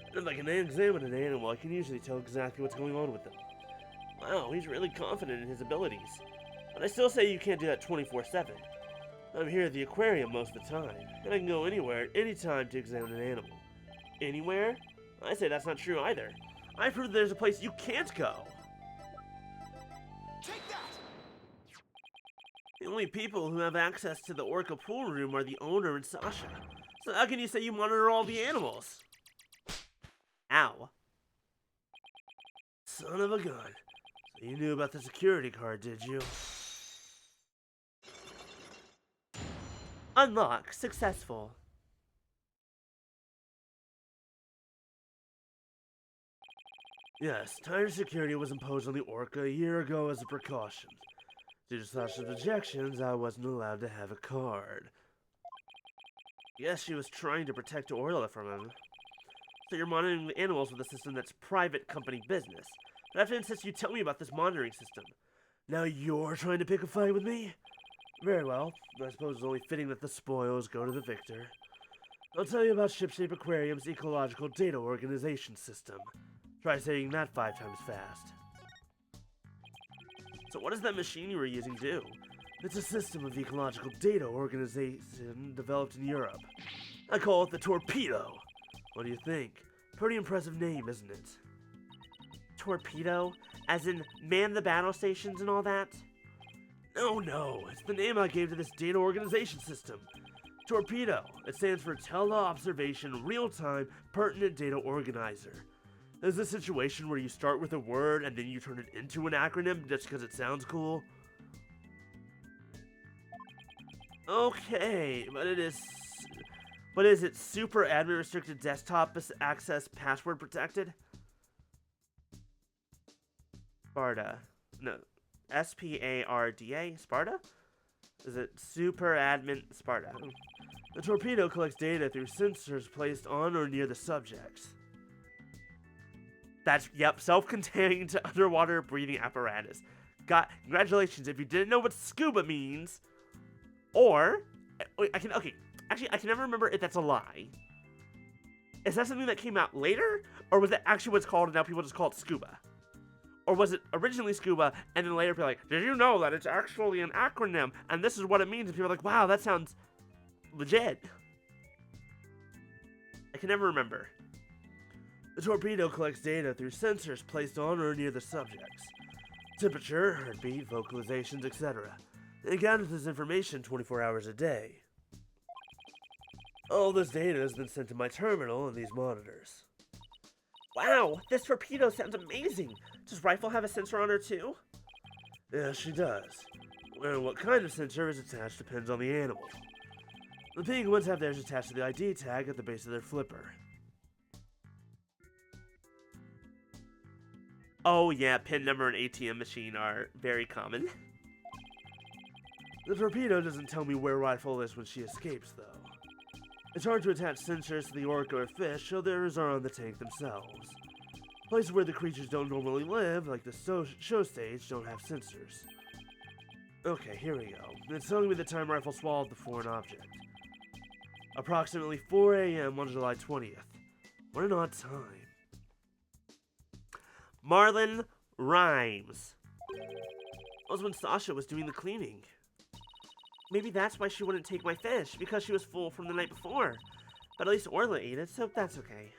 S1: And if I can examine an animal, I can usually tell exactly what's going on with them.
S3: Wow, he's really confident in his abilities. But I still say you can't do that 24/7.
S1: I'm here at the aquarium most of the time, and I can go anywhere at any time to examine an animal.
S3: Anywhere? I say that's not true either. I prove there's a place you can't go.
S5: Take that!
S3: The only people who have access to the Orca pool room are the owner and Sasha. So how can you say you monitor all the animals? Ow.
S1: Son of a gun. So you knew about the security card, did you?
S3: Unlock successful.
S1: Yes, tighter security was imposed on the Orca a year ago as a precaution. Due to Sasha's objections, I wasn't allowed to have a card.
S3: Yes, she was trying to protect Orla from him. So you're monitoring the animals with a system that's private company business. But I have to insist you tell me about this monitoring system.
S1: Now you're trying to pick a fight with me? Very well. I suppose it's only fitting that the spoils go to the victor. I'll tell you about Shipshape Aquarium's Ecological Data Organization System. Try saying that 5 times fast.
S3: So what does that machine you were using do?
S1: It's a system of ecological data organization developed in Europe. I call it the Torpedo. What do you think? Pretty impressive name, isn't it?
S3: Torpedo? As in man the battle stations and all that?
S1: No, it's the name I gave to this data organization system. Torpedo. It stands for Tele-Observation Real-Time Pertinent Data Organizer. There's a situation where you start with a word and then you turn it into an acronym just because it sounds cool.
S3: Okay, but is it super admin restricted desktop access password protected? Sparta. No. SPARDA? Sparta? Is it super admin Sparta?
S1: The torpedo collects data through sensors placed on or near the subjects.
S3: Yep, self-contained underwater breathing apparatus. Congratulations, if you didn't know what scuba means, or, actually, I can never remember if that's a lie. Is that something that came out later, or was that actually what it's called and now people just call it scuba? Or was it originally scuba, and then later people are like, did you know that it's actually an acronym, and this is what it means, and people are like, wow, that sounds legit. I can never remember.
S1: The torpedo collects data through sensors placed on or near the subjects. Temperature, heartbeat, vocalizations, etc. It gathers this information 24 hours a day. All this data is then sent to my terminal and these monitors.
S3: Wow, this torpedo sounds amazing. Does Rifle have a sensor on her too?
S1: Yes, she does. And what kind of sensor is attached depends on the animal. The penguins have theirs attached to the ID tag at the base of their flipper.
S3: Oh yeah, PIN number and ATM machine are very common.
S1: The torpedo doesn't tell me where Rifle is when she escapes, though. It's hard to attach sensors to the orca or fish, so theirs are on the tank themselves. Places where the creatures don't normally live, like the show stage, don't have sensors. Okay, here we go. It's telling me the time Rifle swallowed the foreign object. approximately 4 a.m. on July 20th. What an odd time.
S3: Marlon Rhymes. That was when Sasha was doing the cleaning. Maybe that's why she wouldn't take my fish, because she was full from the night before. But at least Orla ate it, so that's okay.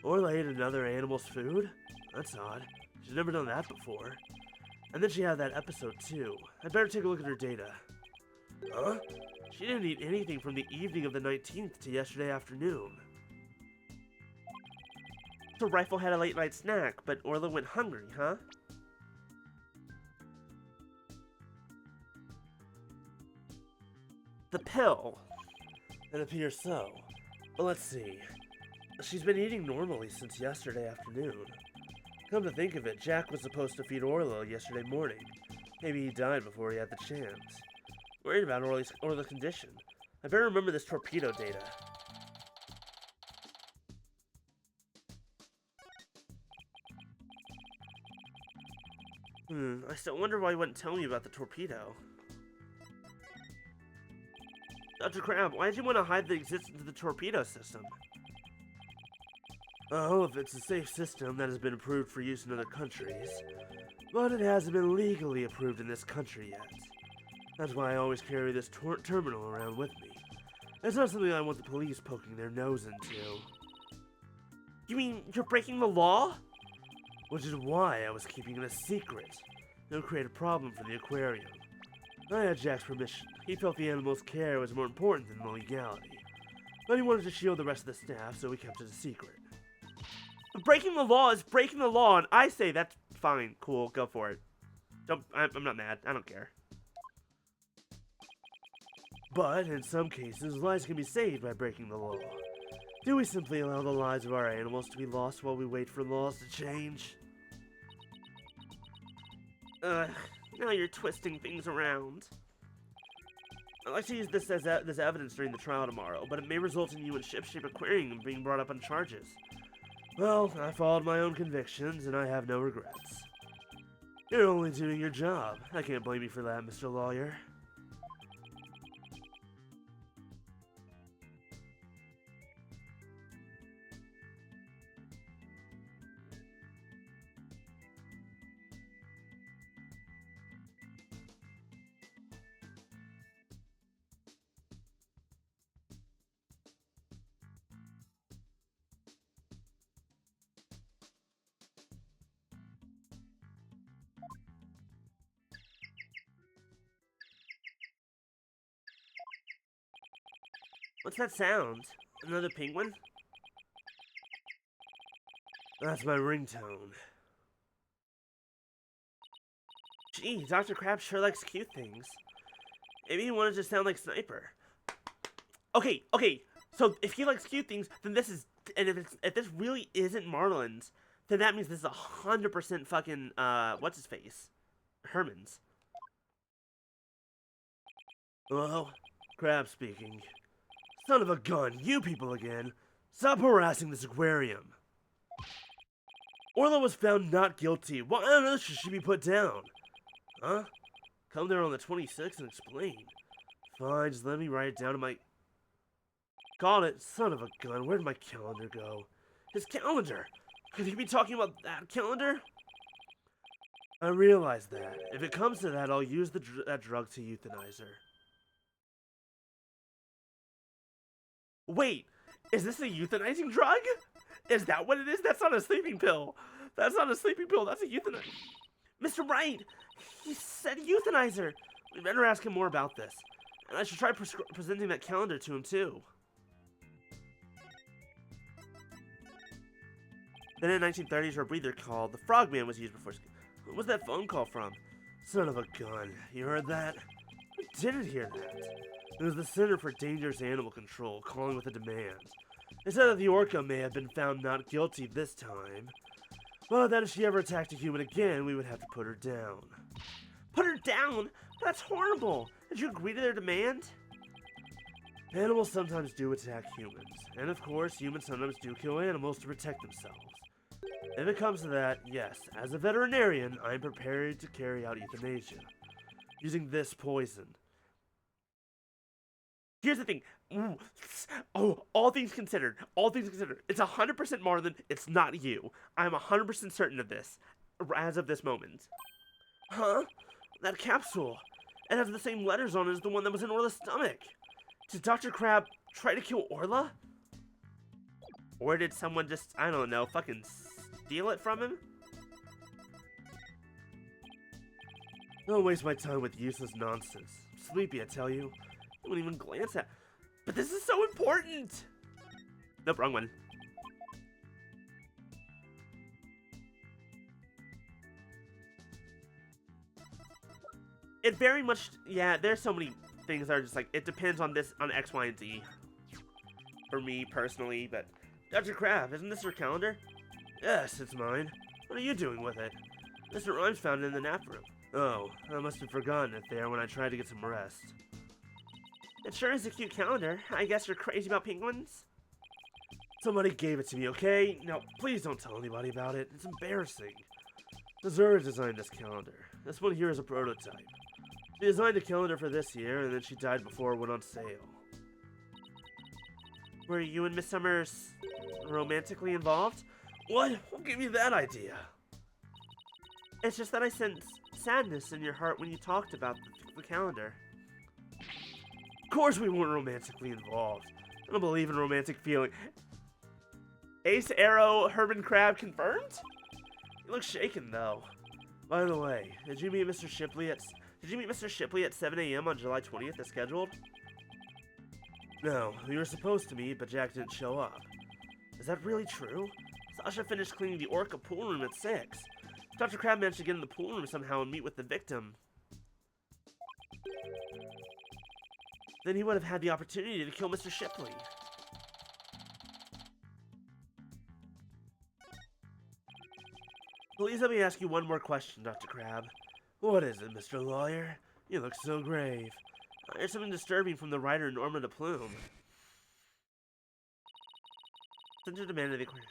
S1: Orla ate another animal's food? That's odd. She's never done that before. And then she had that episode too. I'd better take a look at her data. Huh? She didn't eat anything from the evening of the 19th to yesterday afternoon.
S3: So Rifle had a late night snack, but Orla went hungry, huh? The pill.
S1: It appears so. But let's see. She's been eating normally since yesterday afternoon. Come to think of it, Jack was supposed to feed Orla yesterday morning. Maybe he died before he had the chance. Worried about Orla's condition. I better remember this torpedo data.
S3: I still wonder why he wouldn't tell me about the torpedo. Dr. Crab, why did you want to hide the existence of the torpedo system?
S1: Oh, if it's a safe system that has been approved for use in other countries. But it hasn't been legally approved in this country yet. That's why I always carry this terminal around with me. It's not something I want the police poking their nose into.
S3: You mean you're breaking the law?
S1: Which is why I was keeping it a secret. It'll create a problem for the aquarium. I had Jack's permission. He felt the animal's care was more important than the legality. But he wanted to shield the rest of the staff, so we kept it a secret.
S3: Breaking the law is breaking the law, and I say that's fine, cool, go for it. I'm not mad, I don't care.
S1: But, in some cases, lives can be saved by breaking the law. Do we simply allow the lives of our animals to be lost while we wait for laws to change?
S3: Now you're twisting things around. I'd like to use this as this evidence during the trial tomorrow, but it may result in you in Ship-Shape Aquarium and being brought up on charges.
S1: Well, I followed my own convictions, and I have no regrets. You're only doing your job. I can't blame you for that, Mr. Lawyer.
S3: What's that sound? Another penguin?
S1: That's my ringtone.
S3: Gee, Dr. Crab sure likes cute things. Maybe he wanted to sound like Sniper. Okay, so if he likes cute things, then this is, and if this really isn't Marlin's, then that means this is 100% fucking, what's his face? Herman's.
S1: Hello? Crab speaking. Son of a gun, you people again. Stop harassing this aquarium. Orla was found not guilty. Why on earth should she be put down? Huh? Come there on the 26th and explain. Fine, just let me write it down in my... Got it, son of a gun. Where'd my calendar go? His calendar! Could he be talking about that calendar? I realize that. If it comes to that, I'll use that drug to euthanize her.
S3: Wait, is this a euthanizing drug? Is that what it is? That's not a sleeping pill. That's not a sleeping pill. That's a euthanizer. Mr. Wright, he said euthanizer. We better ask him more about this. And I should try presenting that calendar to him, too. Then in the 1930s, a breather called the Frogman was used before... Who was that phone call from?
S1: Son of a gun. You heard that? I didn't hear that. It was the Center for Dangerous Animal Control calling with a demand. They said that the orca may have been found not guilty this time, but that if she ever attacked a human again, we would have to put her down.
S3: Put her down? That's horrible. Did you agree to their demand?
S1: Animals sometimes do attack humans, and of course, humans sometimes do kill animals to protect themselves. If it comes to that, yes, as a veterinarian, I'm prepared to carry out euthanasia, using this poison.
S3: Here's the thing. Oh, all things considered, it's 100% Marlon. It's not you. I'm 100% certain of this, as of this moment.
S1: Huh? That capsule. It has the same letters on it as the one that was in Orla's stomach. Did Dr. Crab try to kill Orla?
S3: Or did someone just, I don't know, fucking steal it from him?
S1: Don't waste my time with useless nonsense. I'm sleepy, I tell you. I won't even glance at.
S3: But this is so important! Nope, wrong one. It very much, yeah, there's so many things that are just like, it depends on this, on X, Y, and Z. For me, personally, but...
S1: Dr. Crab, isn't this your calendar? Yes, it's mine. What are you doing with it? Mr. Rhymes found it in the nap room. Oh, I must have forgotten it there when I tried to get some rest.
S3: It sure is a cute calendar. I guess you're crazy about penguins?
S1: Somebody gave it to me, okay? Now, please don't tell anybody about it. It's embarrassing. Zura designed this calendar. This one here is a prototype. She designed a calendar for this year, and then she died before it went on sale.
S3: Were you and Miss Summers romantically involved?
S1: What? What gave you that idea?
S3: It's just that I sensed sadness in your heart when you talked about the calendar.
S1: Of course we weren't romantically involved. I don't believe in romantic feeling.
S3: Ace Arrow Herman Crab confirmed?
S1: You look shaken, though. By the way, did you meet Mr. Shipley at 7 a.m. on July 20th as scheduled? No, we were supposed to meet, but Jack didn't show up. Is that really true? Sasha finished cleaning the Orca pool room at 6. Dr. Crab managed to get in the pool room somehow and meet with the victim.
S3: Then he would have had the opportunity to kill Mr. Shipley.
S1: Please let me ask you one more question, Dr. Crab. What is it, Mr. Lawyer? You look so grave.
S3: There's something disturbing from the writer Norma de Plume. Send your demand to the aquarium.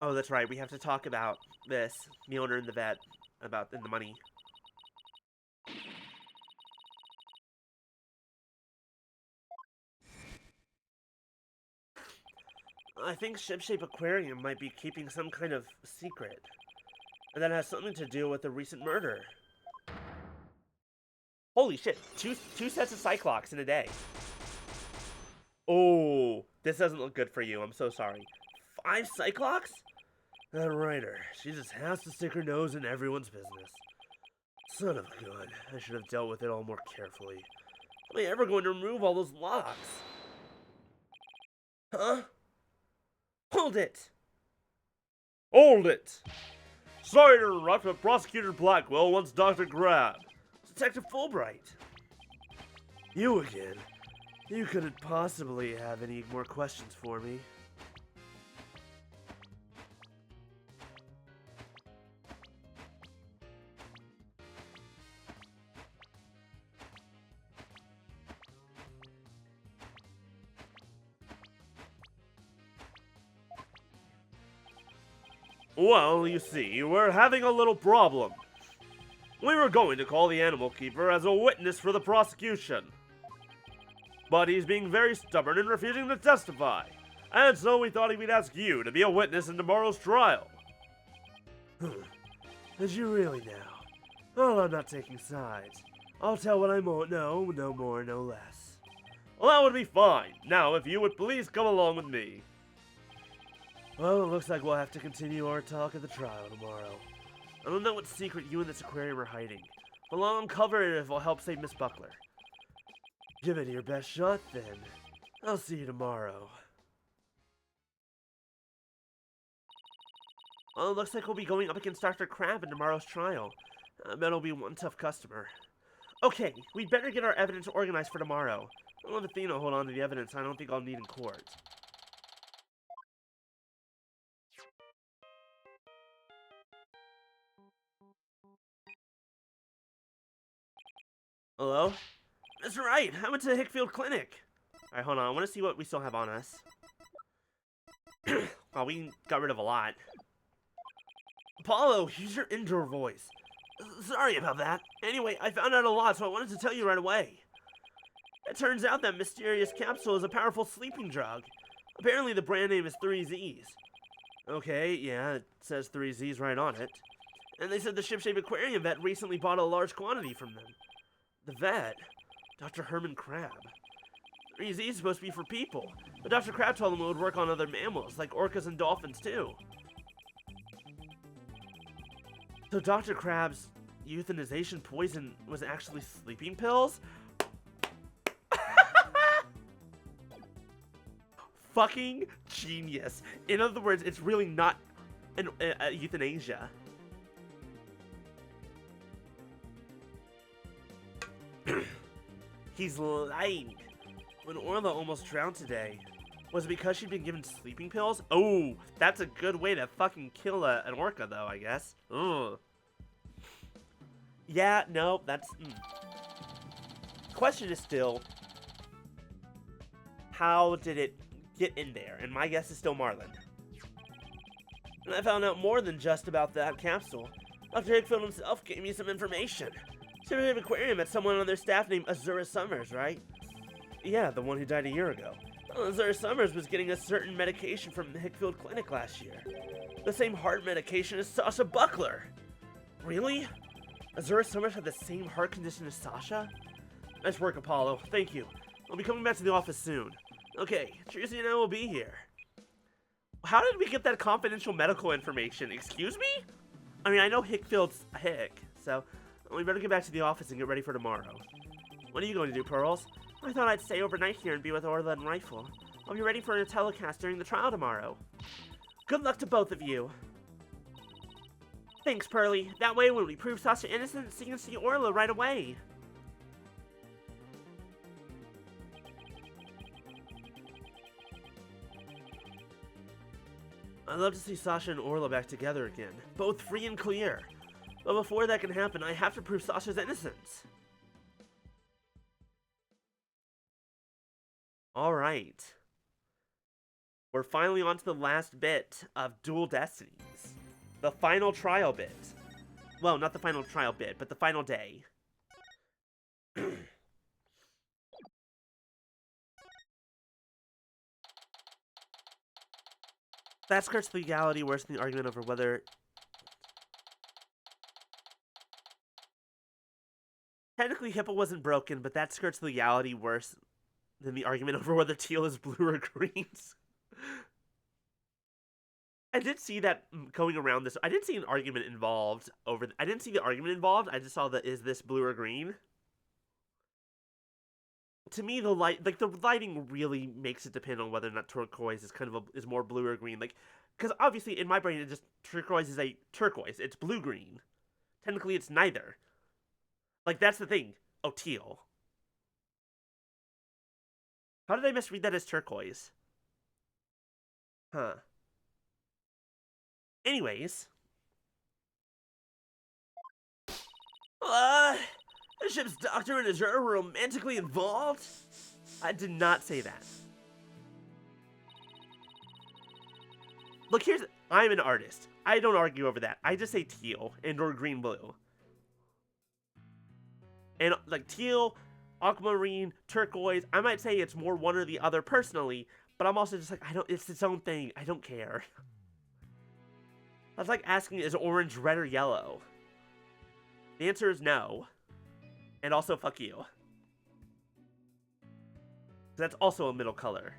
S3: Oh, that's right. We have to talk about this. Mjolnir and the vet. About the money.
S1: I think Shipshape Aquarium might be keeping some kind of secret. And that has something to do with the recent murder.
S3: Holy shit. Two sets of Cyclops in a day. Oh, this doesn't look good for you. I'm so sorry.
S1: 5 Cyclops? That writer, she just has to stick her nose in everyone's business. Son of a gun, I should have dealt with it all more carefully. How am I ever going to remove all those locks? Huh? Hold it!
S2: Hold it! Sorry to interrupt, but Prosecutor Blackwell wants Dr. Crab.
S1: Detective Fulbright. You again? You couldn't possibly have any more questions for me.
S2: Well, you see, we're having a little problem. We were going to call the animal keeper as a witness for the prosecution. But he's being very stubborn and refusing to testify. And so we thought we'd ask you to be a witness in tomorrow's trial.
S1: Did you really now? Oh, I'm not taking sides. I'll tell what I know, no more, no less.
S2: Well, that would be fine. Now, if you would please come along with me.
S1: Well, it looks like we'll have to continue our talk at the trial tomorrow. I don't know what secret you and this aquarium are hiding, but I'll uncover it if it'll help save Miss Buckler. Give it your best shot, then. I'll see you tomorrow.
S3: Well, it looks like we'll be going up against Dr. Crab in tomorrow's trial. I bet it'll be one tough customer. Okay, we better get our evidence organized for tomorrow. I'll have Athena hold on to the evidence I don't think I'll need in court. Hello? Mr. Wright, I went to the Hickfield Clinic. Alright, hold on. I want to see what we still have on us. Well, we got rid of a lot. Apollo, use your indoor voice.
S1: Sorry about that. Anyway, I found out a lot, so I wanted to tell you right away.
S3: It turns out that mysterious capsule is a powerful sleeping drug. Apparently the brand name is 3Z's.
S1: Okay, yeah, it says 3Z's right on it.
S3: And they said the ship-shaped aquarium vet recently bought a large quantity from them.
S1: The vet? Dr. Herman Crab.
S3: 3Z is supposed to be for people, but Dr. Crab told him it would work on other mammals, like orcas and dolphins too.
S1: So Dr. Crab's euthanization poison was actually sleeping pills?
S3: Fucking genius. In other words, it's really not euthanasia.
S1: He's lying. When Orla almost drowned today, was it because she'd been given sleeping pills?
S3: Oh, that's a good way to fucking kill an orca, though, I guess. Ugh.
S1: Yeah, no, that's...
S3: Question is still, how did it get in there? And my guess is still Marlin.
S1: And I found out more than just about that capsule. Dr. Hickfield himself gave me some information. Ship-shaped aquarium had someone on their staff named Azura Summers, right?
S3: Yeah, the one who died a year ago.
S1: Well, Azura Summers was getting a certain medication from the Hickfield Clinic last year. The same heart medication as Sasha Buckler.
S3: Really? Azura Summers had the same heart condition as Sasha?
S1: Nice work, Apollo. Thank you. I'll be coming back to the office soon. Okay, Tracy and I will be here.
S3: How did we get that confidential medical information? Excuse me?
S1: I mean, I know Hickfield's Hick, so we better get back to the office and get ready for tomorrow. What are you going to do, Pearls?
S3: I thought I'd stay overnight here and be with Orla and Rifle. I'll be ready for a telecast during the trial tomorrow.
S1: Good luck to both of you.
S3: Thanks, Pearly. That way, when we prove Sasha innocent, she can see Orla right away.
S1: I'd love to see Sasha and Orla back together again, both free and clear. But before that can happen, I have to prove Sasha's innocence.
S3: Alright. We're finally on to the last bit of Dual Destinies. The final trial bit. Well, not the final trial bit, but the final day.
S1: That skirts legality worse than the argument over whether...
S3: Technically, Hippo wasn't broken, but that skirts legality worse than the argument over whether teal is blue or green. I did see that going around this. I didn't see an argument involved over... I didn't see the argument involved. I just saw the, is this blue or green? To me, the lighting really makes it depend on whether or not turquoise is kind of is more blue or green. Like, because obviously in my brain, it just turquoise is a turquoise. It's blue green. Technically, it's neither. Like, that's the thing. Oh, teal. How did I misread that as turquoise? Huh. Anyways.
S1: The ship's doctor and Azura were romantically involved?
S3: I did not say that. Look, I'm an artist. I don't argue over that. I just say teal and or green blue. And like teal, aquamarine, turquoise, I might say it's more one or the other personally, but I'm also just like, it's its own thing. I don't care. That's like asking, is orange red or yellow? The answer is no. And also, fuck you. That's also a middle color.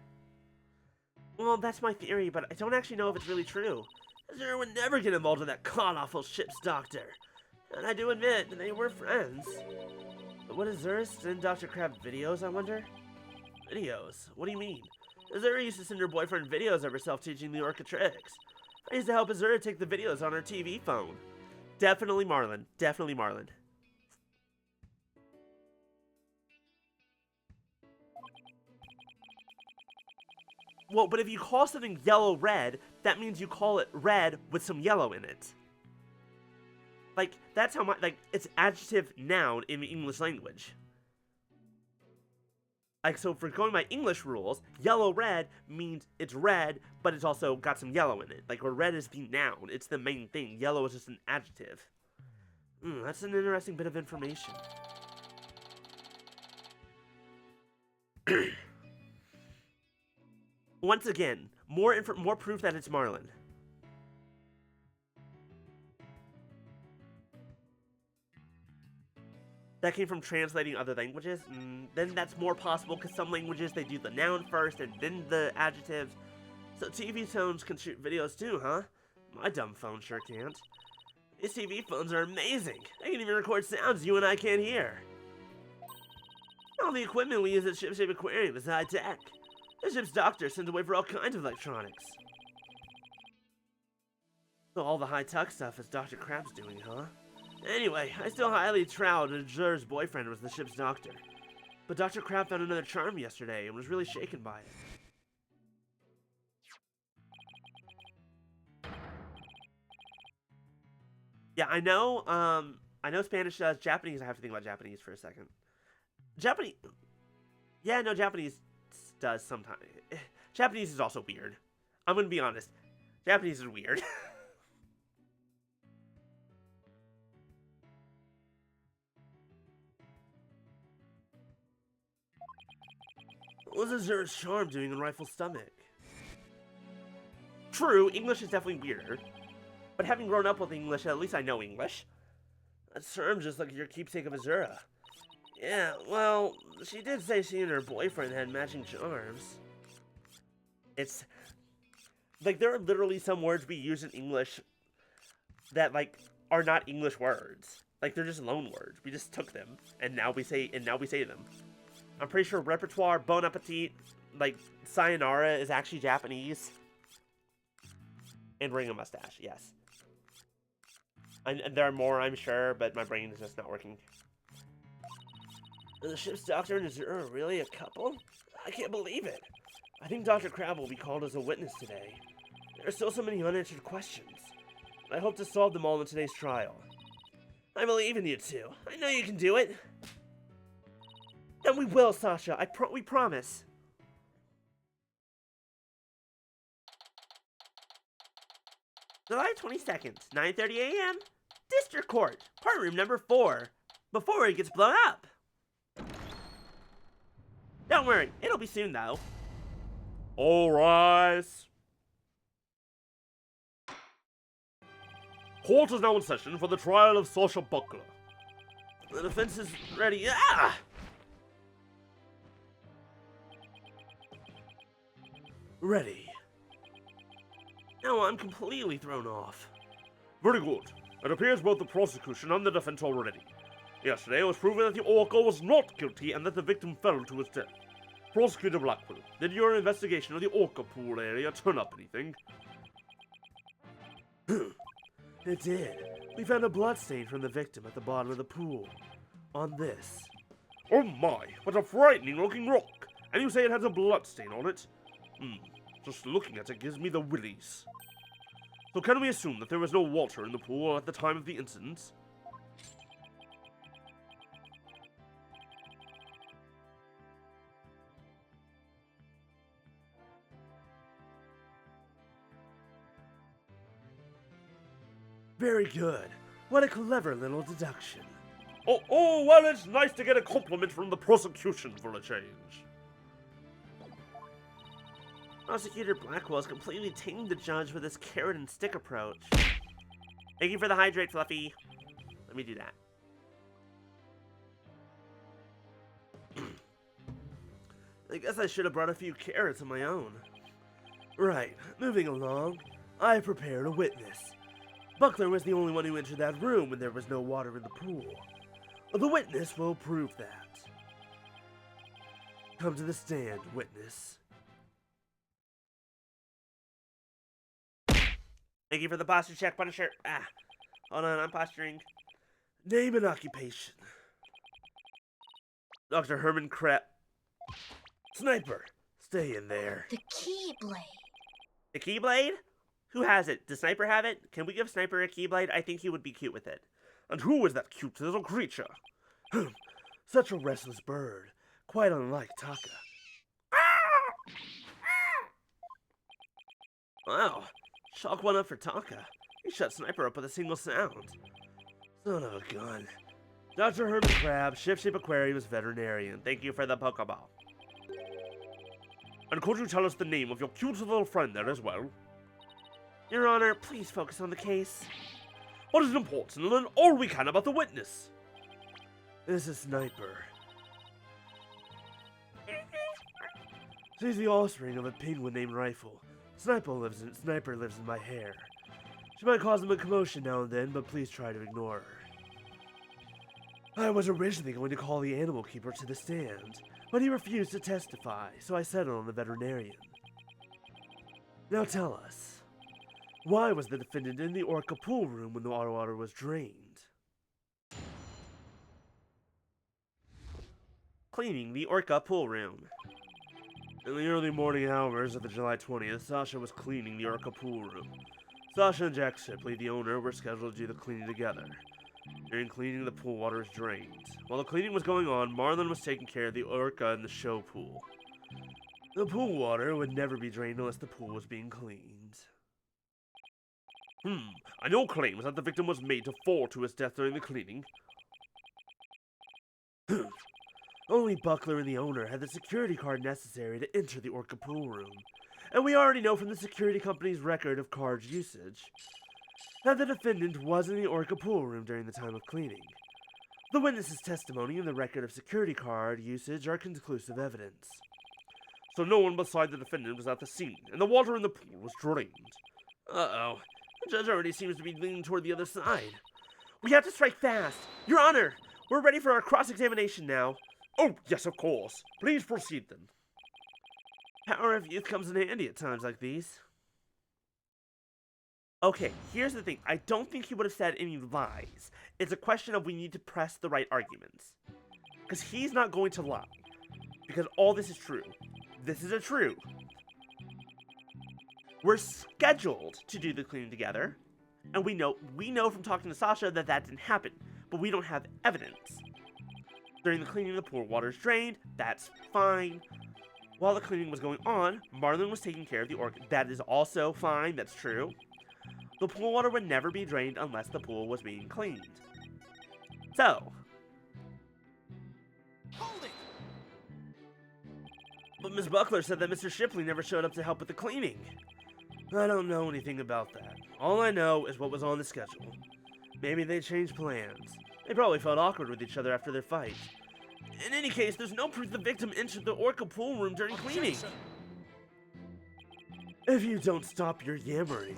S1: Well, that's my theory, but I don't actually know if it's really true. Azura would never get involved with that god-awful ship's doctor. And I do admit, they were friends. But would Azura send Dr. Crab videos, I wonder? Videos? What do you mean? Azura used to send her boyfriend videos of herself teaching the orca tricks. I used to help Azura take the videos on her TV phone.
S3: Definitely Marlin. Definitely Marlin. Well, but if you call something yellow-red, that means you call it red with some yellow in it. Like, that's how it's adjective noun in the English language. Like, so if we're going by English rules, yellow-red means it's red, but it's also got some yellow in it. Like, where red is the noun, it's the main thing. Yellow is just an adjective. That's an interesting bit of information. Once again, more proof that it's Marlin. That came from translating other languages? Then that's more possible because some languages they do the noun first and then the adjectives. So TV phones can shoot videos too, huh? My dumb phone sure can't. These TV phones are amazing. They can even record sounds you and I can't hear. All the equipment we use at Shipshape Aquarium is high tech. The ship's doctor sends away for all kinds of electronics. So all the high-tech stuff is Dr. Crab's doing, huh? Anyway, I still highly doubt that Zer's boyfriend was the ship's doctor. But Dr. Crab found another charm yesterday and was really shaken by it. Yeah, I know Spanish does. Japanese, I have to think about Japanese for a second. Japanese does sometimes. Japanese is also weird. I'm gonna be honest. Japanese is weird. What was Azura's charm doing in Rifle's stomach? True, English is definitely weirder. But having grown up with English, at least I know English. That charm just like your keepsake of Azura. Yeah, well, she did say she and her boyfriend had matching charms. It's... like, there are literally some words we use in English that, like, are not English words. Like, they're just loan words. We just took them, and now we say them. I'm pretty sure repertoire, bon appetit, like, sayonara is actually Japanese. And ring a mustache, yes. And there are more, I'm sure, but my brain is just not working. The ship's doctor and Azura are really a couple? I can't believe it. I think Dr. Crab will be called as a witness today. There are still so many unanswered questions. I hope to solve them all in today's trial. I believe in you two. I know you can do it. And we will, Sasha. We promise. July 22nd, 9:30 a.m. District Court, courtroom number 4. Before it gets blown up. Don't worry, it'll be soon though.
S2: All rise. Court is now in session for the trial of Sasha Buckler.
S3: The defense is ready. Ah! Ready. Now I'm completely thrown off.
S2: Very good. It appears both the prosecution and the defense are ready. Yesterday it was proven that the Orca was not guilty and that the victim fell to his death. Prosecutor Blackwell, did your investigation of the Orca pool area turn up anything?
S3: It did. We found a bloodstain from the victim at the bottom of the pool. On this.
S2: Oh my, what a frightening looking rock! And you say it has a bloodstain on it? Just looking at it gives me the willies. So can we assume that there was no water in the pool at the time of the incident?
S3: Very good. What a clever little deduction.
S2: Oh, well, it's nice to get a compliment from the prosecution for a change.
S3: Prosecutor Blackwell has completely tamed the judge with his carrot and stick approach. Thank you for the hydrate, Fluffy. Let me do that. I guess I should have brought a few carrots of my own. Right, moving along. I prepared a witness. Buckler was the only one who entered that room when there was no water in the pool. The witness will prove that. Come to the stand, witness. Thank you for the posture check, Punisher. Hold on, I'm posturing. Name and occupation. Dr. Herman Crab. Sniper, stay in there.
S5: The Keyblade.
S3: The Keyblade? Who has it? Does Sniper have it? Can we give Sniper a Keyblade? I think he would be cute with it.
S2: And who is that cute little creature?
S3: Such a restless bird.
S1: Quite unlike Taka. Wow, chalk one up for Taka. He shut Sniper up with a single sound. Son of a gun. Dr. Herman Crab, Ship-Shape Aquarium's veterinarian. Thank you for the Pokeball.
S2: And could you tell us the name of your cute little friend there as well?
S1: Your Honor, please focus on the case.
S2: What is important and learn all we can about the witness?
S1: This is Sniper. She's the offspring of a penguin named Rifle. Sniper lives in my hair. She might cause him a commotion now and then, but please try to ignore her. I was originally going to call the animal keeper to the stand, but he refused to testify, so I settled on the veterinarian. Now tell us, why was the defendant in the Orca pool room when the water was drained?
S3: Cleaning the Orca pool room.
S1: In the early morning hours of the July 20th, Sasha was cleaning the Orca pool room. Sasha and Jack Shipley, the owner, were scheduled to do the cleaning together. During cleaning, the pool water was drained. While the cleaning was going on, Marlon was taking care of the Orca in the show pool. The pool water would never be drained unless the pool was being cleaned.
S2: And your claim is that the victim was made to fall to his death during the cleaning?
S1: Only Buckler and the owner had the security card necessary to enter the Orca pool room. And we already know from the security company's record of card usage that the defendant was in the Orca pool room during the time of cleaning. The witness's testimony and the record of security card usage are conclusive evidence.
S2: So no one beside the defendant was at the scene, and the water in the pool was drained.
S1: Uh-oh. The judge already seems to be leaning toward the other side.
S3: We have to strike fast. Your Honor, we're ready for our cross-examination now.
S2: Oh, yes, of course. Please proceed then.
S1: Power of youth comes in handy at times like these.
S3: Okay, here's the thing. I don't think he would have said any lies. It's a question of we need to press the right arguments. Because he's not going to lie. Because all this is true. This is a true. We're scheduled to do the cleaning together. And we know from talking to Sasha that that didn't happen. But we don't have evidence. During the cleaning, the pool water is drained. That's fine. While the cleaning was going on, Marlon was taking care of the orchid. That is also fine. That's true. The pool water would never be drained unless the pool was being cleaned. So.
S5: Hold it!
S1: But Miss Buckler said that Mr. Shipley never showed up to help with the cleaning. I don't know anything about that. All I know is what was on the schedule. Maybe they changed plans. They probably felt awkward with each other after their fight. In any case, there's no proof the victim entered the Orca pool room during cleaning. If you don't stop your yammering,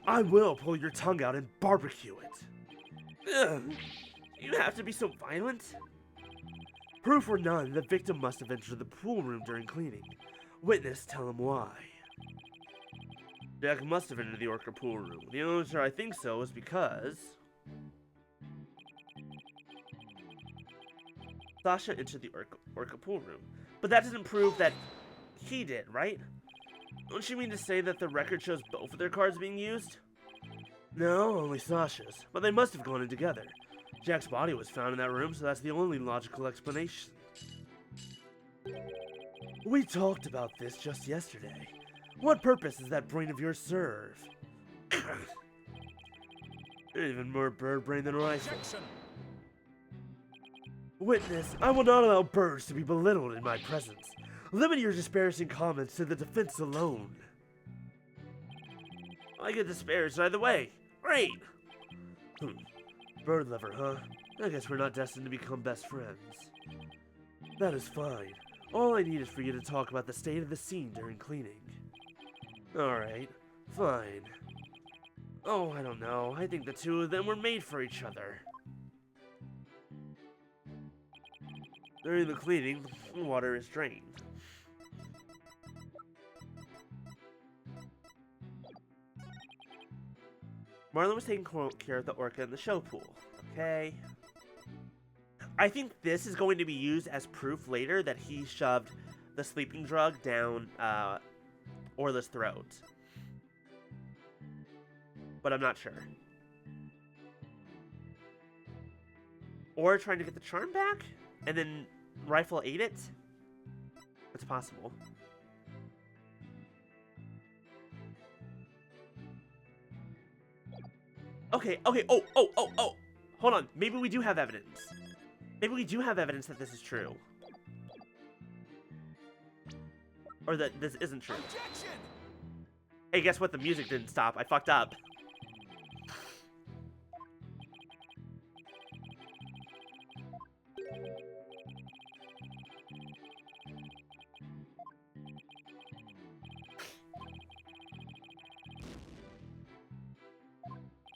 S1: I will pull your tongue out and barbecue it. Ugh. You have to be so violent? Proof or none, the victim must have entered the pool room during cleaning. Witness, tell him why. Jack must have entered the Orca pool room. The only answer I think so is because
S3: Sasha entered the Orca pool room. But that doesn't prove that he did, right?
S1: Don't you mean to say that the record shows both of their cards being used? No, only Sasha's. But they must have gone in together. Jack's body was found in that room, so that's the only logical explanation. We talked about this just yesterday. What purpose does that brain of yours serve? You're even more bird brain than Rifle. Witness, I will not allow birds to be belittled in my presence. Limit your disparaging comments to the defense alone. I get disparaged either way. Great! Bird lover, huh? I guess we're not destined to become best friends. That is fine. All I need is for you to talk about the state of the scene during cleaning. Alright, fine. Oh, I don't know. I think the two of them were made for each other. During the cleaning, the water is drained.
S3: Marlon was taking care of the orca in the show pool. Okay. I think this is going to be used as proof later that he shoved the sleeping drug down Orla's throat. But I'm not sure. Or trying to get the charm back? And then Rifle ate it? It's possible. Okay, okay, oh. Hold on, maybe we do have evidence. Maybe we do have evidence that this is true. Or that this isn't true.
S6: Objection!
S3: Hey, guess what? The music didn't stop. I fucked up.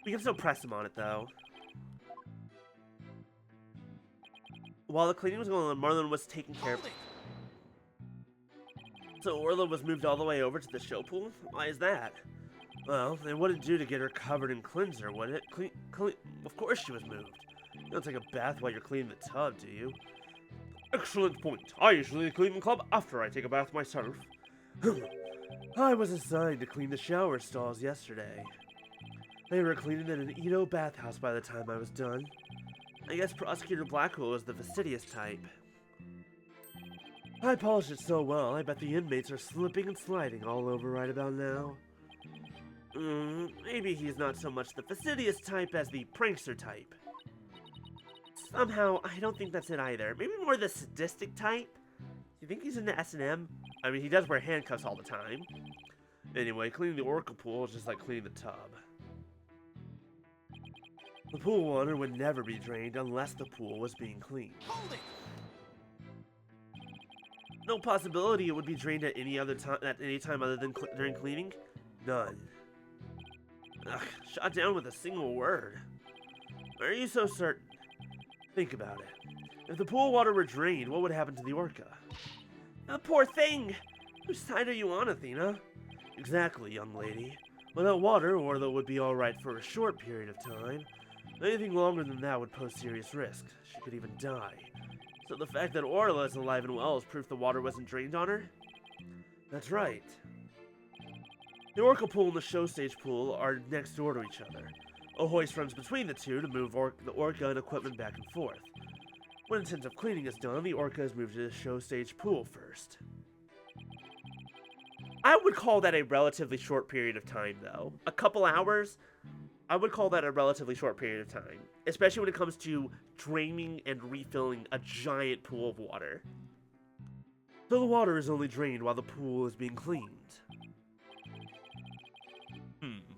S3: We can still press him on it, though. While the cleaning was going on, Marlon was taking care of...
S6: Hold it!
S3: So Orla was moved all the way over to the show pool? Why is that? Well, it wouldn't do to get her covered in cleanser, would it? Of course she was moved. You don't take a bath while you're cleaning the tub, do you?
S2: Excellent point. I usually clean the club after I take a bath myself.
S1: I was assigned to clean the shower stalls yesterday. They were cleaning in an Edo bathhouse by the time I was done.
S3: I guess Prosecutor Blackwell was the fastidious type.
S1: I polished it so well, I bet the inmates are slipping and sliding all over right about now.
S3: Maybe he's not so much the fastidious type as the prankster type. Somehow, I don't think that's it either. Maybe more the sadistic type? You think he's into S&M? I mean, he does wear handcuffs all the time.
S2: Anyway, cleaning the Oracle pool is just like cleaning the tub.
S1: The pool water would never be drained unless the pool was being cleaned.
S6: Hold it!
S3: No possibility it would be drained at any other time, at any time other than during cleaning?
S1: None.
S3: Ugh, shot down with a single word. Why are you so certain?
S1: Think about it. If the pool water were drained, what would happen to the orca?
S3: The poor thing! Whose side are you on, Athena?
S1: Exactly, young lady. Without water, Orla would be alright for a short period of time. Anything longer than that would pose serious risk. She could even die.
S3: So the fact that Orla is alive and well is proof the water wasn't drained on her?
S1: That's right. The orca pool and the show stage pool are next door to each other. A hoist runs between the two to move the orca and equipment back and forth. When intensive cleaning is done, the orca is moved to the show stage pool first.
S3: I would call that a relatively short period of time, though. A couple hours? I would call that a relatively short period of time. Especially when it comes to draining and refilling a giant pool of water.
S1: So the water is only drained while the pool is being cleaned.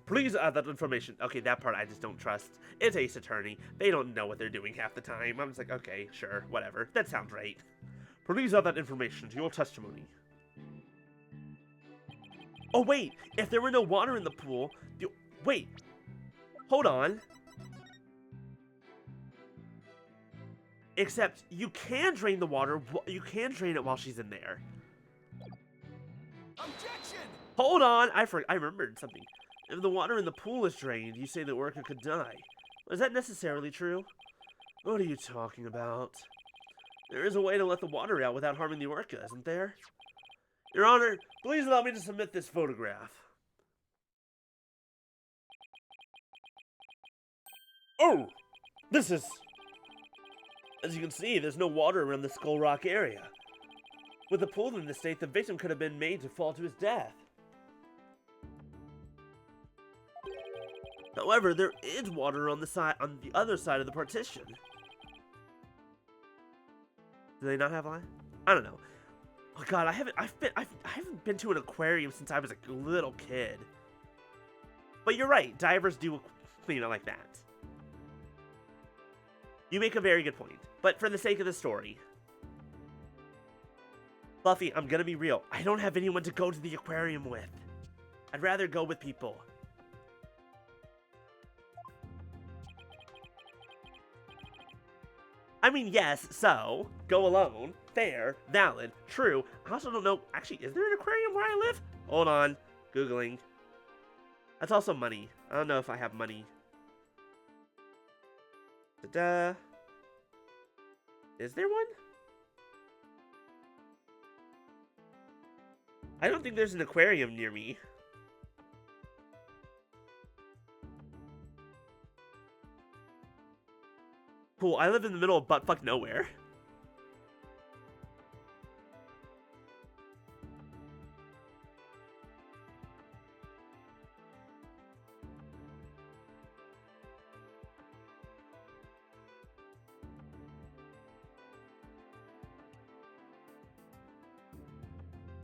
S3: Please add that information. Okay, that part I just don't trust. It's Ace Attorney. They don't know what they're doing half the time. I'm just like, okay, sure, whatever. That sounds right.
S2: Please add that information to your testimony.
S3: Oh, wait. If there were no water in the pool... Wait. Hold on. Except, you can drain the water. You can drain it while she's in there.
S6: Objection!
S3: Hold on. I remembered something. If the water in the pool is drained, you say the orca could die. Is that necessarily true?
S1: What are you talking about?
S3: There is a way to let the water out without harming the orca, isn't there? Your Honor, please allow me to submit this photograph.
S2: Oh! This is...
S3: As you can see, there's no water around the Skull Rock area. With the pool in this state, the victim could have been made to fall to his death. However, there is water on the other side of the partition. Do they not have line? I don't know. Oh God, I haven't been to an aquarium since I was a little kid. But you're right, divers do clean it like that. You make a very good point, but for the sake of the story, Fluffy, I'm gonna be real. I don't have anyone to go to the aquarium with. I'd rather go with people. I mean, yes, so, go alone, fair, valid, true. I also don't know, actually, is there an aquarium where I live? Hold on, Googling. That's also money. I don't know if I have money. Da-da. Is there one? I don't think there's an aquarium near me. Cool, I live in the middle of buttfuck nowhere.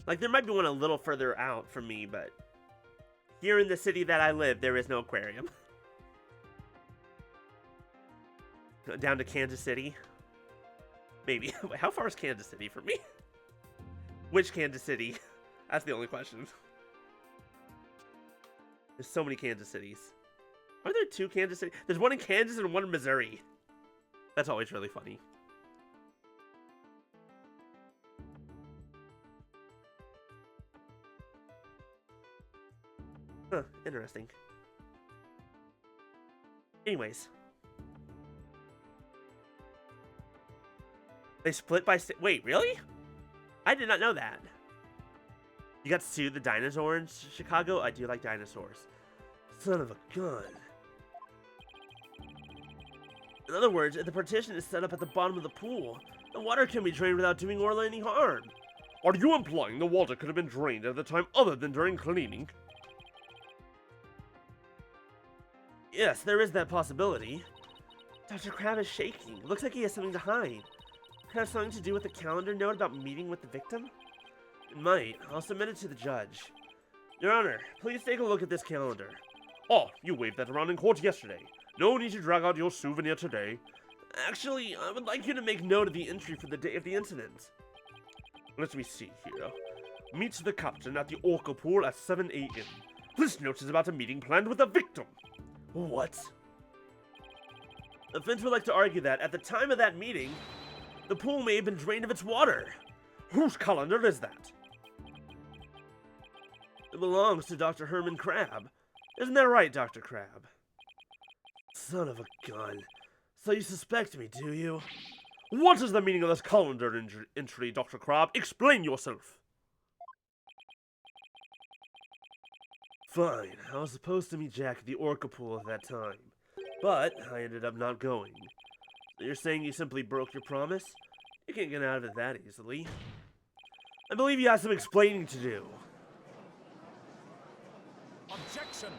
S3: Like, there might be one a little further out from me, but here in the city that I live, there is no aquarium. Down to Kansas City. Maybe. Wait, how far is Kansas City from me? Which Kansas City? That's the only question. There's so many Kansas cities. Are there 2 Kansas Cities? There's one in Kansas and one in Missouri. That's always really funny. Huh, interesting. Anyways. They split by... Wait, really? I did not know that. You got to sue the dinosaur in Chicago? I do like dinosaurs. Son of a gun. In other words, if the partition is set up at the bottom of the pool, the water can be drained without doing Orla any harm.
S2: Are you implying the water could have been drained at a time other than during cleaning?
S3: Yes, there is that possibility. Dr. Crab is shaking. Looks like he has something to hide. Could it have something to do with the calendar note about meeting with the victim? It might. I'll submit it to the judge. Your Honor, please take a look at this calendar.
S2: Oh, you waved that around in court yesterday. No need to drag out your souvenir today.
S3: Actually, I would like you to make note of the entry for the day of the incident.
S2: Let me see here. Meet the captain at the Orca pool at 7 a.m. This note is about a meeting planned with the victim.
S3: What? The defense would like to argue that, at the time of that meeting, the pool may have been drained of its water.
S2: Whose calendar is that?
S3: It belongs to Dr. Herman Crab. Isn't that right, Dr. Crab? Son of a gun. So you suspect me, do you?
S2: What is the meaning of this calendar entry, Dr. Crab? Explain yourself.
S3: Fine. I was supposed to meet Jack at the Orca pool at that time, but I ended up not going. You're saying you simply broke your promise? You can't get out of it that easily. I believe you have some explaining to do.
S6: Objection!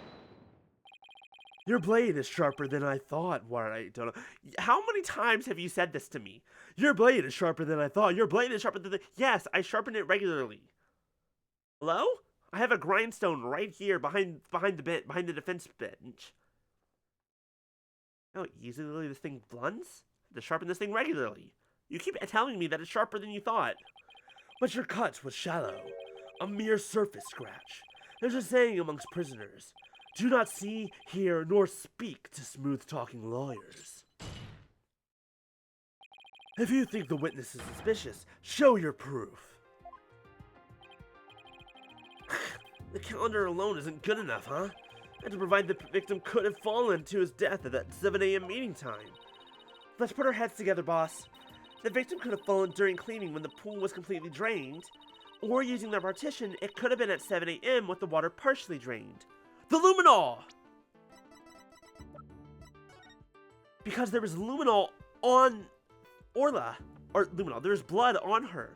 S3: Your blade is sharper than I thought. Why, I don't know. How many times have you said this to me? Your blade is sharper than I thought. Your blade is sharper than Yes, I sharpen it regularly. Hello? I have a grindstone right here behind the defense bench. How easily this thing blunts? To sharpen this thing regularly. You keep telling me that it's sharper than you thought. But your cut was shallow. A mere surface scratch. There's a saying amongst prisoners. Do not see, hear, nor speak to smooth-talking lawyers. If you think the witness is suspicious, show your proof. The calendar alone isn't good enough, huh? And to provide the victim could have fallen to his death at that 7 a.m. meeting time. Let's put our heads together, boss. The victim could have fallen during cleaning when the pool was completely drained, or using the partition, it could have been at 7 a.m. with the water partially drained. The luminol! Because there was luminol on Orla. Or luminol, there's blood on her.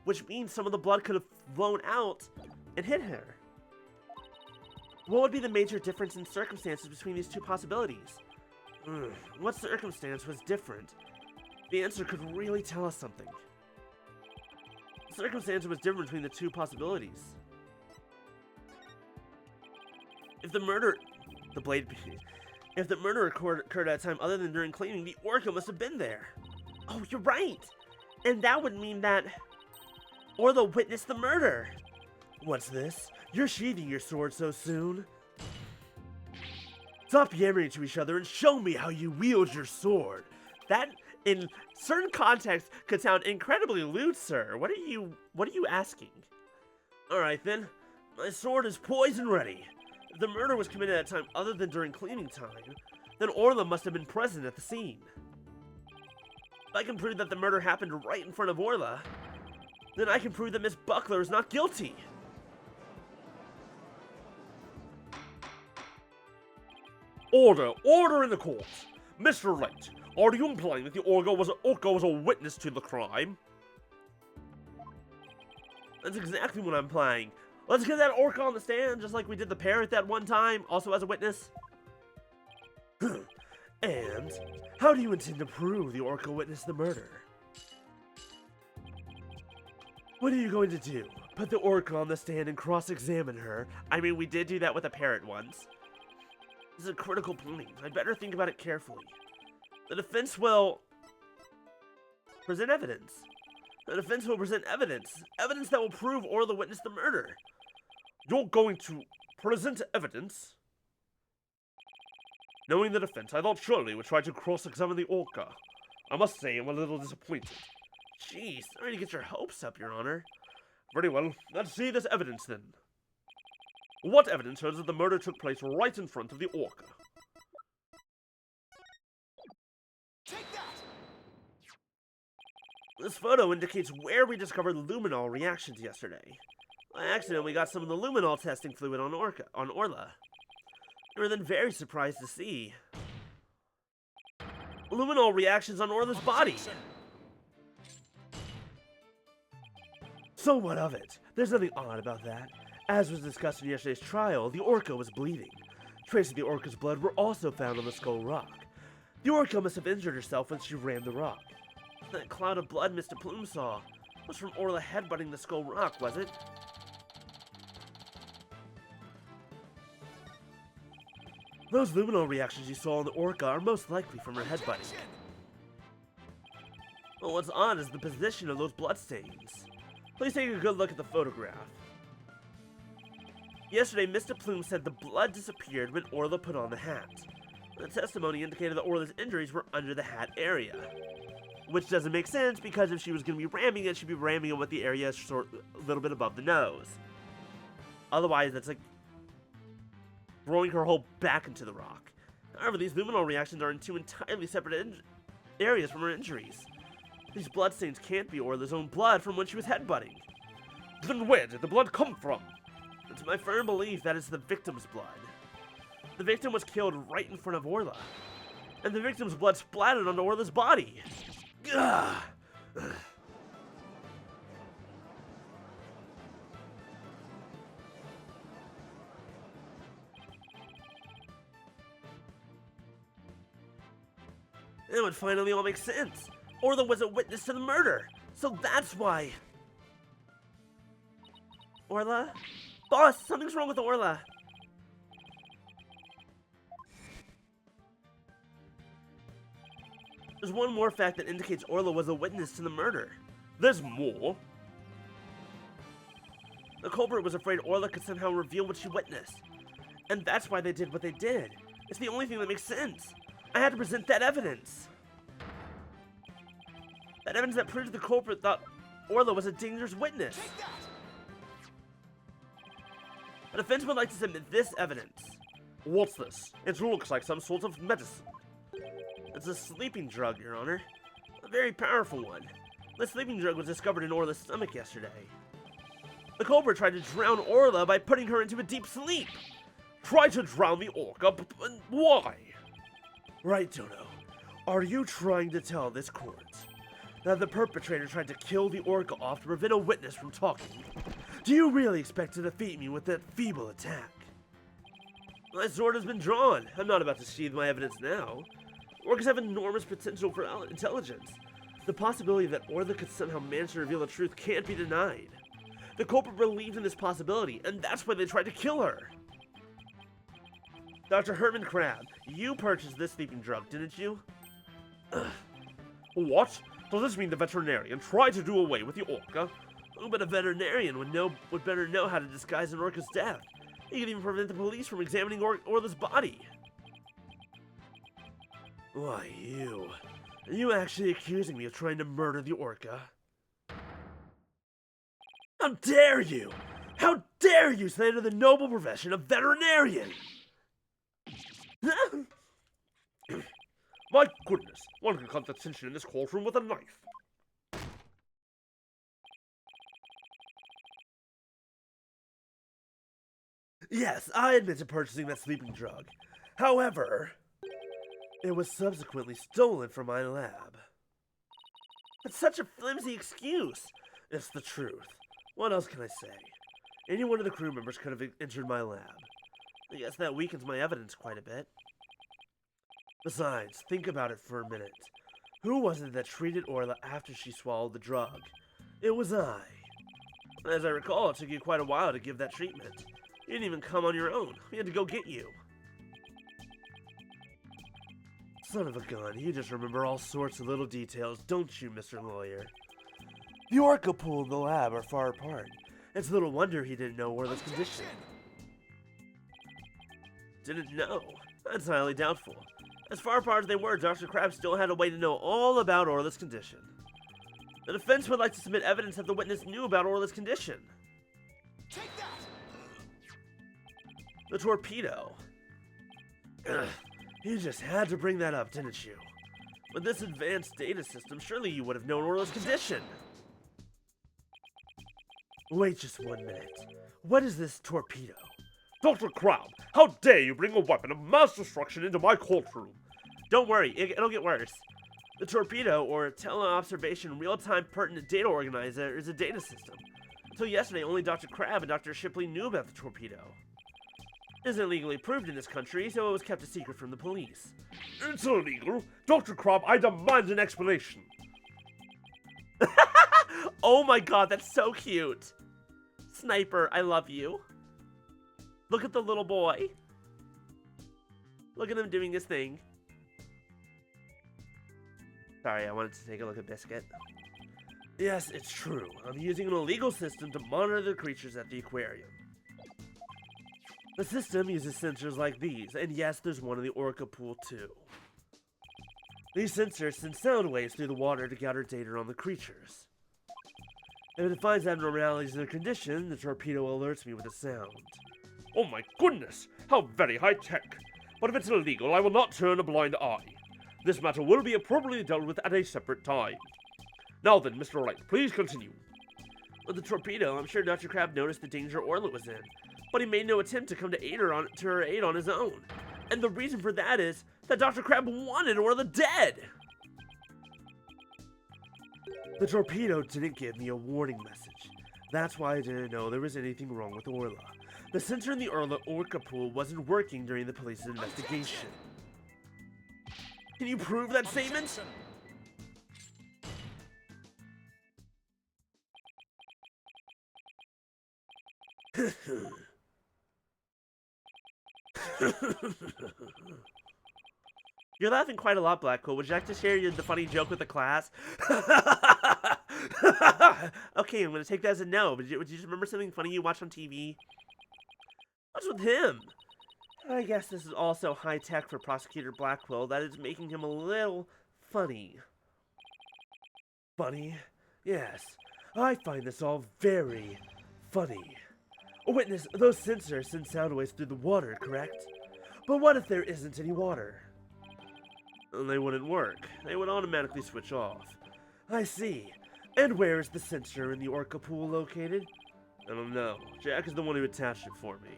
S3: Which means some of the blood could have flown out and hit her. What would be the major difference in circumstances between these two possibilities? What circumstance was different? The answer could really tell us something. The circumstance was different between the two possibilities. If the murder occurred at a time other than during cleaning, the Orca must have been there. Oh, you're right! And that would mean that Orla witnessed the murder. What's this? You're sheathing your sword so soon? Stop yammering to each other and show me how you wield your sword. That, in certain contexts, could sound incredibly lewd, sir. What are you asking? Alright then, my sword is poised and ready. If the murder was committed at a time other than during cleaning time, then Orla must have been present at the scene. If I can prove that the murder happened right in front of Orla, then I can prove that Miss Buckler is not guilty.
S2: Order! Order in the court! Mr. Wright, are you implying that the Orca was a witness to the crime?
S3: That's exactly what I'm implying. Let's get that Orca on the stand, just like we did the parrot that one time, also as a witness. And how do you intend to prove the Orca witnessed the murder? What are you going to do?
S1: put the orca on the stand and cross-examine her.
S3: I mean, we did do that with a parrot once.
S1: This is a critical point. I'd better think about it carefully.
S3: The defense will present evidence. Evidence that will prove Orla witnessed the murder.
S2: You're going to present evidence? Knowing the defense, I thought Shirley would try to cross-examine the orca. I must say I'm a little disappointed.
S3: Jeez, sorry to get your hopes up, Your Honor.
S2: Very well, let's see this evidence then. What evidence shows that the murder took place right in front of the orca?
S3: This photo indicates where we discovered luminol reactions yesterday. By accident, we got some of the luminol testing fluid on Orla. We were then very surprised to see luminol reactions on Orla's body.
S1: So what of it? There's nothing odd about that. As was discussed in yesterday's trial, the orca was bleeding. Traces of the orca's blood were also found on the skull rock. The orca must have injured herself when she rammed the rock.
S3: That cloud of blood Mr. Plume saw was from Orla headbutting the skull rock, was it?
S1: Those luminol reactions you saw on the orca are most likely from her headbutting.
S3: Well, what's odd is the position of those bloodstains. Please take a good look at the photograph. Yesterday, Mr. Plume said the blood disappeared when Orla put on the hat. The testimony indicated that Orla's injuries were under the hat area. Which doesn't make sense, because if she was going to be ramming it, she'd be ramming it with the area a little bit above the nose. Otherwise, that's like throwing her whole back into the rock. However, these luminol reactions are in two entirely separate areas from her injuries. These bloodstains can't be Orla's own blood from when she was headbutting.
S2: Then where did the blood come from?
S3: It's my firm belief that it's the victim's blood. The victim was killed right in front of Orla, and the victim's blood splattered onto Orla's body. Ugh. It would finally all make sense. Orla was a witness to the murder, so that's why. Orla? Boss, something's wrong with Orla. There's one more fact that indicates Orla was a witness to the murder.
S2: There's more?
S3: The culprit was afraid Orla could somehow reveal what she witnessed. And that's why they did what they did. It's the only thing that makes sense. I had to present that evidence. That evidence that proves the culprit thought Orla was a dangerous witness. The defense would like to submit this evidence.
S2: What's this? It looks like some sort of medicine.
S3: It's a sleeping drug, Your Honor. A very powerful one. The sleeping drug was discovered in Orla's stomach yesterday. The culprit tried to drown Orla by putting her into a deep sleep.
S2: Try to drown the orca, but why?
S1: Right, Dono. Are you trying to tell this court that the perpetrator tried to kill the orca off to prevent a witness from talking? Do you really expect to defeat me with that feeble attack?
S3: My sword has been drawn. I'm not about to sheathe my evidence now. Orcas have enormous potential for intelligence. The possibility that Orla could somehow manage to reveal the truth can't be denied. The culprit believed in this possibility, and that's why they tried to kill her. Dr. Herman Crab, you purchased this sleeping drug, didn't you?
S2: What? Does this mean the veterinarian tried to do away with the orca?
S3: Oh, but a veterinarian would better know how to disguise an orca's death. He could even prevent the police from examining Orla's body.
S1: Why, you? Are you actually accusing me of trying to murder the orca? How dare you! How dare you slander the noble profession of veterinarian!
S2: My goodness, one can cut the tension in this courtroom with a knife.
S1: Yes, I admit to purchasing that sleeping drug. However, it was subsequently stolen from my lab.
S3: That's such a flimsy excuse.
S1: It's the truth. What else can I say? Any one of the crew members could have entered my lab.
S3: I guess that weakens my evidence quite a bit.
S1: Besides, think about it for a minute. Who was it that treated Orla after she swallowed the drug? It was I. As I recall, it took you quite a while to give that treatment. You didn't even come on your own. We had to go get you. Son of a gun, you just remember all sorts of little details, don't you, Mr. Lawyer? The orca pool and the lab are far apart. It's little wonder he didn't know Orla's condition. Didn't know? That's highly doubtful. As far apart as they were, Dr. Crab still had a way to know all about Orla's condition. The defense would like to submit evidence that the witness knew about Orla's condition.
S6: Take that!
S1: The torpedo. Ugh, you just had to bring that up, didn't you? With this advanced data system, surely you would have known Orla's condition. Wait just 1 minute. What is this torpedo?
S2: Dr. Crab, how dare you bring a weapon of mass destruction into my courtroom?
S1: Don't worry, it'll get worse. The torpedo, or Teleobservation Real-Time Pertinent Data Organizer, is a data system. Until yesterday, only Dr. Crab and Dr. Shipley knew about the torpedo. It isn't legally approved in this country, so it was kept a secret from the police.
S2: It's illegal. Dr. Crab, I demand an explanation.
S1: Oh my god, that's so cute! Sniper, I love you. Look at the little boy. Look at him doing his thing. Sorry, I wanted to take a look at Biscuit. Yes, it's true. I'm using an illegal system to monitor the creatures at the aquarium. The system uses sensors like these, and yes, there's one in the orca pool too. These sensors send sound waves through the water to gather data on the creatures. If it finds abnormalities in their condition, the torpedo alerts me with a sound.
S2: Oh my goodness, how very high-tech. But if it's illegal, I will not turn a blind eye. This matter will be appropriately dealt with at a separate time. Now then, Mr. Wright, please continue.
S1: With the torpedo, I'm sure Dr. Crab noticed the danger Orla was in, but he made no attempt to come to her aid on his own. And the reason for that is that Dr. Crab wanted Orla dead! The torpedo didn't give me a warning message. That's why I didn't know there was anything wrong with Orla. The sensor in the orca pool wasn't working during the police's investigation. Can you prove that statement? You're laughing quite a lot, Blackpool. Would you like to share the funny joke with the class? Okay, I'm gonna take that as a no. Would you just remember something funny you watched on TV? What's with him? I guess this is also high tech for Prosecutor Blackwell. That is making him a little funny. Funny? Yes. I find this all very funny. Witness, those sensors send sound waves through the water, correct? But what if there isn't any water? They wouldn't work. They would automatically switch off. I see. And where is the sensor in the orca pool located? I don't know. Jack is the one who attached it for me.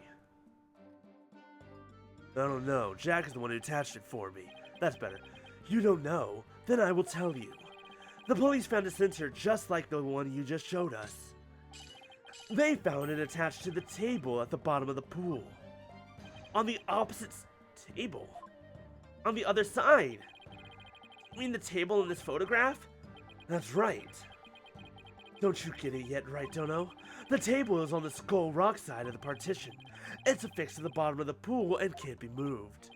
S1: I don't know. Jack is the one who attached it for me. That's better. You don't know? Then I will tell you. The police found a sensor just like the one you just showed us. They found it attached to the table at the bottom of the pool. On the opposite table? On the other side? You mean the table in this photograph? That's right. Don't you get it yet, right, Dono? The table is on the Skull Rock side of the partition. It's affixed to the bottom of the pool and can't be moved.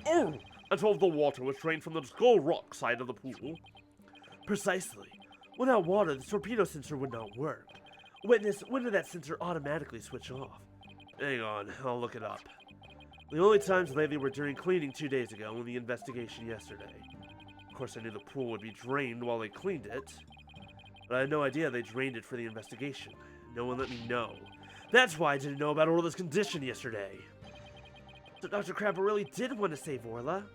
S2: Oh, and all the water was drained from the Skull Rock side of the pool.
S1: Precisely. Without water, the torpedo sensor would not work. Witness, when did that sensor automatically switch off? Hang on, I'll look it up. The only times lately were during cleaning 2 days ago and the investigation yesterday. Of course, I knew the pool would be drained while they cleaned it, but I had no idea they drained it for the investigation. No one let me know. That's why I didn't know about Orla's condition yesterday. So Dr. Crab really did want to save Orla?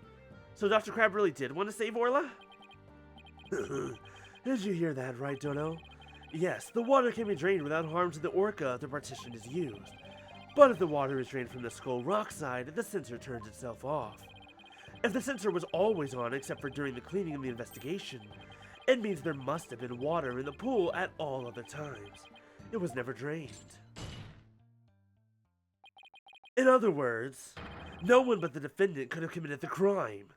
S1: Did you hear that right, Dono? Yes, the water can be drained without harm to the orca if the partition is used. But if the water is drained from the Skull Rock side, the sensor turns itself off. If the sensor was always on except for during the cleaning and the investigation, it means there must have been water in the pool at all other times. It was never drained. In other words, no one but the defendant could have committed the crime.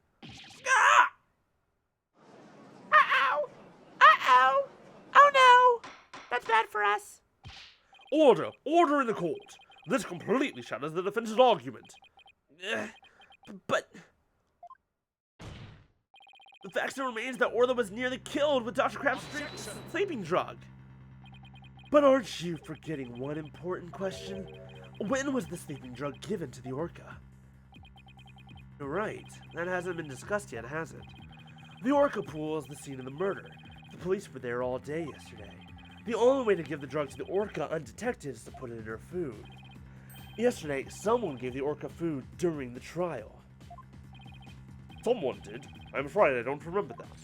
S1: Ah! Uh-oh! Uh-oh! Oh no! That's bad for us.
S2: Order! Order in the court! This completely shatters the defense's argument.
S3: But the fact still remains that Orla was nearly killed with Dr. Crab's sleeping drug.
S1: But aren't you forgetting one important question? When was the sleeping drug given to the Orca? You're right. That hasn't been discussed yet, has it? The Orca pool is the scene of the murder. The police were there all day yesterday. The only way to give the drug to the Orca undetected is to put it in her food. Yesterday, someone gave the Orca food during the trial.
S2: Someone did. I'm afraid I don't remember that.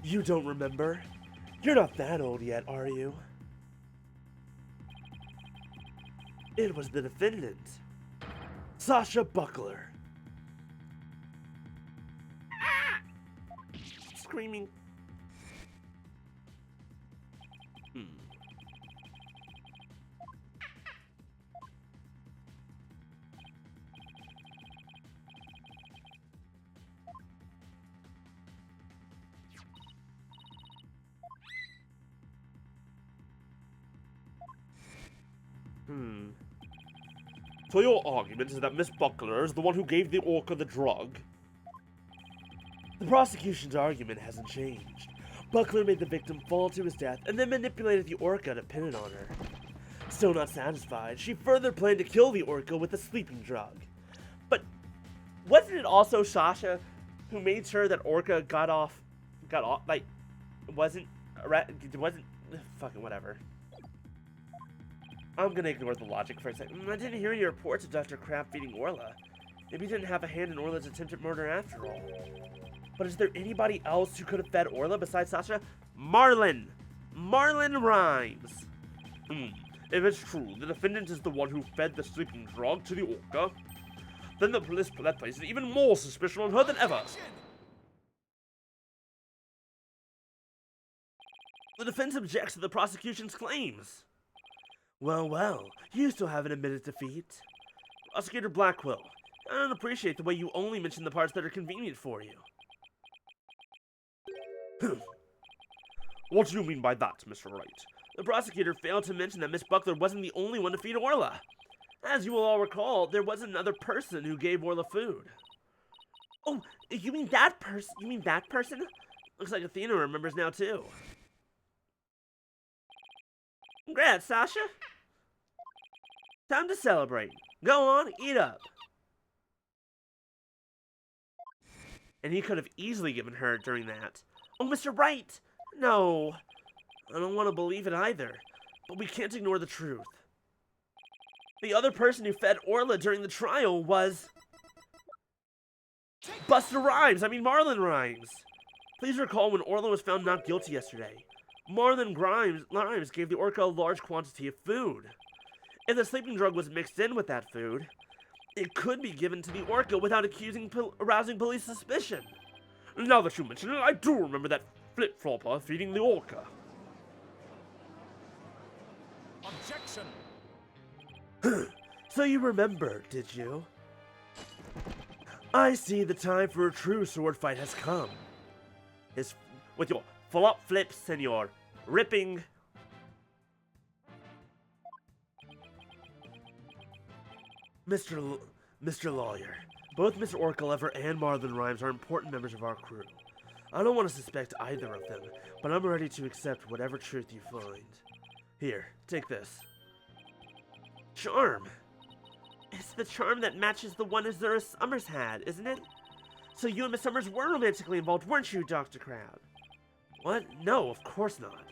S1: You don't remember? You're not that old yet, are you? It was the defendant, Sasha Buckler.
S3: Screaming.
S2: So your argument is that Miss Buckler is the one who gave the Orca the drug?
S1: The prosecution's argument hasn't changed. Buckler made the victim fall to his death and then manipulated the Orca to pin it on her. Still not satisfied, she further planned to kill the Orca with a sleeping drug.
S3: But wasn't it also Sasha who made sure that Orca got off, like, wasn't, fucking whatever.
S1: I'm gonna ignore the logic for a second. I didn't hear your reports of Dr. Crab feeding Orla. Maybe he didn't have a hand in Orla's attempted murder after all. But is there anybody else who could have fed Orla besides Sasha?
S3: Marlon Rhymes.
S2: If it's true, the defendant is the one who fed the sleeping drug to the Orca, then the police places even more suspicion on her than ever.
S3: The defense objects to the prosecution's claims.
S1: Well, you still haven't admitted defeat.
S3: Prosecutor Blackwell, I don't appreciate the way you only mention the parts that are convenient for you.
S2: What do you mean by that, Mr. Wright?
S3: The prosecutor failed to mention that Miss Buckler wasn't the only one to feed Orla. As you will all recall, there was another person who gave Orla food. Oh, you mean that person? Looks like Athena remembers now, too. Congrats, Sasha. Time to celebrate. Go on, eat up. And he could have easily given her during that. Oh, Mr. Wright! No. I don't want to believe it either. But we can't ignore the truth. The other person who fed Orla during the trial was Marlon Rhymes. Please recall when Orla was found not guilty yesterday. Marlon Rhymes gave the Orca a large quantity of food. If the sleeping drug was mixed in with that food, it could be given to the Orca without arousing police suspicion.
S2: Now that you mention it, I do remember that flip-flopper feeding the Orca.
S6: Objection!
S1: So you remember, did you? I see the time for a true sword fight has come.
S3: With your flop flips and your ripping.
S1: Mr. Lawyer, both Mr. Orcalever and Marlon Rhymes are important members of our crew. I don't want to suspect either of them, but I'm ready to accept whatever truth you find. Here, take this.
S3: Charm. It's the charm that matches the one Azura Summers had, isn't it? So you and Miss Summers were romantically involved, weren't you, Dr. Crab?
S1: What? No, of course not.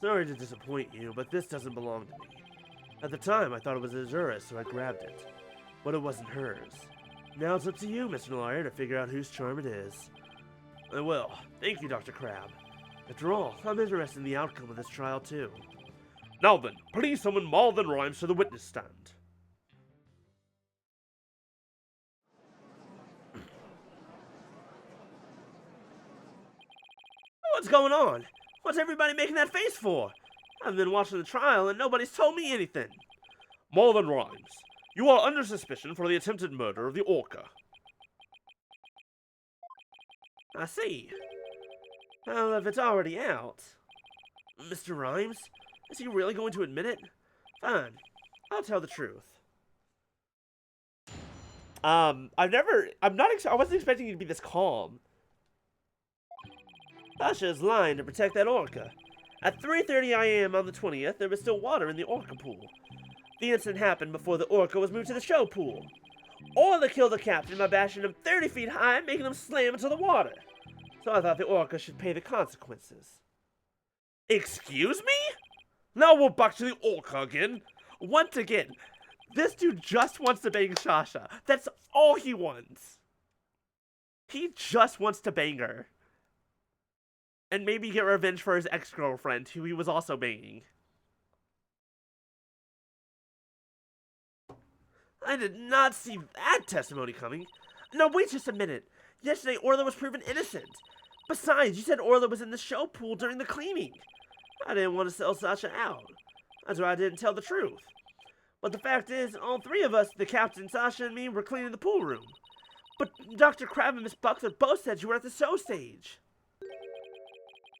S1: Sorry to disappoint you, but this doesn't belong to me. At the time, I thought it was Azura's, so I grabbed it. But it wasn't hers. Now it's up to you, Mr. Lawyer, to figure out whose charm it is.
S3: I will. Thank you, Dr. Crab.
S1: After all, I'm interested in the outcome of this trial, too.
S2: Now then, please summon Marlon Rhymes to the witness stand.
S3: What's going on? What's everybody making that face for? I've been watching the trial and nobody's told me anything.
S2: Marlon Rhymes, you are under suspicion for the attempted murder of the Orca.
S3: I see. Well, if it's already out.
S1: Mr. Rhymes,
S3: Is he really going to admit it? Fine. I'll tell the truth. I wasn't expecting you to be this calm. Sasha is lying to protect that orca. At 3:30 a.m. on the 20th, there was still water in the orca pool. The incident happened before the orca was moved to the show pool. Orla killed the captain by bashing him 30 feet high and making him slam into the water. So I thought the orca should pay the consequences. Excuse me? Now we're back to the orca again. Once again, this dude just wants to bang Sasha. That's all he wants. He just wants to bang her. And maybe get revenge for his ex-girlfriend, who he was also banging. I did not see that testimony coming. No, wait just a minute. Yesterday, Orla was proven innocent. Besides, you said Orla was in the show pool during the cleaning. I didn't want to sell Sasha out. That's why I didn't tell the truth. But the fact is, all three of us, the captain, Sasha, and me, were cleaning the pool room. But Dr. Crab and Miss Buckler both said you were at the show stage.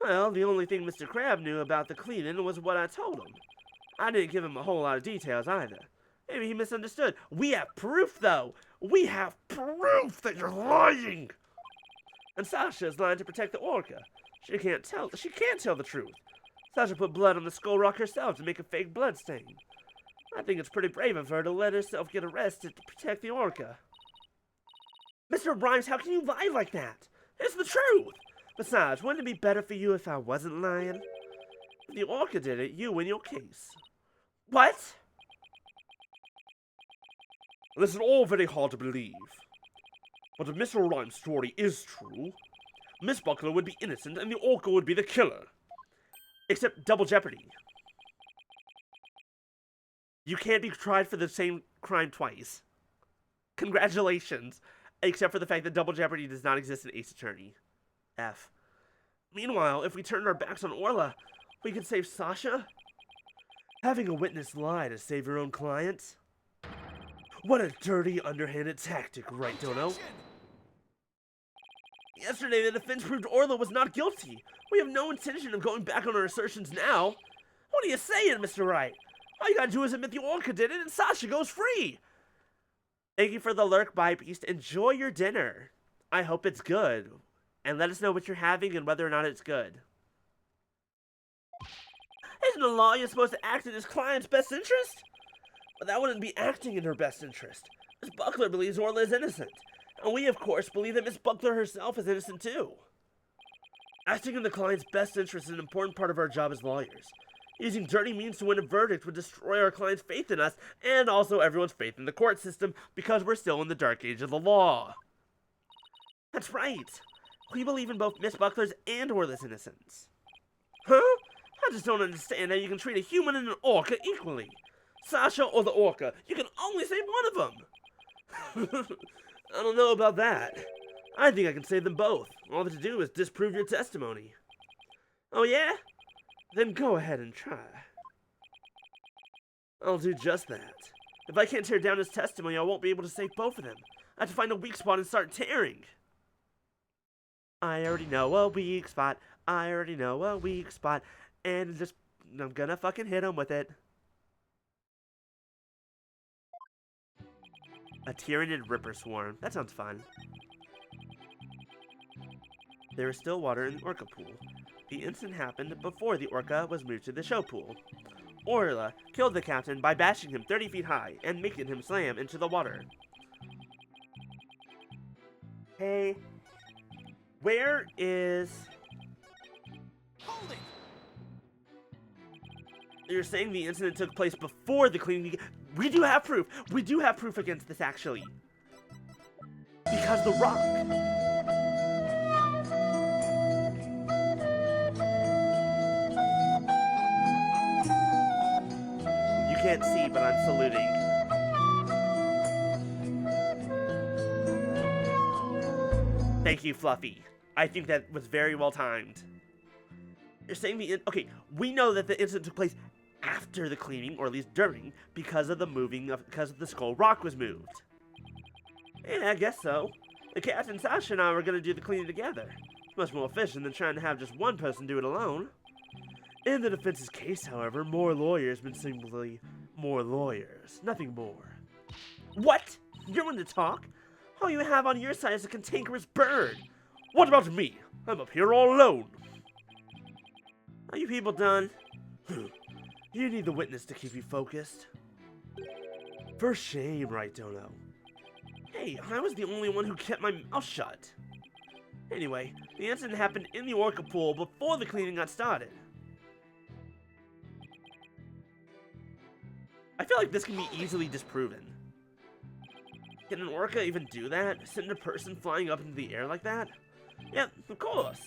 S3: Well, the only thing Mr. Crab knew about the cleaning was what I told him. I didn't give him a whole lot of details either. Maybe he misunderstood. We have proof, though. We have proof that you're lying. And Sasha is lying to protect the orca. She can't tell the truth. Sasha put blood on the skull rock herself to make a fake blood stain. I think it's pretty brave of her to let herself get arrested to protect the orca. Mr. Rhymes, how can you lie like that? It's the truth. Besides, wouldn't it be better for you if I wasn't lying? If the orca did it, you win your case. What?
S2: This is all very hard to believe. But if Mr. Rhyme's story is true, Miss Buckler would be innocent and the orca would be the killer.
S3: Except double jeopardy. You can't be tried for the same crime twice. Congratulations. Except for the fact that double jeopardy does not exist in Ace Attorney. F. Meanwhile, if we turned our backs on Orla, we could save Sasha? Having a witness lie to save your own client? What a dirty, underhanded tactic, right, Dono? Yesterday, the defense proved Orla was not guilty. We have no intention of going back on our assertions now. What are you saying, Mr. Wright? All you gotta do is admit the orca did it and Sasha goes free. Thank you for the lurk, Bye Beast. Enjoy your dinner. I hope it's good. And let us know what you're having and whether or not it's good. Isn't the lawyer supposed to act in his client's best interest? But that wouldn't be acting in her best interest. Miss Buckler believes Orla is innocent. And we, of course, believe that Miss Buckler herself is innocent too. Acting in the client's best interest is an important part of our job as lawyers. Using dirty means to win a verdict would destroy our client's faith in us and also everyone's faith in the court system because we're still in the dark age of the law. That's right. We believe in both Miss Buckler's and Orla's innocence. Huh? I just don't understand how you can treat a human and an orca equally. Sasha or the orca, you can only save one of them. I don't know about that. I think I can save them both. All to do is disprove your testimony. Oh yeah? Then go ahead and try. I'll do just that. If I can't tear down his testimony, I won't be able to save both of them. I have to find a weak spot and start tearing. I already know a weak spot. I already know a weak spot. And just, I'm gonna fucking hit him with it. A Tyranid Ripper Swarm. That sounds fun. There is still water in the orca pool. The incident happened before the orca was moved to the show pool. Orla killed the captain by bashing him 30 feet high and making him slam into the water. Hey, where is...
S6: Hold it!
S3: You're saying the incident took place before the cleaning... We do have proof! We do have proof against this, actually. Because the rock... You can't see, but I'm saluting. Thank you, Fluffy. I think that was very well timed. You're saying okay, we know that the incident took place after the cleaning, or at least during, because of the skull rock was moved. Yeah, I guess so. The cat and Sasha and I were gonna do the cleaning together. It's much more efficient than trying to have just one person do it alone. In the defense's case, however, more lawyers mean simply more lawyers, nothing more. What? You're one to talk? All you have on your side is a cantankerous bird.
S2: What about me? I'm up here all alone.
S3: Are you people done? You need the witness to keep you focused. For shame, right, Dono? Hey, I was the only one who kept my mouth shut. Anyway, the incident happened in the orca pool before the cleaning got started. I feel like this can be easily disproven. Can an orca even do that? Send a person flying up into the air like that? Yeah, of course.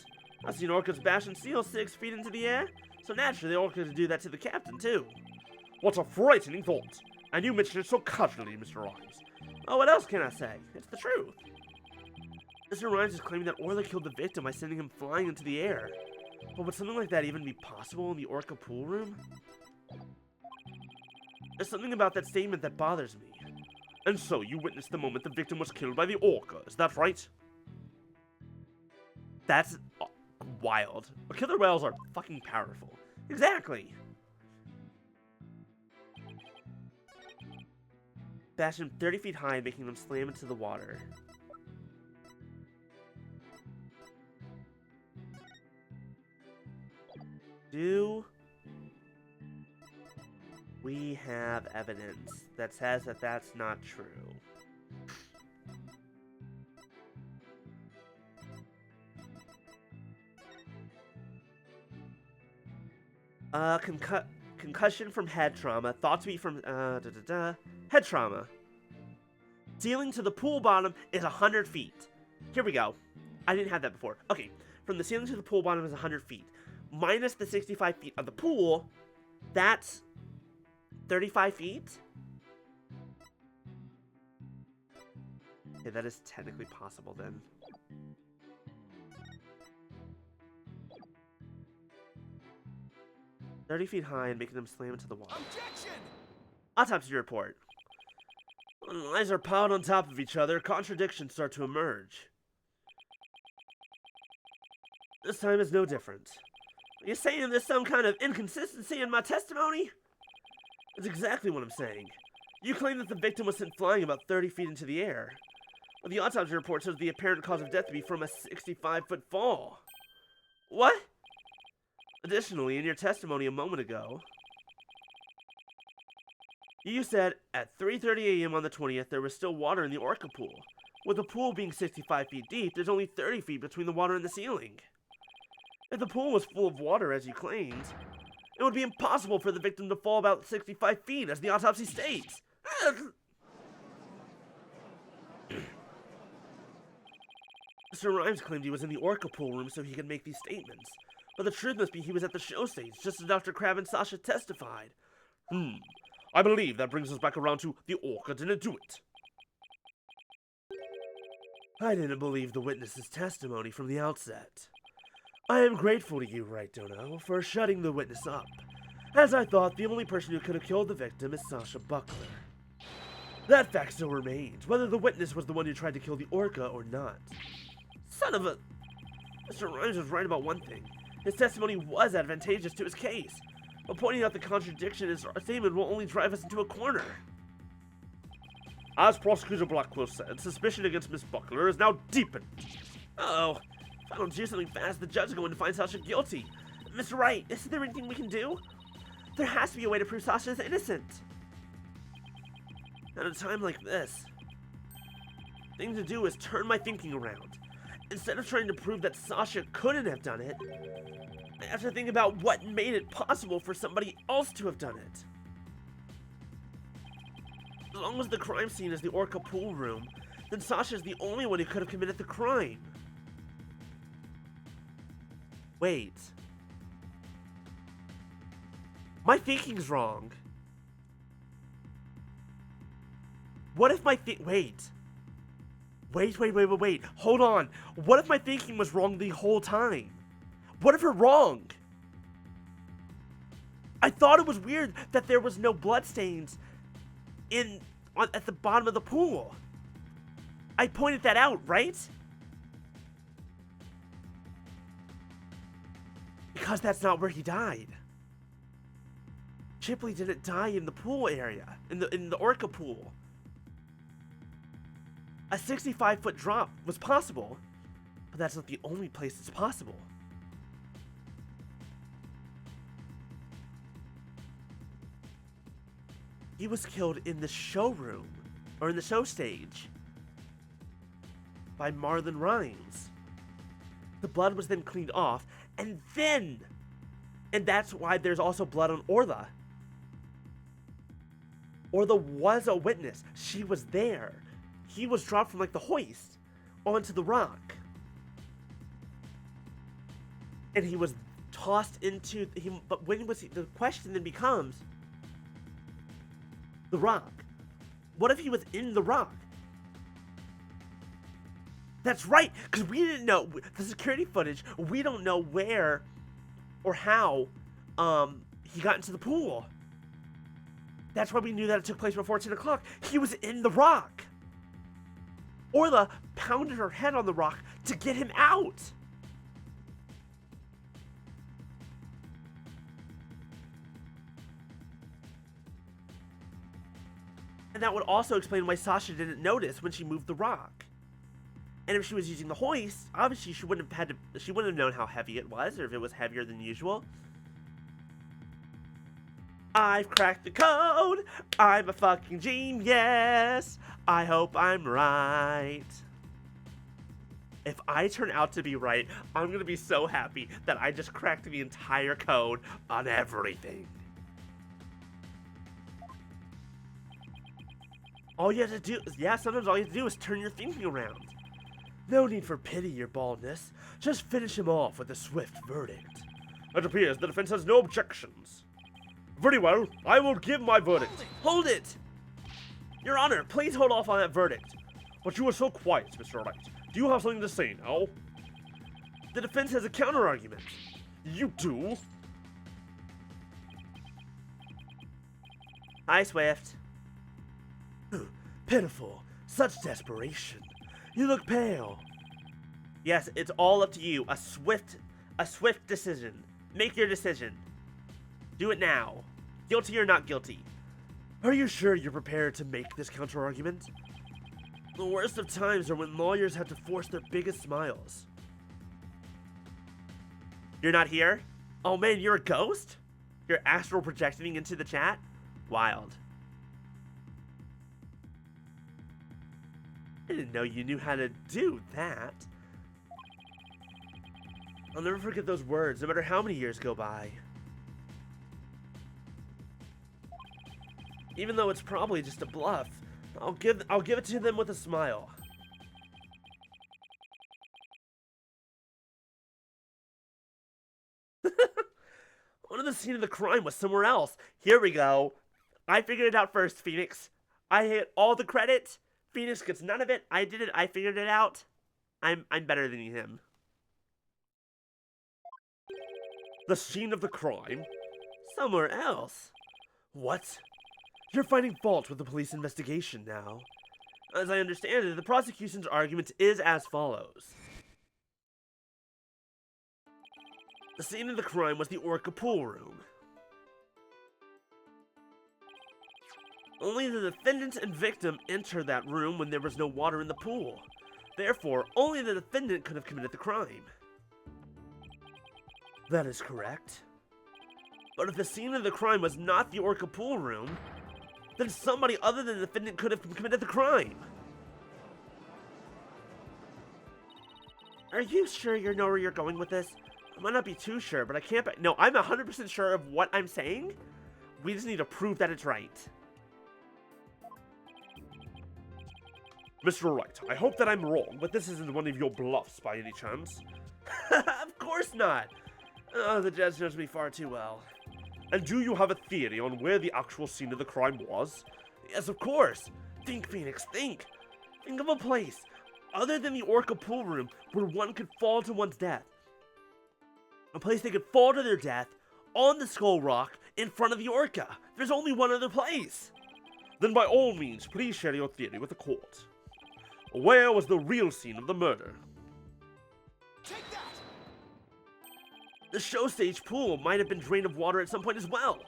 S3: I've seen orcas bash and seal 6 feet into the air, so naturally the orca could do that to the captain too.
S2: What a frightening thought. And you mention it so casually, Mr. Rhymes.
S3: Oh, what else can I say? It's the truth. Mr. Rhymes is claiming that Orla killed the victim by sending him flying into the air. But would something like that even be possible in the orca pool room? There's something about that statement that bothers me.
S2: And so you witnessed the moment the victim was killed by the orca, is that right?
S3: That's wild. Killer whales are fucking powerful. Exactly. Bash them 30 feet high, making them slam into the water. Do we have evidence that says that that's not true? Concussion from head trauma, thought to be from, head trauma. Ceiling to the pool bottom is 100 feet. Here we go. I didn't have that before. Okay, from the ceiling to the pool bottom is 100 feet. Minus the 65 feet of the pool, that's 35 feet? Okay, that is technically possible then. "30 feet high and making them slam into the water."
S6: Objection!
S3: Autopsy report. When lies are piled on top of each other, contradictions start to emerge. This time is no different. Are you saying there's some kind of inconsistency in my testimony? That's exactly what I'm saying. You claim that the victim was sent flying about 30 feet into the air, but the autopsy report shows the apparent cause of death to be from a 65-foot fall. What? Additionally, in your testimony a moment ago, you said at 3:30 a.m. on the 20th there was still water in the orca pool. With the pool being 65 feet deep, there's only 30 feet between the water and the ceiling. If the pool was full of water, as you claimed, it would be impossible for the victim to fall about 65 feet, as the autopsy states. Mr. Rhymes claimed he was in the orca pool room so he could make these statements. But the truth must be he was at the show stage, just as Dr. Crab and Sasha testified.
S2: I believe that brings us back around to the orca didn't do it.
S3: I didn't believe the witness's testimony from the outset. I am grateful to you, Right Dono, for shutting the witness up, as I thought the only person who could have killed the victim is Sasha Buckler. That fact still remains, whether the witness was the one who tried to kill the orca or not. Son of a... Mr. Rhymes was right about one thing. His testimony was advantageous to his case, but pointing out the contradiction in his statement will only drive us into a corner.
S2: As Prosecutor Blackwell said, suspicion against Miss Buckler is now deepened.
S3: Uh-oh. If I don't do something fast, the judge is going to find Sasha guilty. Mr. Wright, isn't there anything we can do? There has to be a way to prove Sasha is innocent. At a time like this, the thing to do is turn my thinking around. Instead of trying to prove that Sasha couldn't have done it, I have to think about what made it possible for somebody else to have done it. As long as the crime scene is the orca pool room, then Sasha's the only one who could have committed the crime. Wait. My thinking's wrong. What if my Wait. Wait. Hold on. What if my thinking was wrong the whole time? What if we're wrong? I thought it was weird that there was no bloodstains at the bottom of the pool. I pointed that out, right? Because that's not where he died. Chipley didn't die in the pool area, in the orca pool. A 65-foot drop was possible, but that's not the only place it's possible. He was killed in the showroom, or in the show stage, by Marlon Rhymes. The blood was then cleaned off, and that's why there's also blood on Orla. Orla was a witness. She was there. He was dropped from like the hoist onto the rock. And he was tossed into him. But when was he? The question then becomes the rock. What if he was in the rock? That's right, because we didn't know the security footage. We don't know where or how he got into the pool. That's why we knew that it took place before 10 o'clock. He was in the rock. Orla pounded her head on the rock to get him out. And that would also explain why Sasha didn't notice when she moved the rock. And if she was using the hoist, obviously she wouldn't have known how heavy it was, or if it was heavier than usual. I've cracked the code. I'm a fucking genius. I hope I'm right. If I turn out to be right, I'm gonna be so happy that I just cracked the entire code on everything. All you have to do is, sometimes all you have to do is turn your thinking around. No need for pity or baldness. Just finish him off with a swift verdict.
S2: It appears the defense has no objections. Very well, I will give my verdict.
S3: Hold it! Your Honor, please hold off on that verdict.
S2: But you are so quiet, Mr. Wright. Do you have something to say now?
S3: The defense has a counter-argument.
S2: You do?
S3: Hi, Swift.
S1: Pitiful. Such desperation. You look pale.
S3: Yes, it's all up to you. A swift decision. Make your decision. Do it now. Guilty or not guilty.
S1: Are you sure you're prepared to make this counter-argument? The worst of times are when lawyers have to force their biggest smiles.
S3: You're not here? Oh man, you're a ghost? You're astral projecting into the chat? Wild. I didn't know you knew how to do that. I'll never forget those words, no matter how many years go by. Even though it's probably just a bluff, I'll give it to them with a smile. One of the scene of the crime was somewhere else. Here we go. I figured it out first, Phoenix. I hit all the credit. Phoenix gets none of it. I did it. I figured it out. I'm better than him.
S2: The scene of the crime?
S3: Somewhere else.
S1: What? You're finding fault with the police investigation now.
S3: As I understand it, the prosecution's argument is as follows. The scene of the crime was the Orca pool room. Only the defendant and victim entered that room when there was no water in the pool. Therefore, only the defendant could have committed the crime.
S1: That is correct.
S3: But if the scene of the crime was not the Orca pool room, then somebody other than the defendant could have committed the crime. Are you sure you know where you're going with this? I might not be too sure, but I can't. No, I'm 100% sure of what I'm saying. We just need to prove that it's right.
S2: Mr. Wright, I hope that I'm wrong, but this isn't one of your bluffs by any chance.
S3: Of course not. Oh, the judge knows me far too well.
S2: And do you have a theory on where the actual scene of the crime was?
S3: Yes, of course. Think, Phoenix, think. Think of a place, other than the Orca pool room, where one could fall to one's death. A place they could fall to their death on the Skull Rock in front of the Orca. There's only one other place.
S2: Then by all means, please share your theory with the court. Where was the real scene of the murder?
S6: Take that!
S3: The show stage pool might have been drained of water at some point as well.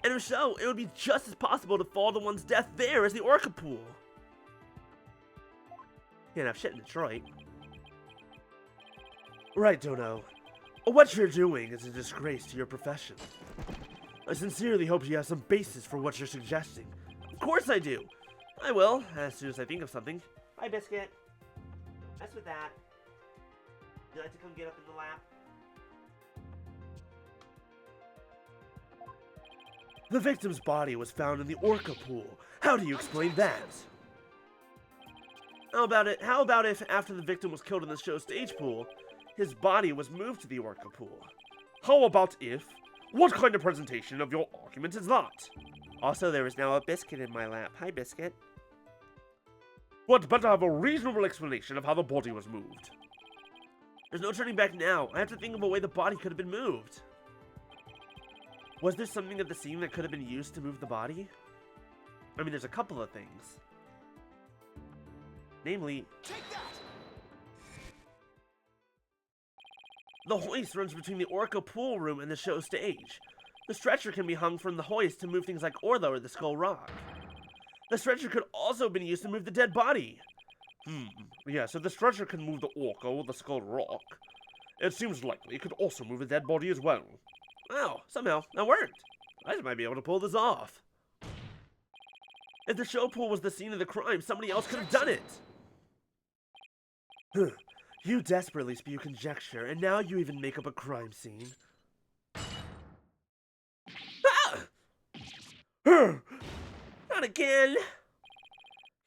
S3: And if so, it would be just as possible to follow the one's death there as the Orca pool. Can't have shit in Detroit.
S1: Right, Dono. What you're doing is a disgrace to your profession. I sincerely hope you have some basis for what you're suggesting.
S3: Of course I do. I will, as soon as I think of something. Hi, Biscuit. Mess with that. Would you like to come get up in the lap?
S1: The victim's body was found in the Orca pool. How do you explain that?
S3: How about if after the victim was killed in the show stage pool, his body was moved to the Orca pool?
S2: How about if? What kind of presentation of your argument is that?
S3: Also, there is now a Biscuit in my lap. Hi, Biscuit.
S2: What better have a reasonable explanation of how the body was moved?
S3: There's no turning back now. I have to think of a way the body could have been moved. Was there something at the scene that could have been used to move the body? I mean, there's a couple of things. Namely,
S6: Take that!
S3: the hoist runs between the Orca pool room and the show stage. The stretcher can be hung from the hoist to move things like Orla or the Skull Rock. The stretcher could also have been used to move the dead body.
S2: Yes, if the stretcher can move the Orca or the Skull Rock, it seems likely it could also move a dead body as well.
S3: Wow, somehow that worked. I just might be able to pull this off. If the show pool was the scene of the crime, somebody else could have done it.
S1: You desperately spew conjecture, and now you even make up a crime scene.
S3: Not again.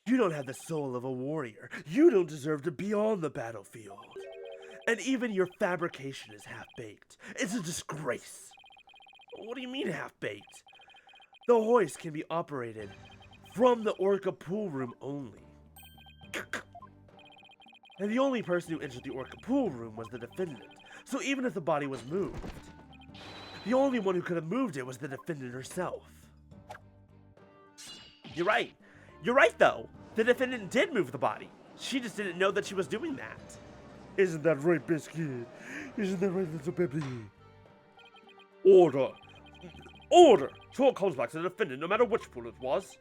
S1: You don't have the soul of a warrior. You don't deserve to be on the battlefield. And even your fabrication is half-baked. It's a disgrace.
S3: What do you mean half-baked?
S1: The hoist can be operated from the Orca pool room only. And the only person who entered the Orca pool room was the defendant. So even if the body was moved, the only one who could have moved it was the defendant herself.
S3: You're right. You're right, though. The defendant did move the body. She just didn't know that she was doing that.
S1: Isn't that right, Biscuit? Isn't that right, little baby?
S2: Order! Order! So it comes back to the defendant no matter which pool it was.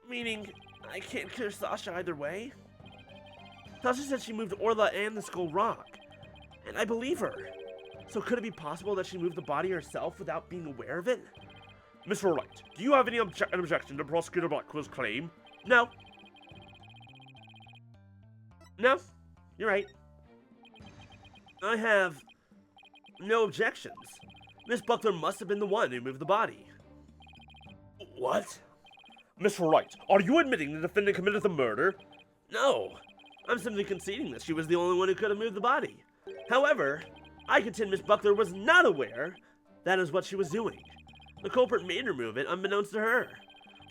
S3: Meaning, I can't clear Sasha either way. Sasha said she moved Orla and the Skull Rock, and I believe her. So could it be possible that she moved the body herself without being aware of it?
S2: Mr. Wright, do you have any objection to Prosecutor Blackwell's claim?
S3: No. No, you're right. I have no objections. Miss Buckler must have been the one who moved the body.
S2: What? Mr. Wright, are you admitting the defendant committed the murder?
S3: No, I'm simply conceding that she was the only one who could have moved the body. However, I contend Miss Buckler was not aware that is what she was doing. The culprit made her move it unbeknownst to her.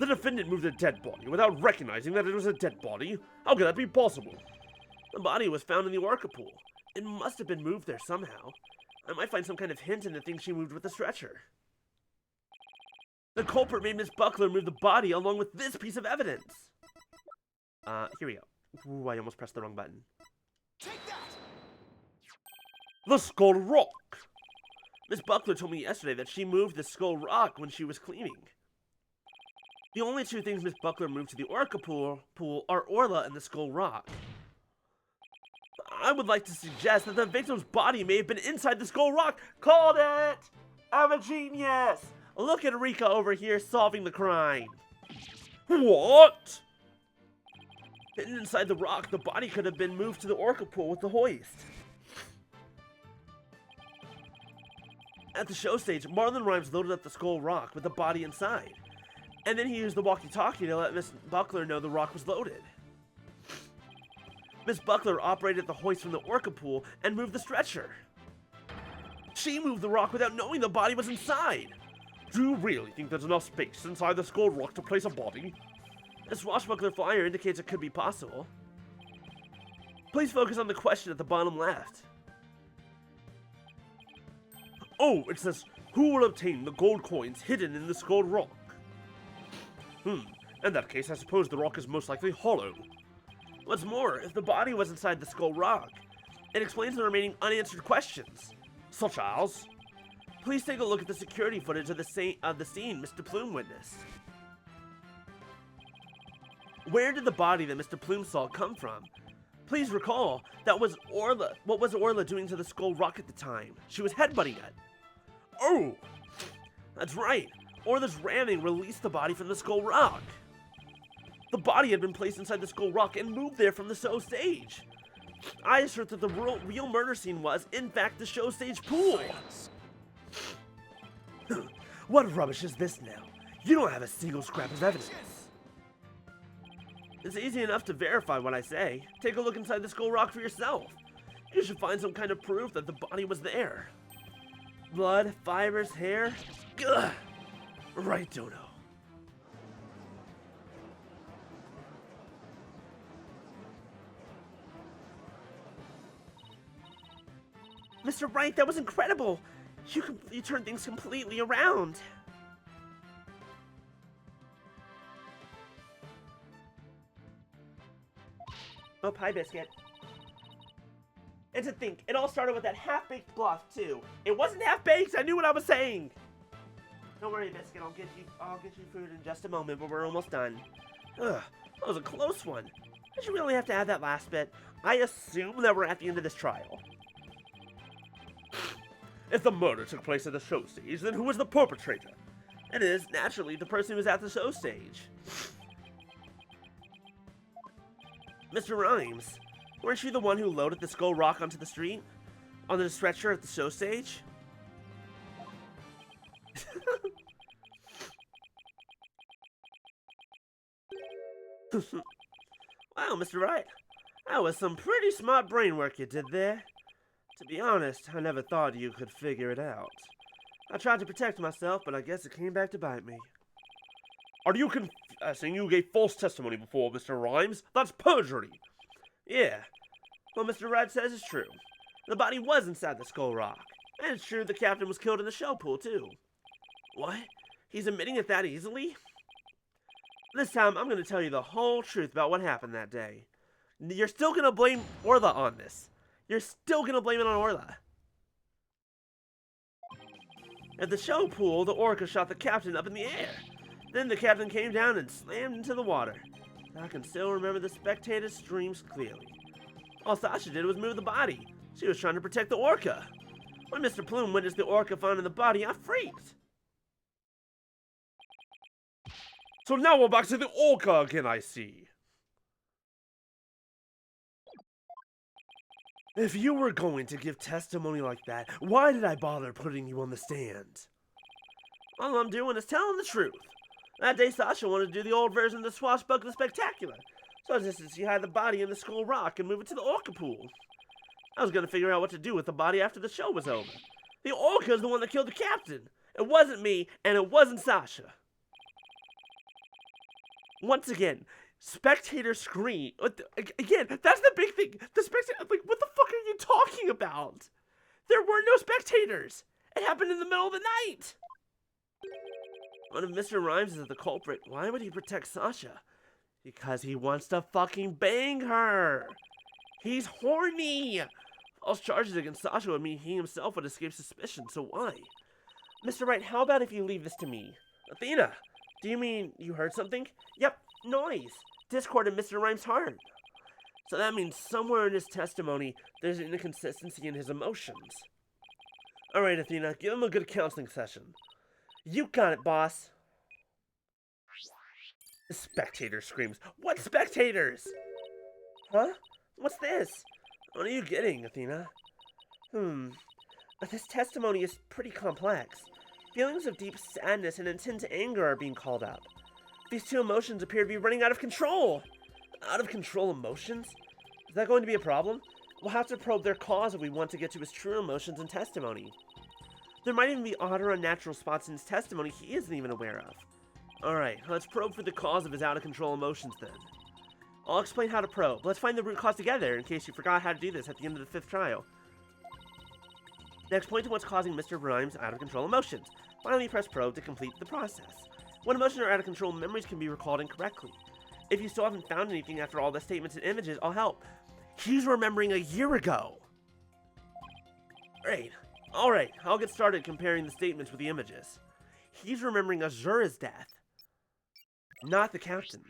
S2: The defendant moved a dead body without recognizing that it was a dead body? How could that be possible?
S3: The body was found in the Orca pool. It must have been moved there somehow. I might find some kind of hint in the thing she moved with the stretcher. The culprit made Miss Buckler move the body along with this piece of evidence. Here we go. Ooh, I almost pressed the wrong button.
S6: Take that!
S2: The Skull Rock!
S3: Miss Buckler told me yesterday that she moved the Skull Rock when she was cleaning. The only two things Miss Buckler moved to the Orca pool are Orla and the Skull Rock. I would like to suggest that the victim's body may have been inside the Skull Rock. Called it! I'm a genius! Look at Rika over here solving the crime.
S2: What?
S3: Hidden inside the rock, the body could have been moved to the Orca pool with the hoist. At the show stage, Marlon Rhymes loaded up the Skull Rock with the body inside. And then he used the walkie-talkie to let Miss Buckler know the rock was loaded. Miss Buckler operated the hoist from the Orca pool and moved the stretcher. She moved the rock without knowing the body was inside.
S2: Do you really think there's enough space inside the Skull Rock to place a body?
S3: The swashbuckler flyer indicates it could be possible. Please focus on the question at the bottom left.
S2: Oh, it says, who will obtain the gold coins hidden in the Skull Rock? In that case, I suppose the rock is most likely hollow.
S3: What's more, if the body was inside the Skull Rock, it explains the remaining unanswered questions.
S2: Such as?
S3: Please take a look at the security footage of the scene Mr. Plume witnessed. Where did the body that Mr. Plume saw come from? Please recall, that was Orla. What was Orla doing to the Skull Rock at the time? She was headbutting it. Oh! That's right. Orla's ramming released the body from the Skull Rock. The body had been placed inside the Skull Rock and moved there from the show stage. I assert that the real murder scene was, in fact, the show stage pool. What rubbish is this now? You don't have a single scrap of evidence. It's easy enough to verify what I say. Take a look inside the Skull Rock for yourself. You should find some kind of proof that the body was there. Blood, fibers, hair. Ugh. Right, Dono. Mr. Wright, that was incredible! You turned things completely around! Oh, hi, Biscuit. And to think, it all started with that half-baked bluff, too. It wasn't half-baked! I knew what I was saying! Don't worry, Biscuit, I'll get you food in just a moment, but we're almost done. Ugh, that was a close one. Did you really have to add that last bit? I assume that we're at the end of this trial.
S2: If the murder took place at the show stage, then who was the perpetrator?
S3: It is, naturally, the person who was at the show stage. Mr. Rhymes, weren't you the one who loaded the Skull Rock onto the street? On the stretcher at the show stage? Wow, Mr. Wright, that was some pretty smart brain work you did there. To be honest, I never thought you could figure it out. I tried to protect myself, but I guess it came back to bite me.
S2: Are you confessing you gave false testimony before, Mr. Rhymes? That's perjury!
S3: Yeah. What Mr. Wright says is true. The body was inside the Skull Rock. And it's true the captain was killed in the show pool, too. What? He's admitting it that easily? This time, I'm going to tell you the whole truth about what happened that day. You're still going to blame Orla on this. You're still going to blame it on Orla. At the show pool, the orca shot the captain up in the air. Then the captain came down and slammed into the water. I can still remember the spectators' screams clearly. All Sasha did was move the body. She was trying to protect the orca. When Mr. Plume witnessed the orca finding the body, I freaked.
S2: So now we're back to the orca again, I see.
S3: If you were going to give testimony like that, why did I bother putting you on the stand? All I'm doing is telling the truth. That day Sasha wanted to do the old version of the Swashbuckler Spectacular, so I suggested she hide the body in the Skull Rock and move it to the orca pool. I was going to figure out what to do with the body after the show was over. The orca is the one that killed the captain. It wasn't me, and it wasn't Sasha. Once again, spectators scream. Again, that's the big thing. The spectator, like, what the fuck are you talking about? There were no spectators. It happened in the middle of the night. What if Mr. Rhymes is the culprit? Why would he protect Sasha? Because he wants to fucking bang her. He's horny. False charges against Sasha would mean he himself would escape suspicion, so why? Mr. Wright, how about if you leave this to me? Athena, do you mean you heard something? Yep, noise. Discord in Mr. Rhymes' heart. So that means somewhere in his testimony, there's an inconsistency in his emotions. Alright, Athena, give him a good counseling session. You got it, boss. The spectator screams. What spectators? Huh? What's this? What are you getting, Athena? This testimony is pretty complex. Feelings of deep sadness and intense anger are being called up. These two emotions appear to be running out of control. Out of control emotions? Is that going to be a problem? We'll have to probe their cause if we want to get to his true emotions and testimony. There might even be odd or unnatural spots in his testimony he isn't even aware of. Alright, let's probe for the cause of his out-of-control emotions then. I'll explain how to probe. Let's find the root cause together, in case you forgot how to do this at the end of the 5th trial. Next, point to what's causing Mr. Rhymes' out-of-control emotions. Finally, press probe to complete the process. When emotions are out-of-control, memories can be recalled incorrectly. If you still haven't found anything after all the statements and images, I'll help. He's remembering a year ago! Great. Alright, I'll get started comparing the statements with the images. He's remembering Azura's death, not the captain's.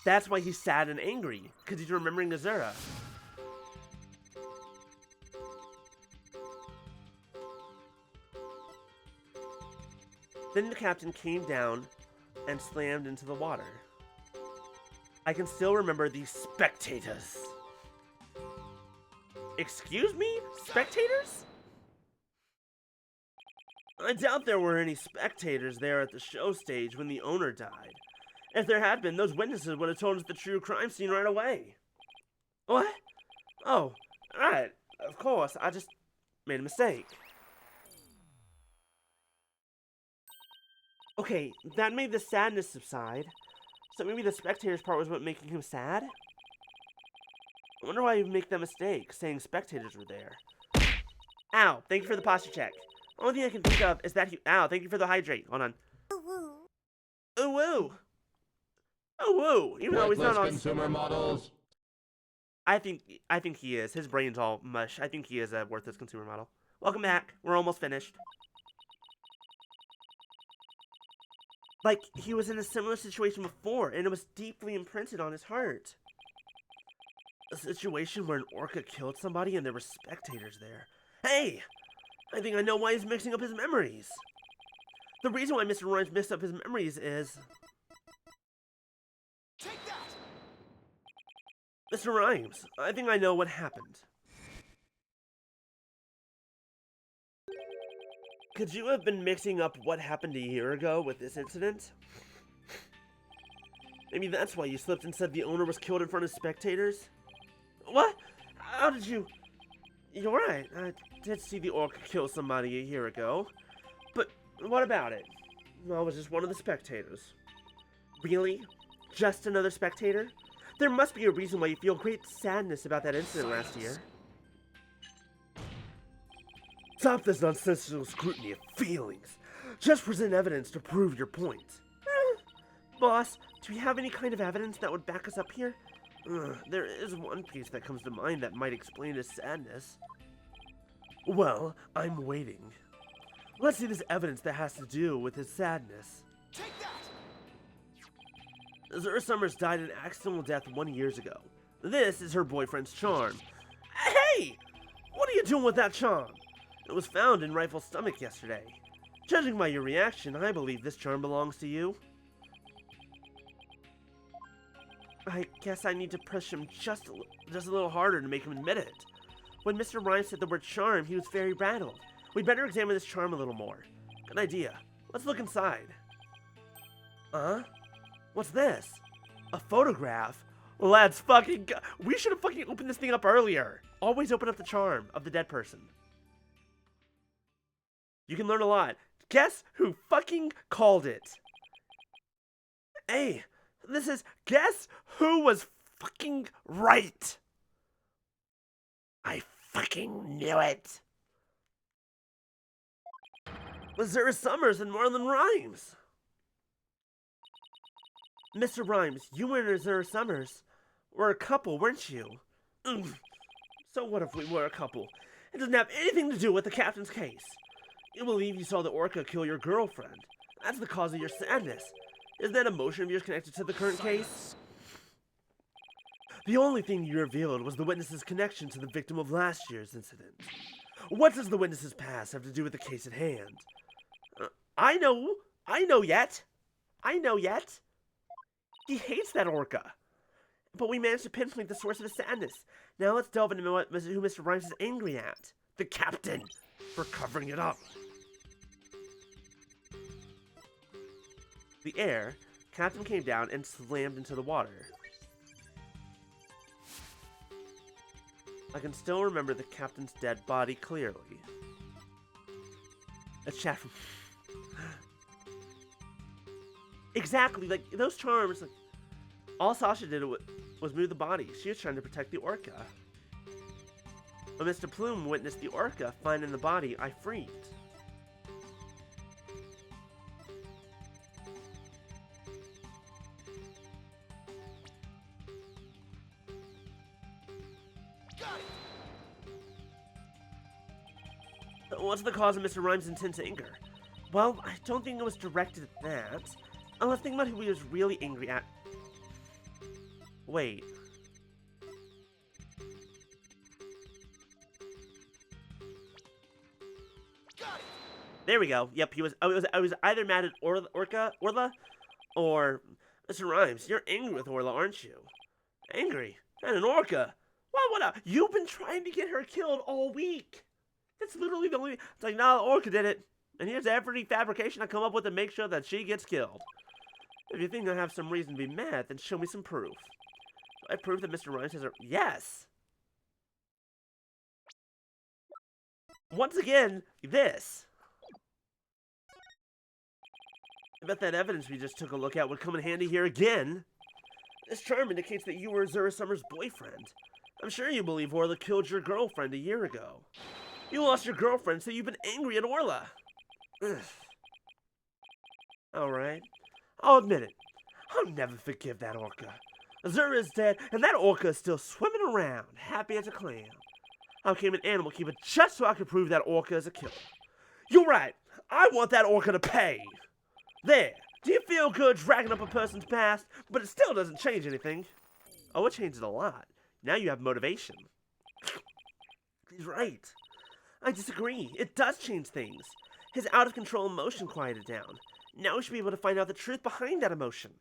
S3: That's why he's sad and angry, because he's remembering Azura. Then the captain came down and slammed into the water. I can still remember these spectators. Excuse me? Spectators? I doubt there were any spectators there at the show stage when the owner died. If there had been, those witnesses would have told us the true crime scene right away. What? Oh, right. Of course, I just made a mistake. Okay, that made the sadness subside. So maybe the spectators part was what making him sad? I wonder why you make that mistake, saying spectators were there. Ow, thank you for the posture check. Only thing I can think of is that ow, thank you for the hydrate. Hold on. Ooh woo. Ooh woo. Even though he's not on
S7: consumer models.
S3: I think he is. His brain's all mush. I think he is a worthless consumer model. Welcome back. We're almost finished. Like, he was in a similar situation before, and it was deeply imprinted on his heart. A situation where an orca killed somebody and there were spectators there. Hey! I think I know why he's mixing up his memories. The reason why Mr. Rhymes mixed up his memories is...
S6: Take that!
S3: Mr. Rhymes, I think I know what happened. Could you have been mixing up what happened a year ago with this incident? Maybe that's why you slipped and said the owner was killed in front of spectators? What? How did you... You're right, I did see the orca kill somebody a year ago. But what about it? I was just one of the spectators. Really? Just another spectator? There must be a reason why you feel great sadness about that incident last year. Stop this nonsensical scrutiny of feelings. Just present evidence to prove your point. Boss, do we have any kind of evidence that would back us up here? There is one piece that comes to mind that might explain his sadness. Well, I'm waiting. Let's see this evidence that has to do with his sadness.
S6: Take that!
S3: Azura Summers died an accidental death 1 year ago. This is her boyfriend's charm. Hey! What are you doing with that charm? It was found in Rifle's stomach yesterday. Judging by your reaction, I believe this charm belongs to you. I guess I need to push him just a little harder to make him admit it. When Mr. Rhymes said the word charm, he was very rattled. We'd better examine this charm a little more. Good idea. Let's look inside. Huh? What's this? A photograph? Let's fucking go. We should have fucking opened this thing up earlier. Always open up the charm of the dead person. You can learn a lot. Guess who fucking called it? Hey, this is guess who was fucking right. I fucking knew it. Azura Summers and Marlon Rhymes. Mr. Rhymes, you and Azura Summers were a couple, weren't you? So what if we were a couple? It doesn't have anything to do with the captain's case. You believe you saw the orca kill your girlfriend. That's the cause of your sadness. Isn't that emotion of yours connected to the current case? The only thing you revealed was the witness's connection to the victim of last year's incident. What does the witness's past have to do with the case at hand? I know yet. He hates that orca. But we managed to pinpoint the source of his sadness. Now let's delve into who Mr. Rhymes is angry at. The captain, for covering it up. The captain came down and slammed into the water. I can still remember the captain's dead body clearly. A chat from... Exactly, like, those charms, like, all Sasha did was move the body. She was trying to protect the orca. When Mr. Plume witnessed the orca finding the body, I freaked. What's the cause of Mr. Rhymes' intense anger? Well, I don't think it was directed at that. Let's think about who he was really angry at. Wait. There we go. Yep, he was. I was either mad at Orla, or Mr. Rhymes. You're angry with Orla, aren't you? Angry at an Orca? Well, what up? You've been trying to get her killed all week. That's literally the only. It's like, no, the Orca did it, and here's every fabrication I come up with to make sure that she gets killed. If you think I have some reason to be mad, then show me some proof. I prove that Mr. Rhymes has a. Yes. Once again, this. I bet that evidence we just took a look at would come in handy here again. This charm indicates that you were Zura Summer's boyfriend. I'm sure you believe Orla killed your girlfriend a year ago. You lost your girlfriend, so you've been angry at Orla. Alright. I'll admit it. I'll never forgive that Orca. Zura is dead, and that Orca is still swimming around, happy as a clam. I became an animal keeper just so I could prove that Orca is a killer. You're right. I want that Orca to pay. There. Do you feel good dragging up a person's past? But it still doesn't change anything. Oh, it changes a lot. Now you have motivation. He's right. I disagree. It does change things. His out-of-control emotion quieted down. Now we should be able to find out the truth behind that emotion.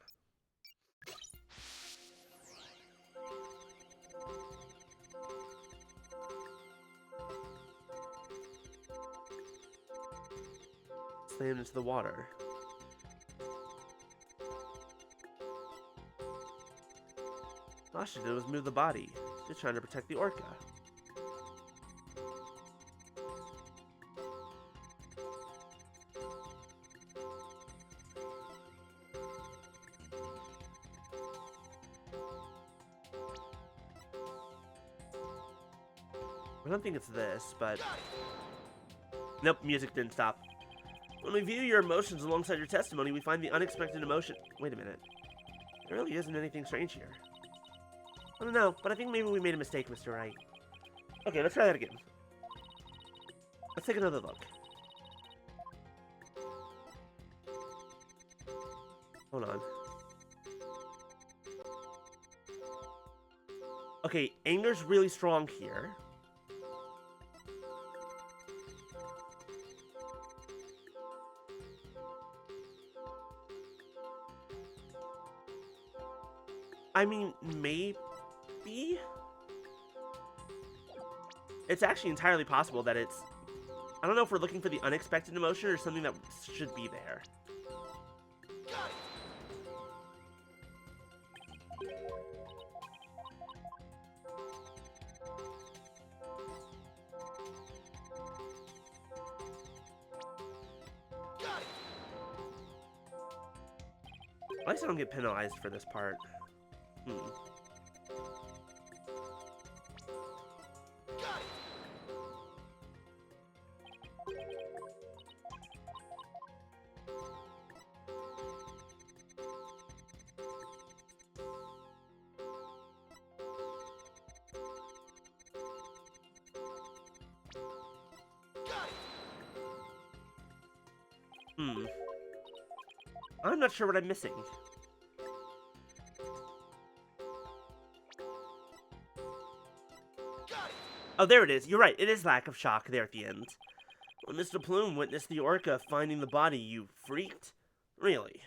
S3: Slammed into the water. All she did was move the body. She's trying to protect the Orca. I don't think it's this, but... Nope, music didn't stop. When we view your emotions alongside your testimony, we find the unexpected emotion... Wait a minute. There really isn't anything strange here. I don't know, but I think maybe we made a mistake, Mr. Wright. Okay, let's try that again. Let's take another look. Hold on. Okay, anger's really strong here. I mean, maybe? It's actually entirely possible that it's... I don't know if we're looking for the unexpected emotion or something that should be there. At least I don't get penalized for this part. I'm not sure what I'm missing. Oh, there it is. You're right. It is lack of shock there at the end. When Mr. Plume witnessed the Orca finding the body, you freaked? Really?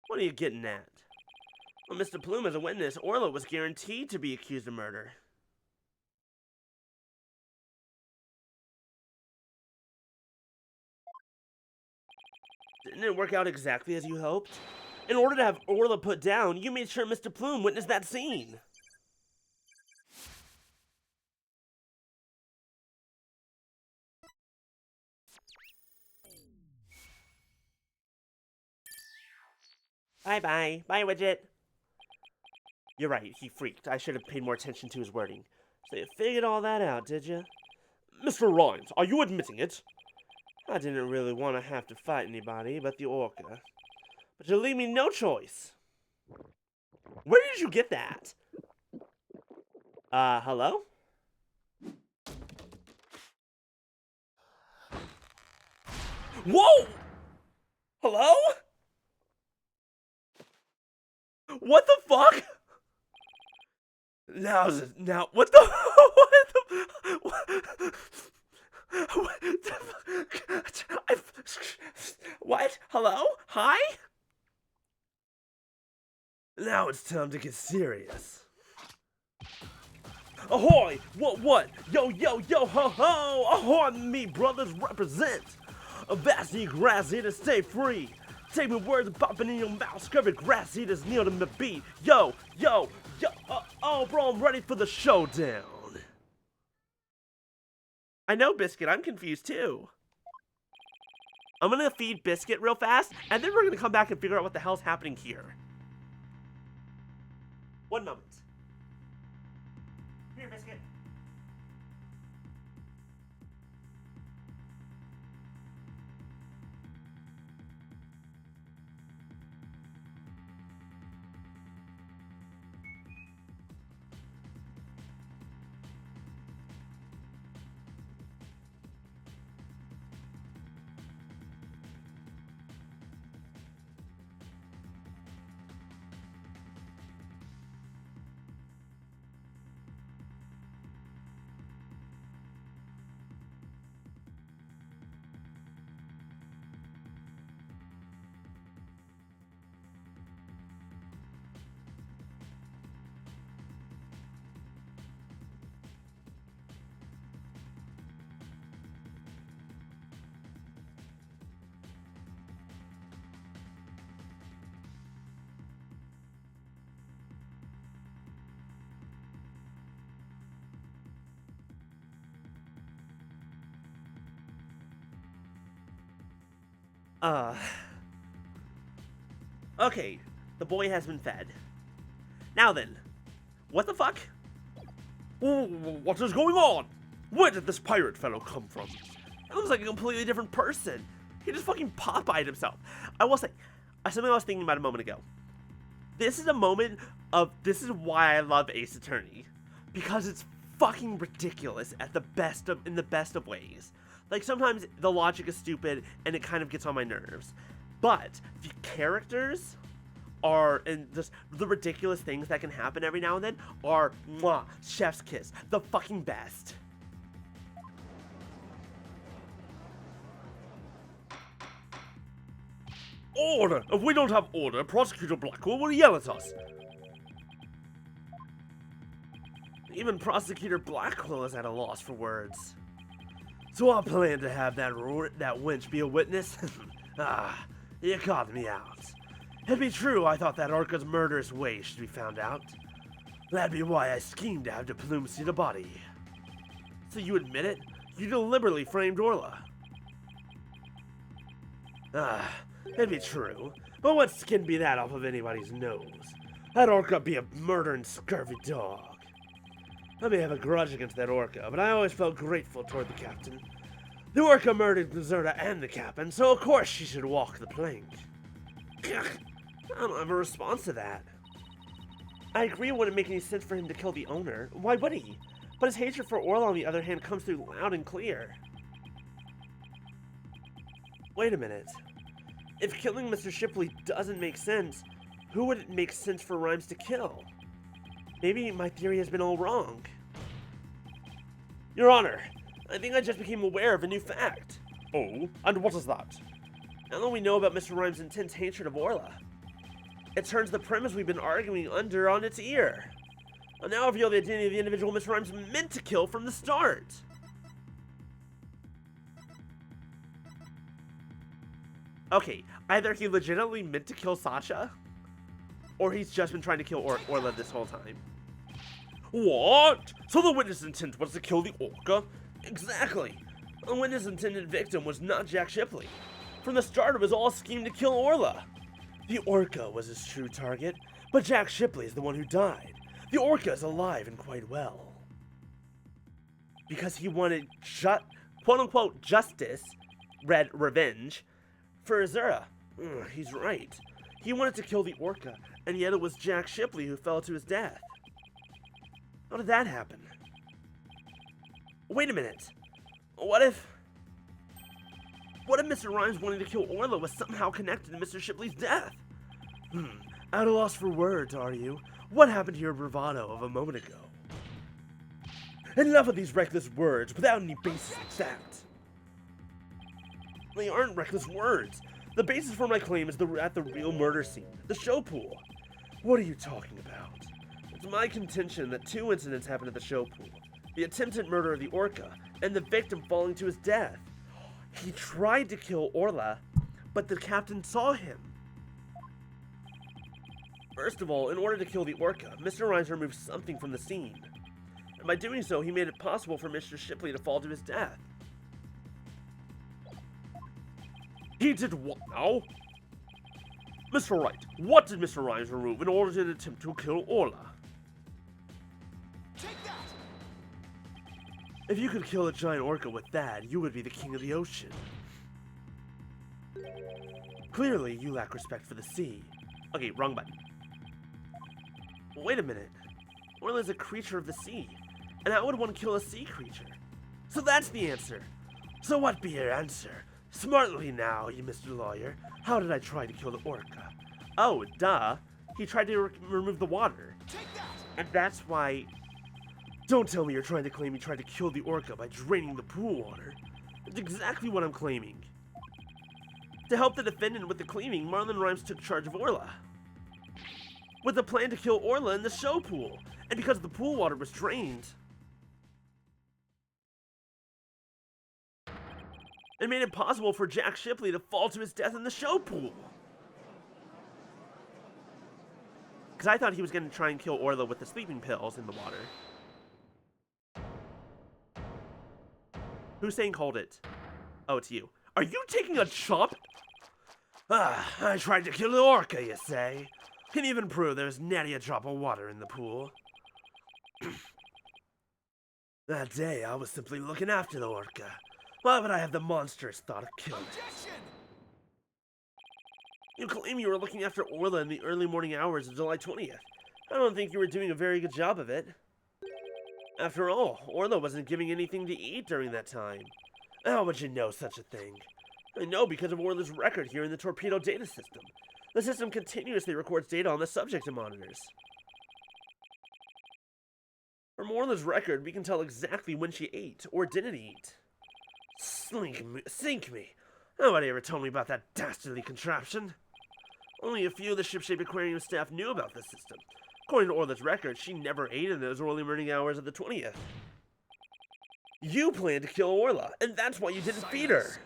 S3: What are you getting at? When Mr. Plume as a witness, Orla was guaranteed to be accused of murder. Didn't it work out exactly as you hoped? In order to have Orla put down, you made sure Mr. Plume witnessed that scene. Bye-bye. Bye, Widget. You're right, he freaked. I should have paid more attention to his wording. So you figured all that out, did you?
S2: Mr. Rhymes, are you admitting it?
S3: I didn't really want to have to fight anybody but the Orca. But you leave me no choice. Where did you get that? Hello? Whoa! Hello? What the fuck? Now, what the, what the, what? Hello? Hi? Now it's time to get serious. Ahoy! What? Yo, ho, ho! Ahoy, me brothers represent! A vast grass eater, stay free! Take me words popping in your mouth, scurvy grass eaters kneel to the beat. Yo, oh, bro, I'm ready for the showdown. I know, Biscuit, I'm confused too. I'm gonna feed Biscuit real fast, and then we're gonna come back and figure out what the hell's happening here. 1 moment. Here, Biscuit. Okay, the boy has been fed. Now then, what the fuck?
S2: What is going on? Where did this pirate fellow come from?
S3: It looks like a completely different person. He just fucking Popeyed himself. I will say, something I was thinking about a moment ago. This is a moment of, this is why I love Ace Attorney. Because it's fucking ridiculous at the best of, in the best of ways. Like, sometimes the logic is stupid and it kind of gets on my nerves. But the characters are, and just the ridiculous things that can happen every now and then are, mwah, chef's kiss, the fucking best.
S2: Order! If we don't have order, Prosecutor Blackwell will yell at us.
S3: Even Prosecutor Blackwell is at a loss for words. So I plan to have that wench be a witness? Ah, you caught me out. It'd be true I thought that Orca's murderous ways should be found out. That'd be why I schemed to have the Plume see the body. So you admit it? You deliberately framed Orla. Ah, it'd be true. But what skin be that off of anybody's nose? That Orca be a murdering scurvy dog. I may have a grudge against that Orca, but I always felt grateful toward the captain. The Orca murdered Zerda and the captain, so of course she should walk the plank. I don't have a response to that. I agree it wouldn't make any sense for him to kill the owner. Why would he? But his hatred for Orla, on the other hand, comes through loud and clear. Wait a minute. If killing Mr. Shipley doesn't make sense, who would it make sense for Rhymes to kill? Maybe my theory has been all wrong. Your Honor, I think I just became aware of a new fact.
S2: Oh, and what is that?
S3: Now that we know about Mr. Rhymes' intense hatred of Orla, it turns the premise we've been arguing under on its ear. I'll now reveal the identity of the individual Mr. Rhymes meant to kill from the start. Okay, either he legitimately meant to kill Sasha, or he's just been trying to kill Orla this whole time.
S2: What? So the witness' intent was to kill the Orca?
S3: Exactly. The witness' intended victim was not Jack Shipley. From the start, it was all schemed to kill Orla. The Orca was his true target, but Jack Shipley is the one who died. The Orca is alive and quite well. Because he wanted quote-unquote justice, revenge, for Azura. He's right. He wanted to kill the Orca, and yet it was Jack Shipley who fell to his death. How did that happen? Wait a minute. What if... What if Mr. Rhymes wanting to kill Orla was somehow connected to Mr. Shipley's death?
S1: At a loss for words, are you? What happened to your bravado of a moment ago?
S3: Enough of these reckless words without any basis in fact. They aren't reckless words. The basis for my claim is at the real murder scene, the show pool.
S1: What are you talking about?
S3: It's my contention that two incidents happened at the show pool. The attempted murder of the orca, and the victim falling to his death.
S1: He tried to kill Orla, but the captain saw him.
S3: First of all, in order to kill the orca, Mr. Rhymes removed something from the scene. And by doing so, he made it possible for Mr. Shipley to fall to his death. He did what now? Mr. Wright, what did Mr. Rhymes remove in order to attempt to kill Orla?
S6: Take that!
S1: If you could kill a giant orca with that, you would be the king of the ocean. Clearly, you lack respect for the sea.
S3: Okay, wrong button. Wait a minute. Orla is a creature of the sea, and how would one kill a sea creature?
S1: So that's the answer. So what be your answer? Smartly now, you Mr. Lawyer. How did I try to kill the orca?
S3: Oh, duh. He tried to remove the water.
S6: Take that!
S3: And that's why...
S1: Don't tell me you're trying to claim you tried to kill the orca by draining the pool water.
S3: That's exactly what I'm claiming. To help the defendant with the claiming, Marlon Rhymes took charge of Orla, with a plan to kill Orla in the show pool. And because the pool water was drained, it made it possible for Jack Shipley to fall to his death in the show pool. Because I thought he was going to try and kill Orla with the sleeping pills in the water. Hussein called it. Oh, it's you. Are you taking a chop?
S1: I tried to kill the orca, you say? Can even prove there's natty a drop of water in the pool. That day, I was simply looking after the orca. Why would I have the monstrous thought of killing it?
S6: Objection!
S3: You claim you were looking after Orla in the early morning hours of July 20th. I don't think you were doing a very good job of it. After all, Orla wasn't giving anything to eat during that time.
S1: How would you know such a thing?
S3: I know because of Orla's record here in the torpedo data system. The system continuously records data on the subject it monitors. From Orla's record, we can tell exactly when she ate or didn't eat.
S1: Sink me. Nobody ever told me about that dastardly contraption.
S3: Only a few of the shipshape aquarium staff knew about this system. According to Orla's record, she never ate in those early morning hours of the 20th. You planned to kill Orla, and that's why you didn't feed her.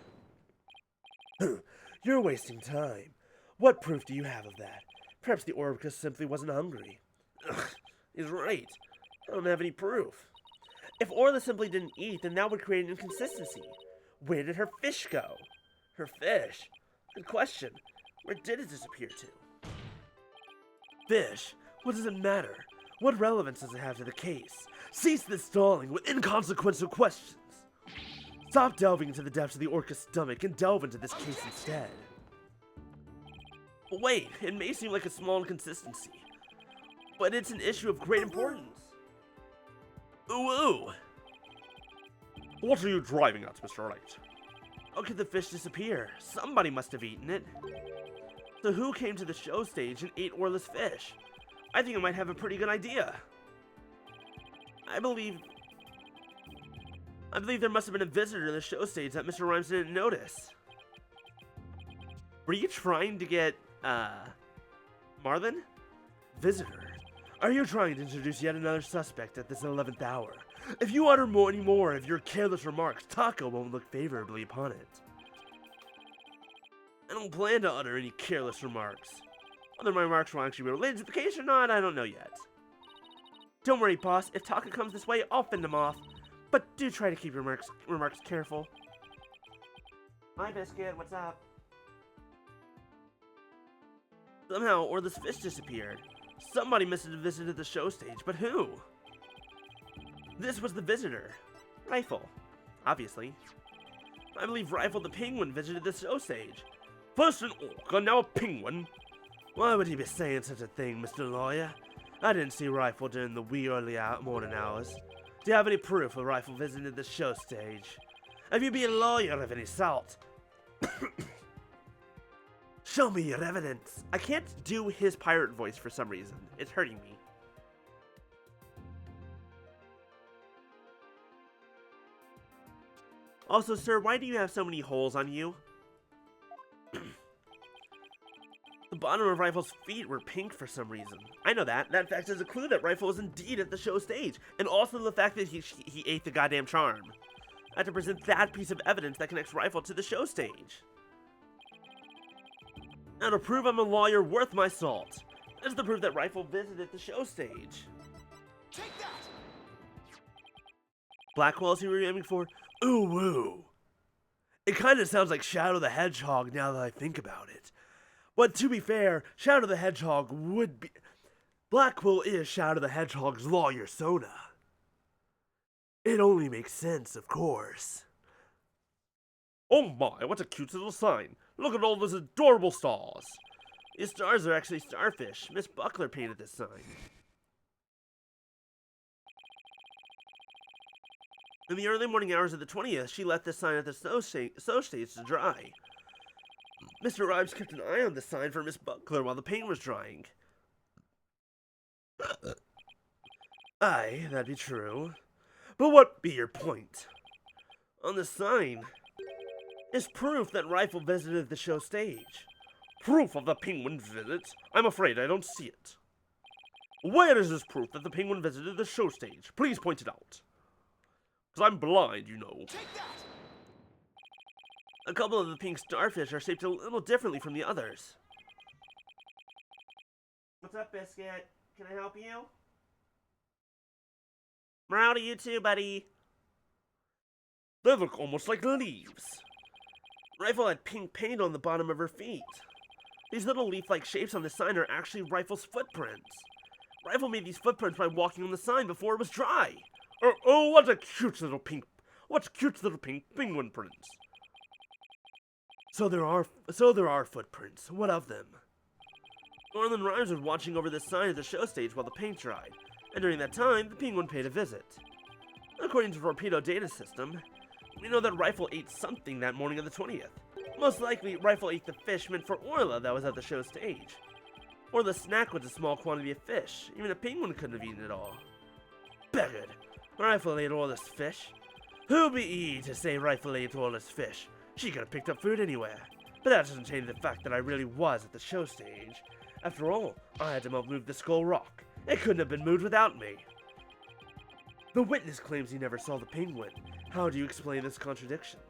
S1: You're wasting time. What proof do you have of that? Perhaps the orca simply wasn't hungry.
S3: He's right. I don't have any proof. If Orla simply didn't eat, then that would create an inconsistency. Where did her fish go? Her fish? Good question. Where did it disappear to?
S1: Fish? What does it matter? What relevance does it have to the case? Cease this stalling with inconsequential questions. Stop delving into the depths of the orca's stomach and delve into this case instead.
S3: Wait, it may seem like a small inconsistency, but it's an issue of great importance. Ooh. What are you driving at, Mr. Wright? How could the fish disappear? Somebody must have eaten it. So who came to the show stage and ate Orla's fish? I think I might have a pretty good idea. I believe there must have been a visitor to the show stage that Mr. Rhymes didn't notice. Were you trying to get, Marlon?
S1: Visitor? Are you trying to introduce yet another suspect at this 11th hour? If you utter any more of your careless remarks, Taco won't look favorably upon it.
S3: I don't plan to utter any careless remarks. Whether my remarks will actually be related to the case or not, I don't know yet. Don't worry, boss. If Taka comes this way, I'll fend him off. But do try to keep your remarks careful. Hi, Biscuit. What's up? Somehow, Orla's fish disappeared. Somebody must have visited the show stage, but who? This was the visitor. Rifle. Obviously. I believe Rifle the Penguin visited the show stage. First an orca, now a penguin.
S1: Why would he be saying such a thing, Mr. Lawyer? I didn't see Rifle during the wee early morning hours. Do you have any proof a Rifle visited the show stage? If you be a lawyer of any sort,
S3: Show me your evidence. I can't do his pirate voice for some reason. It's hurting me. Also, sir, why do you have so many holes on you? The bottom of Rifle's feet were pink for some reason. I know that. That fact is a clue that Rifle was indeed at the show stage. And also the fact that he ate the goddamn charm. I have to present that piece of evidence that connects Rifle to the show stage. Now to prove I'm a lawyer worth my salt. This is the proof that Rifle visited the show stage.
S6: Take that!
S3: Blackwell is who we're aiming for? Ooh woo. It kinda sounds like Shadow the Hedgehog now that I think about it. But to be fair, Shadow the Hedgehog would be... Blackwell is Shadow the Hedgehog's lawyer Sona. It only makes sense, of course.
S2: Oh my, what a cute little sign. Look at all those adorable stars.
S3: These stars are actually starfish. Miss Buckler painted this sign. In the early morning hours of the 20th, she left this sign at the show stage to dry. Mr. Rhymes kept an eye on the sign for Miss Buckler while the paint was drying. Aye, that'd be true. But what be your point? On the sign is proof that Rifle visited the show stage.
S2: Proof of the penguin visit? I'm afraid I don't see it. Where is this proof that the penguin visited the show stage? Please point it out. Because I'm blind, you know.
S6: Take that!
S3: A couple of the pink starfish are shaped a little differently from the others. What's up, Biscuit? Can I help you? Morale to you too, buddy.
S2: They look almost like leaves.
S3: Rifle had pink paint on the bottom of her feet. These little leaf-like shapes on the sign are actually Rifle's footprints. Rifle made these footprints by walking on the sign before it was dry.
S2: Oh, what cute little pink penguin prints.
S3: So there are footprints. What of them? Norland Rhymes was watching over the sign at the show stage while the paint dried, and during that time, the penguin paid a visit. According to Torpedo Data System, we know that Rifle ate something that morning of the 20th. Most likely, Rifle ate the fish meant for Orla that was at the show stage. Orla's snack was a small quantity of fish. Even a penguin couldn't have eaten it all. Beggared! Rifle ate Orla's fish. Who be ye to say Rifle ate Orla's fish? She could have picked up food anywhere. But that doesn't change the fact that I really was at the show stage. After all, I had to help move the Skull Rock. It couldn't have been moved without me. The witness claims he never saw the penguin. How do you explain this contradiction?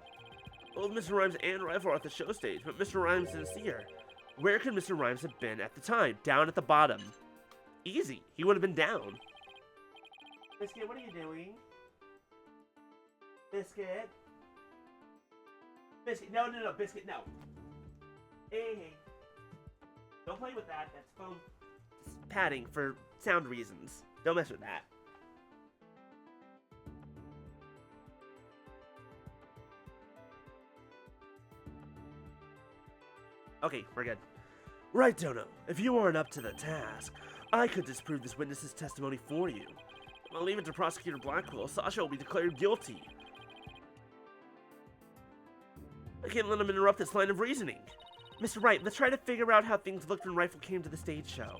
S3: Both Mr. Rhymes and Rifle are at the show stage, but Mr. Rhymes didn't see her. Where could Mr. Rhymes have been at the time? Down at the bottom. Easy. He would have been down. Biscuit, what are you doing? Biscuit? Biscuit, no, Biscuit, no. Hey. Don't play with that. That's foam padding for sound reasons. Don't mess with that. Okay, we're good. Right, Dono. If you aren't up to the task, I could disprove this witness's testimony for you. I'll leave it to Prosecutor Blackwell. Sasha will be declared guilty. I can't let him interrupt this line of reasoning. Mr. Wright, let's try to figure out how things looked when Rifle came to the stage show.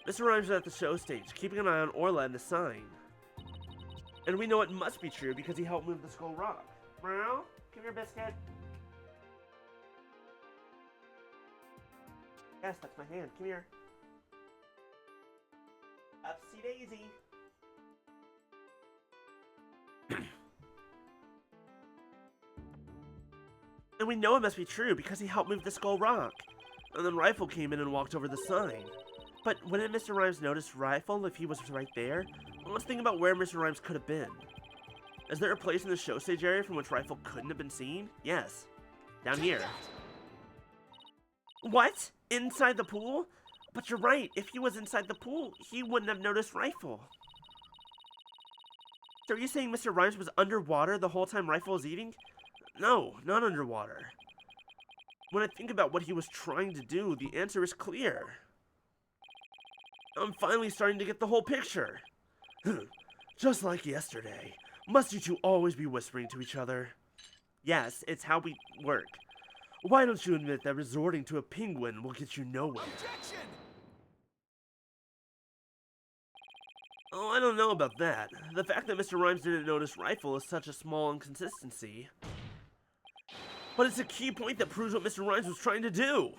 S3: Mr. Rhymes was at the show stage, keeping an eye on Orla and the sign. And we know it must be true because he helped move the Skull Rock. Meow? Come here, Biscuit. Yes, that's my hand. Come here. Upsy daisy. And we know it must be true because he helped move the Skull Rock. And then Rifle came in and walked over the sign. But wouldn't Mr. Rhymes notice Rifle if he was right there? Well, let's think about where Mr. Rhymes could have been. Is there a place in the show stage area from which Rifle couldn't have been seen? Yes. Down here. What? Inside the pool? But you're right. If he was inside the pool, he wouldn't have noticed Rifle. So are you saying Mr. Rhymes was underwater the whole time Rifle was eating? No, not underwater. When I think about what he was trying to do, the answer is clear. I'm finally starting to get the whole picture. Just like yesterday. Must you two always be whispering to each other? Yes, it's how we work. Why don't you admit that resorting to a penguin will get you nowhere?
S6: Objection!
S3: Oh, I don't know about that. The fact that Mr. Rhymes didn't notice Rifle is such a small inconsistency. But it's a key point that proves what Mr. Rhymes was trying to do.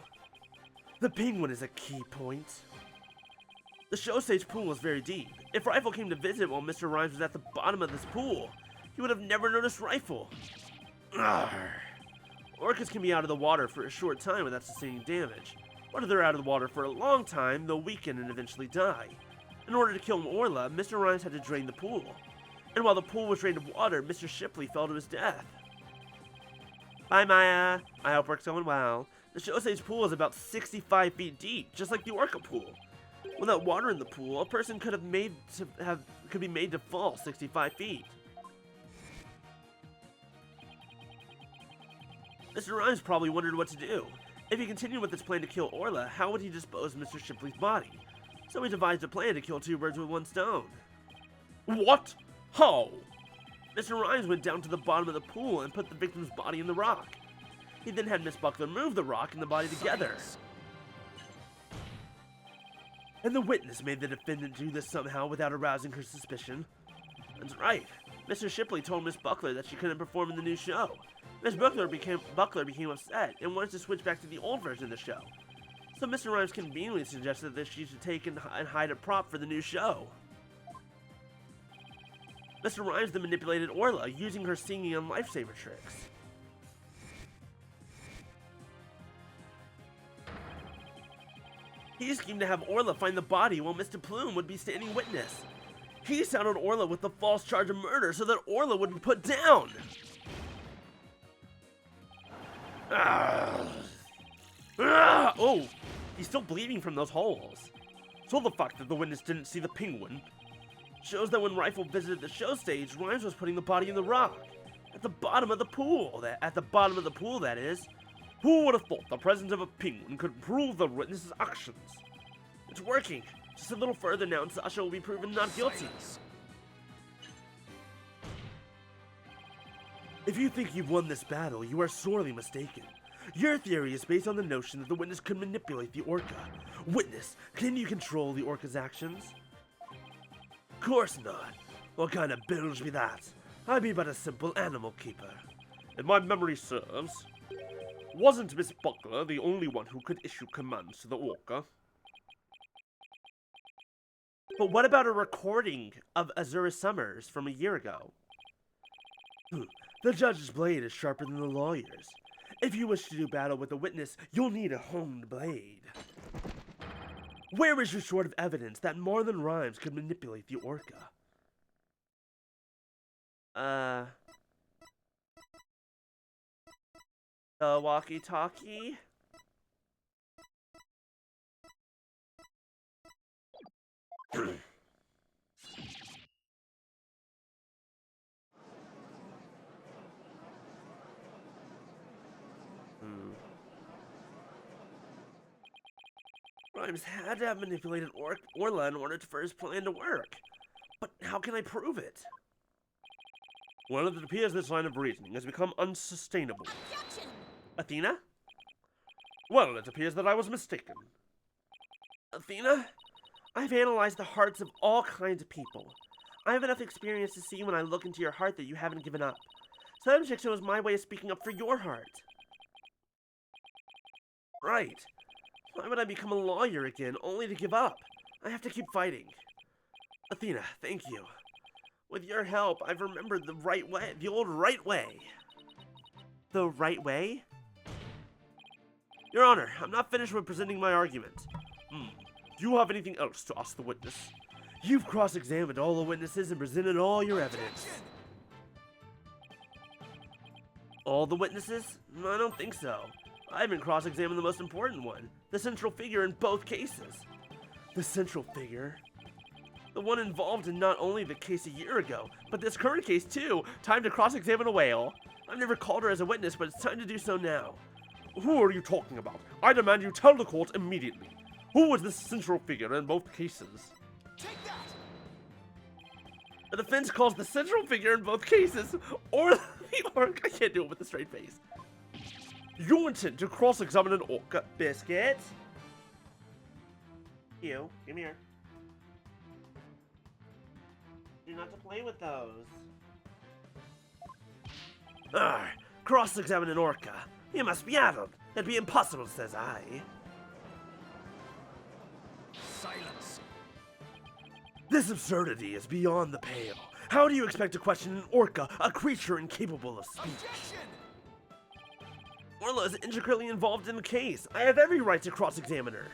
S3: The penguin is a key point. The show stage pool was very deep. If Rifle came to visit while Mr. Rhymes was at the bottom of this pool, he would have never noticed Rifle. Arrgh. Orcas can be out of the water for a short time without sustaining damage, but if they're out of the water for a long time, they'll weaken and eventually die. In order to kill Orla, Mr. Rhymes had to drain the pool. And while the pool was drained of water, Mr. Shipley fell to his death. Bye, Maya. I hope work's going well. The show stage pool is about 65 feet deep, just like the Orca pool. Without water in the pool, a person could be made to fall 65 feet. Mr. Rhymes probably wondered what to do. If he continued with his plan to kill Orla, how would he dispose of Mr. Shipley's body? So he devised a plan to kill two birds with one stone.
S2: What? How?
S3: Mr. Rhymes went down to the bottom of the pool and put the victim's body in the rock. He then had Miss Buckler move the rock and the body together. And the witness made the defendant do this somehow without arousing her suspicion. That's right. Mr. Shipley told Miss Buckler that she couldn't perform in the new show. Miss Buckler became upset and wanted to switch back to the old version of the show. So Mr. Rhymes conveniently suggested that she should take and hide a prop for the new show. Mr. Rhymes then manipulated Orla, using her singing and lifesaver tricks. He schemed to have Orla find the body while Mr. Plume would be standing witness. He saddled Orla with the false charge of murder so that Orla would be put down. Oh, he's still bleeding from those holes. So the fact that the witness didn't see the penguin shows that when Rifle visited the show stage, Rhymes was putting the body in the rock. At the bottom of the pool, that is.
S2: Who would have thought the presence of a penguin could prove the witness's actions?
S3: It's working. Just a little further now and Sasha will be proven not guilty. If you think you've won this battle, you are sorely mistaken. Your theory is based on the notion that the witness could manipulate the orca. Witness, can you control the orca's actions? Of course not. What kind of bilge be that? I be but a simple animal keeper.
S2: If my memory serves, wasn't Miss Buckler the only one who could issue commands to the orca?
S3: But what about a recording of Azura Summers from a year ago? The judge's blade is sharper than the lawyer's. If you wish to do battle with a witness, you'll need a honed blade. Where is your sort of evidence that Marlon Rhymes could manipulate the orca? The walkie-talkie? Rhymes had to have manipulated Orla in order for his plan to work. But how can I prove it?
S2: Well, it appears this line of reasoning has become unsustainable.
S5: Objection!
S3: Athena?
S2: Well, it appears that I was mistaken.
S3: Athena? I've analyzed the hearts of all kinds of people. I have enough experience to see when I look into your heart that you haven't given up. Subjection was my way of speaking up for your heart. Right. Why would I become a lawyer again, only to give up? I have to keep fighting. Athena, thank you. With your help, I've remembered the right way, the old right way. The right way? Your Honor, I'm not finished with presenting my argument.
S2: Do you have anything else to ask the witness?
S3: You've cross-examined all the witnesses and presented all your evidence. All the witnesses? I don't think so. I haven't cross-examined the most important one, the central figure in both cases. The central figure? The one involved in not only the case a year ago, but this current case too. Time to cross-examine a whale. I've never called her as a witness, but it's time to do so now.
S2: Who are you talking about? I demand you tell the court immediately. Who was the central figure in both cases?
S6: Take that!
S3: The defense calls the central figure in both cases, or the orc. I can't do it with a straight face.
S2: You intend to cross-examine an orca.
S3: Biscuit. You, come here. You're not to play with those.
S1: Cross-examine an orca. You must be addled. It'd be impossible, says I.
S6: Silence.
S1: This absurdity is beyond the pale. How do you expect to question an orca, a creature incapable of speech?
S6: Objection!
S1: Orla is intricately involved in the case. I have every right to cross-examine her.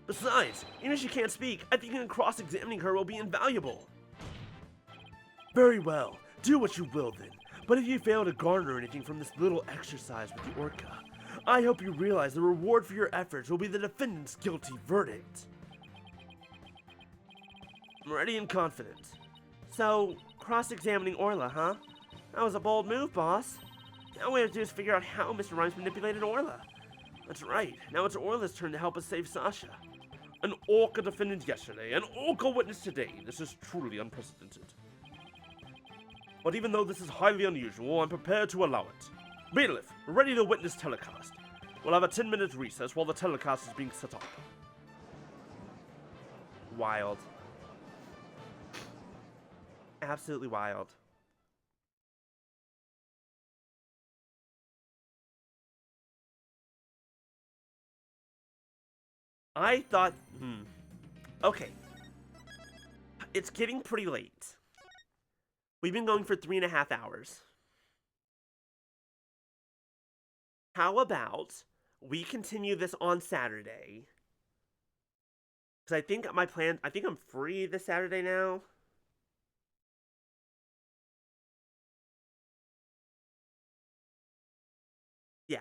S1: Besides, even if she can't speak, I think cross-examining her will be invaluable. Very well. Do what you will then. But if you fail to garner anything from this little exercise with the orca, I hope you realize the reward for your efforts will be the defendant's guilty verdict. I'm ready and confident.
S3: So, cross-examining Orla, huh? That was a bold move, boss. Now all we have to do is figure out how Mr. Rhymes manipulated Orla.
S1: That's right. Now it's Orla's turn to help us save Sasha.
S2: An orca defendant yesterday, an orca witness today. This is truly unprecedented. But even though this is highly unusual, I'm prepared to allow it. Bailiff, ready to witness telecast. We'll have a 10-minute recess while the telecast is being set up.
S3: Wild. Absolutely wild. I thought, okay. It's getting pretty late. We've been going for 3.5 hours. How about we continue this on Saturday? Because I think I think I'm free this Saturday now. Yeah.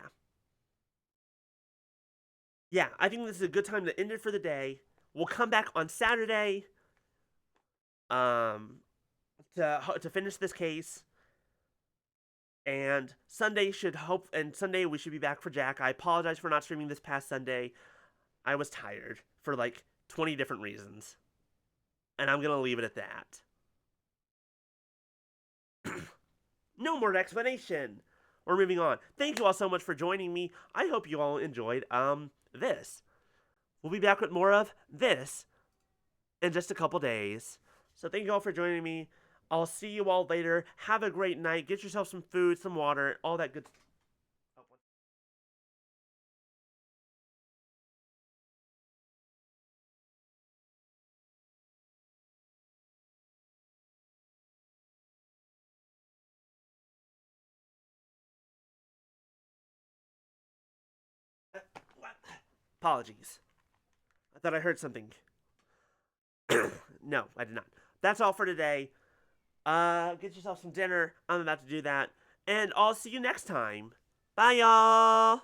S3: Yeah, I think this is a good time to end it for the day. We'll come back on Saturday to finish this case. And Sunday we should be back for Jack. I apologize for not streaming this past Sunday. I was tired for like 20 different reasons. And I'm going to leave it at that. No more explanation. We're moving on. Thank you all so much for joining me. I hope you all enjoyed this. We'll be back with more of this in just a couple days. So thank you all for joining me. I'll see you all later. Have a great night. Get yourself some food, some water, all that good Apologies. I thought I heard something. No, I did not. That's all for today. Get yourself some dinner. I'm about to do that. And I'll see you next time. Bye, y'all!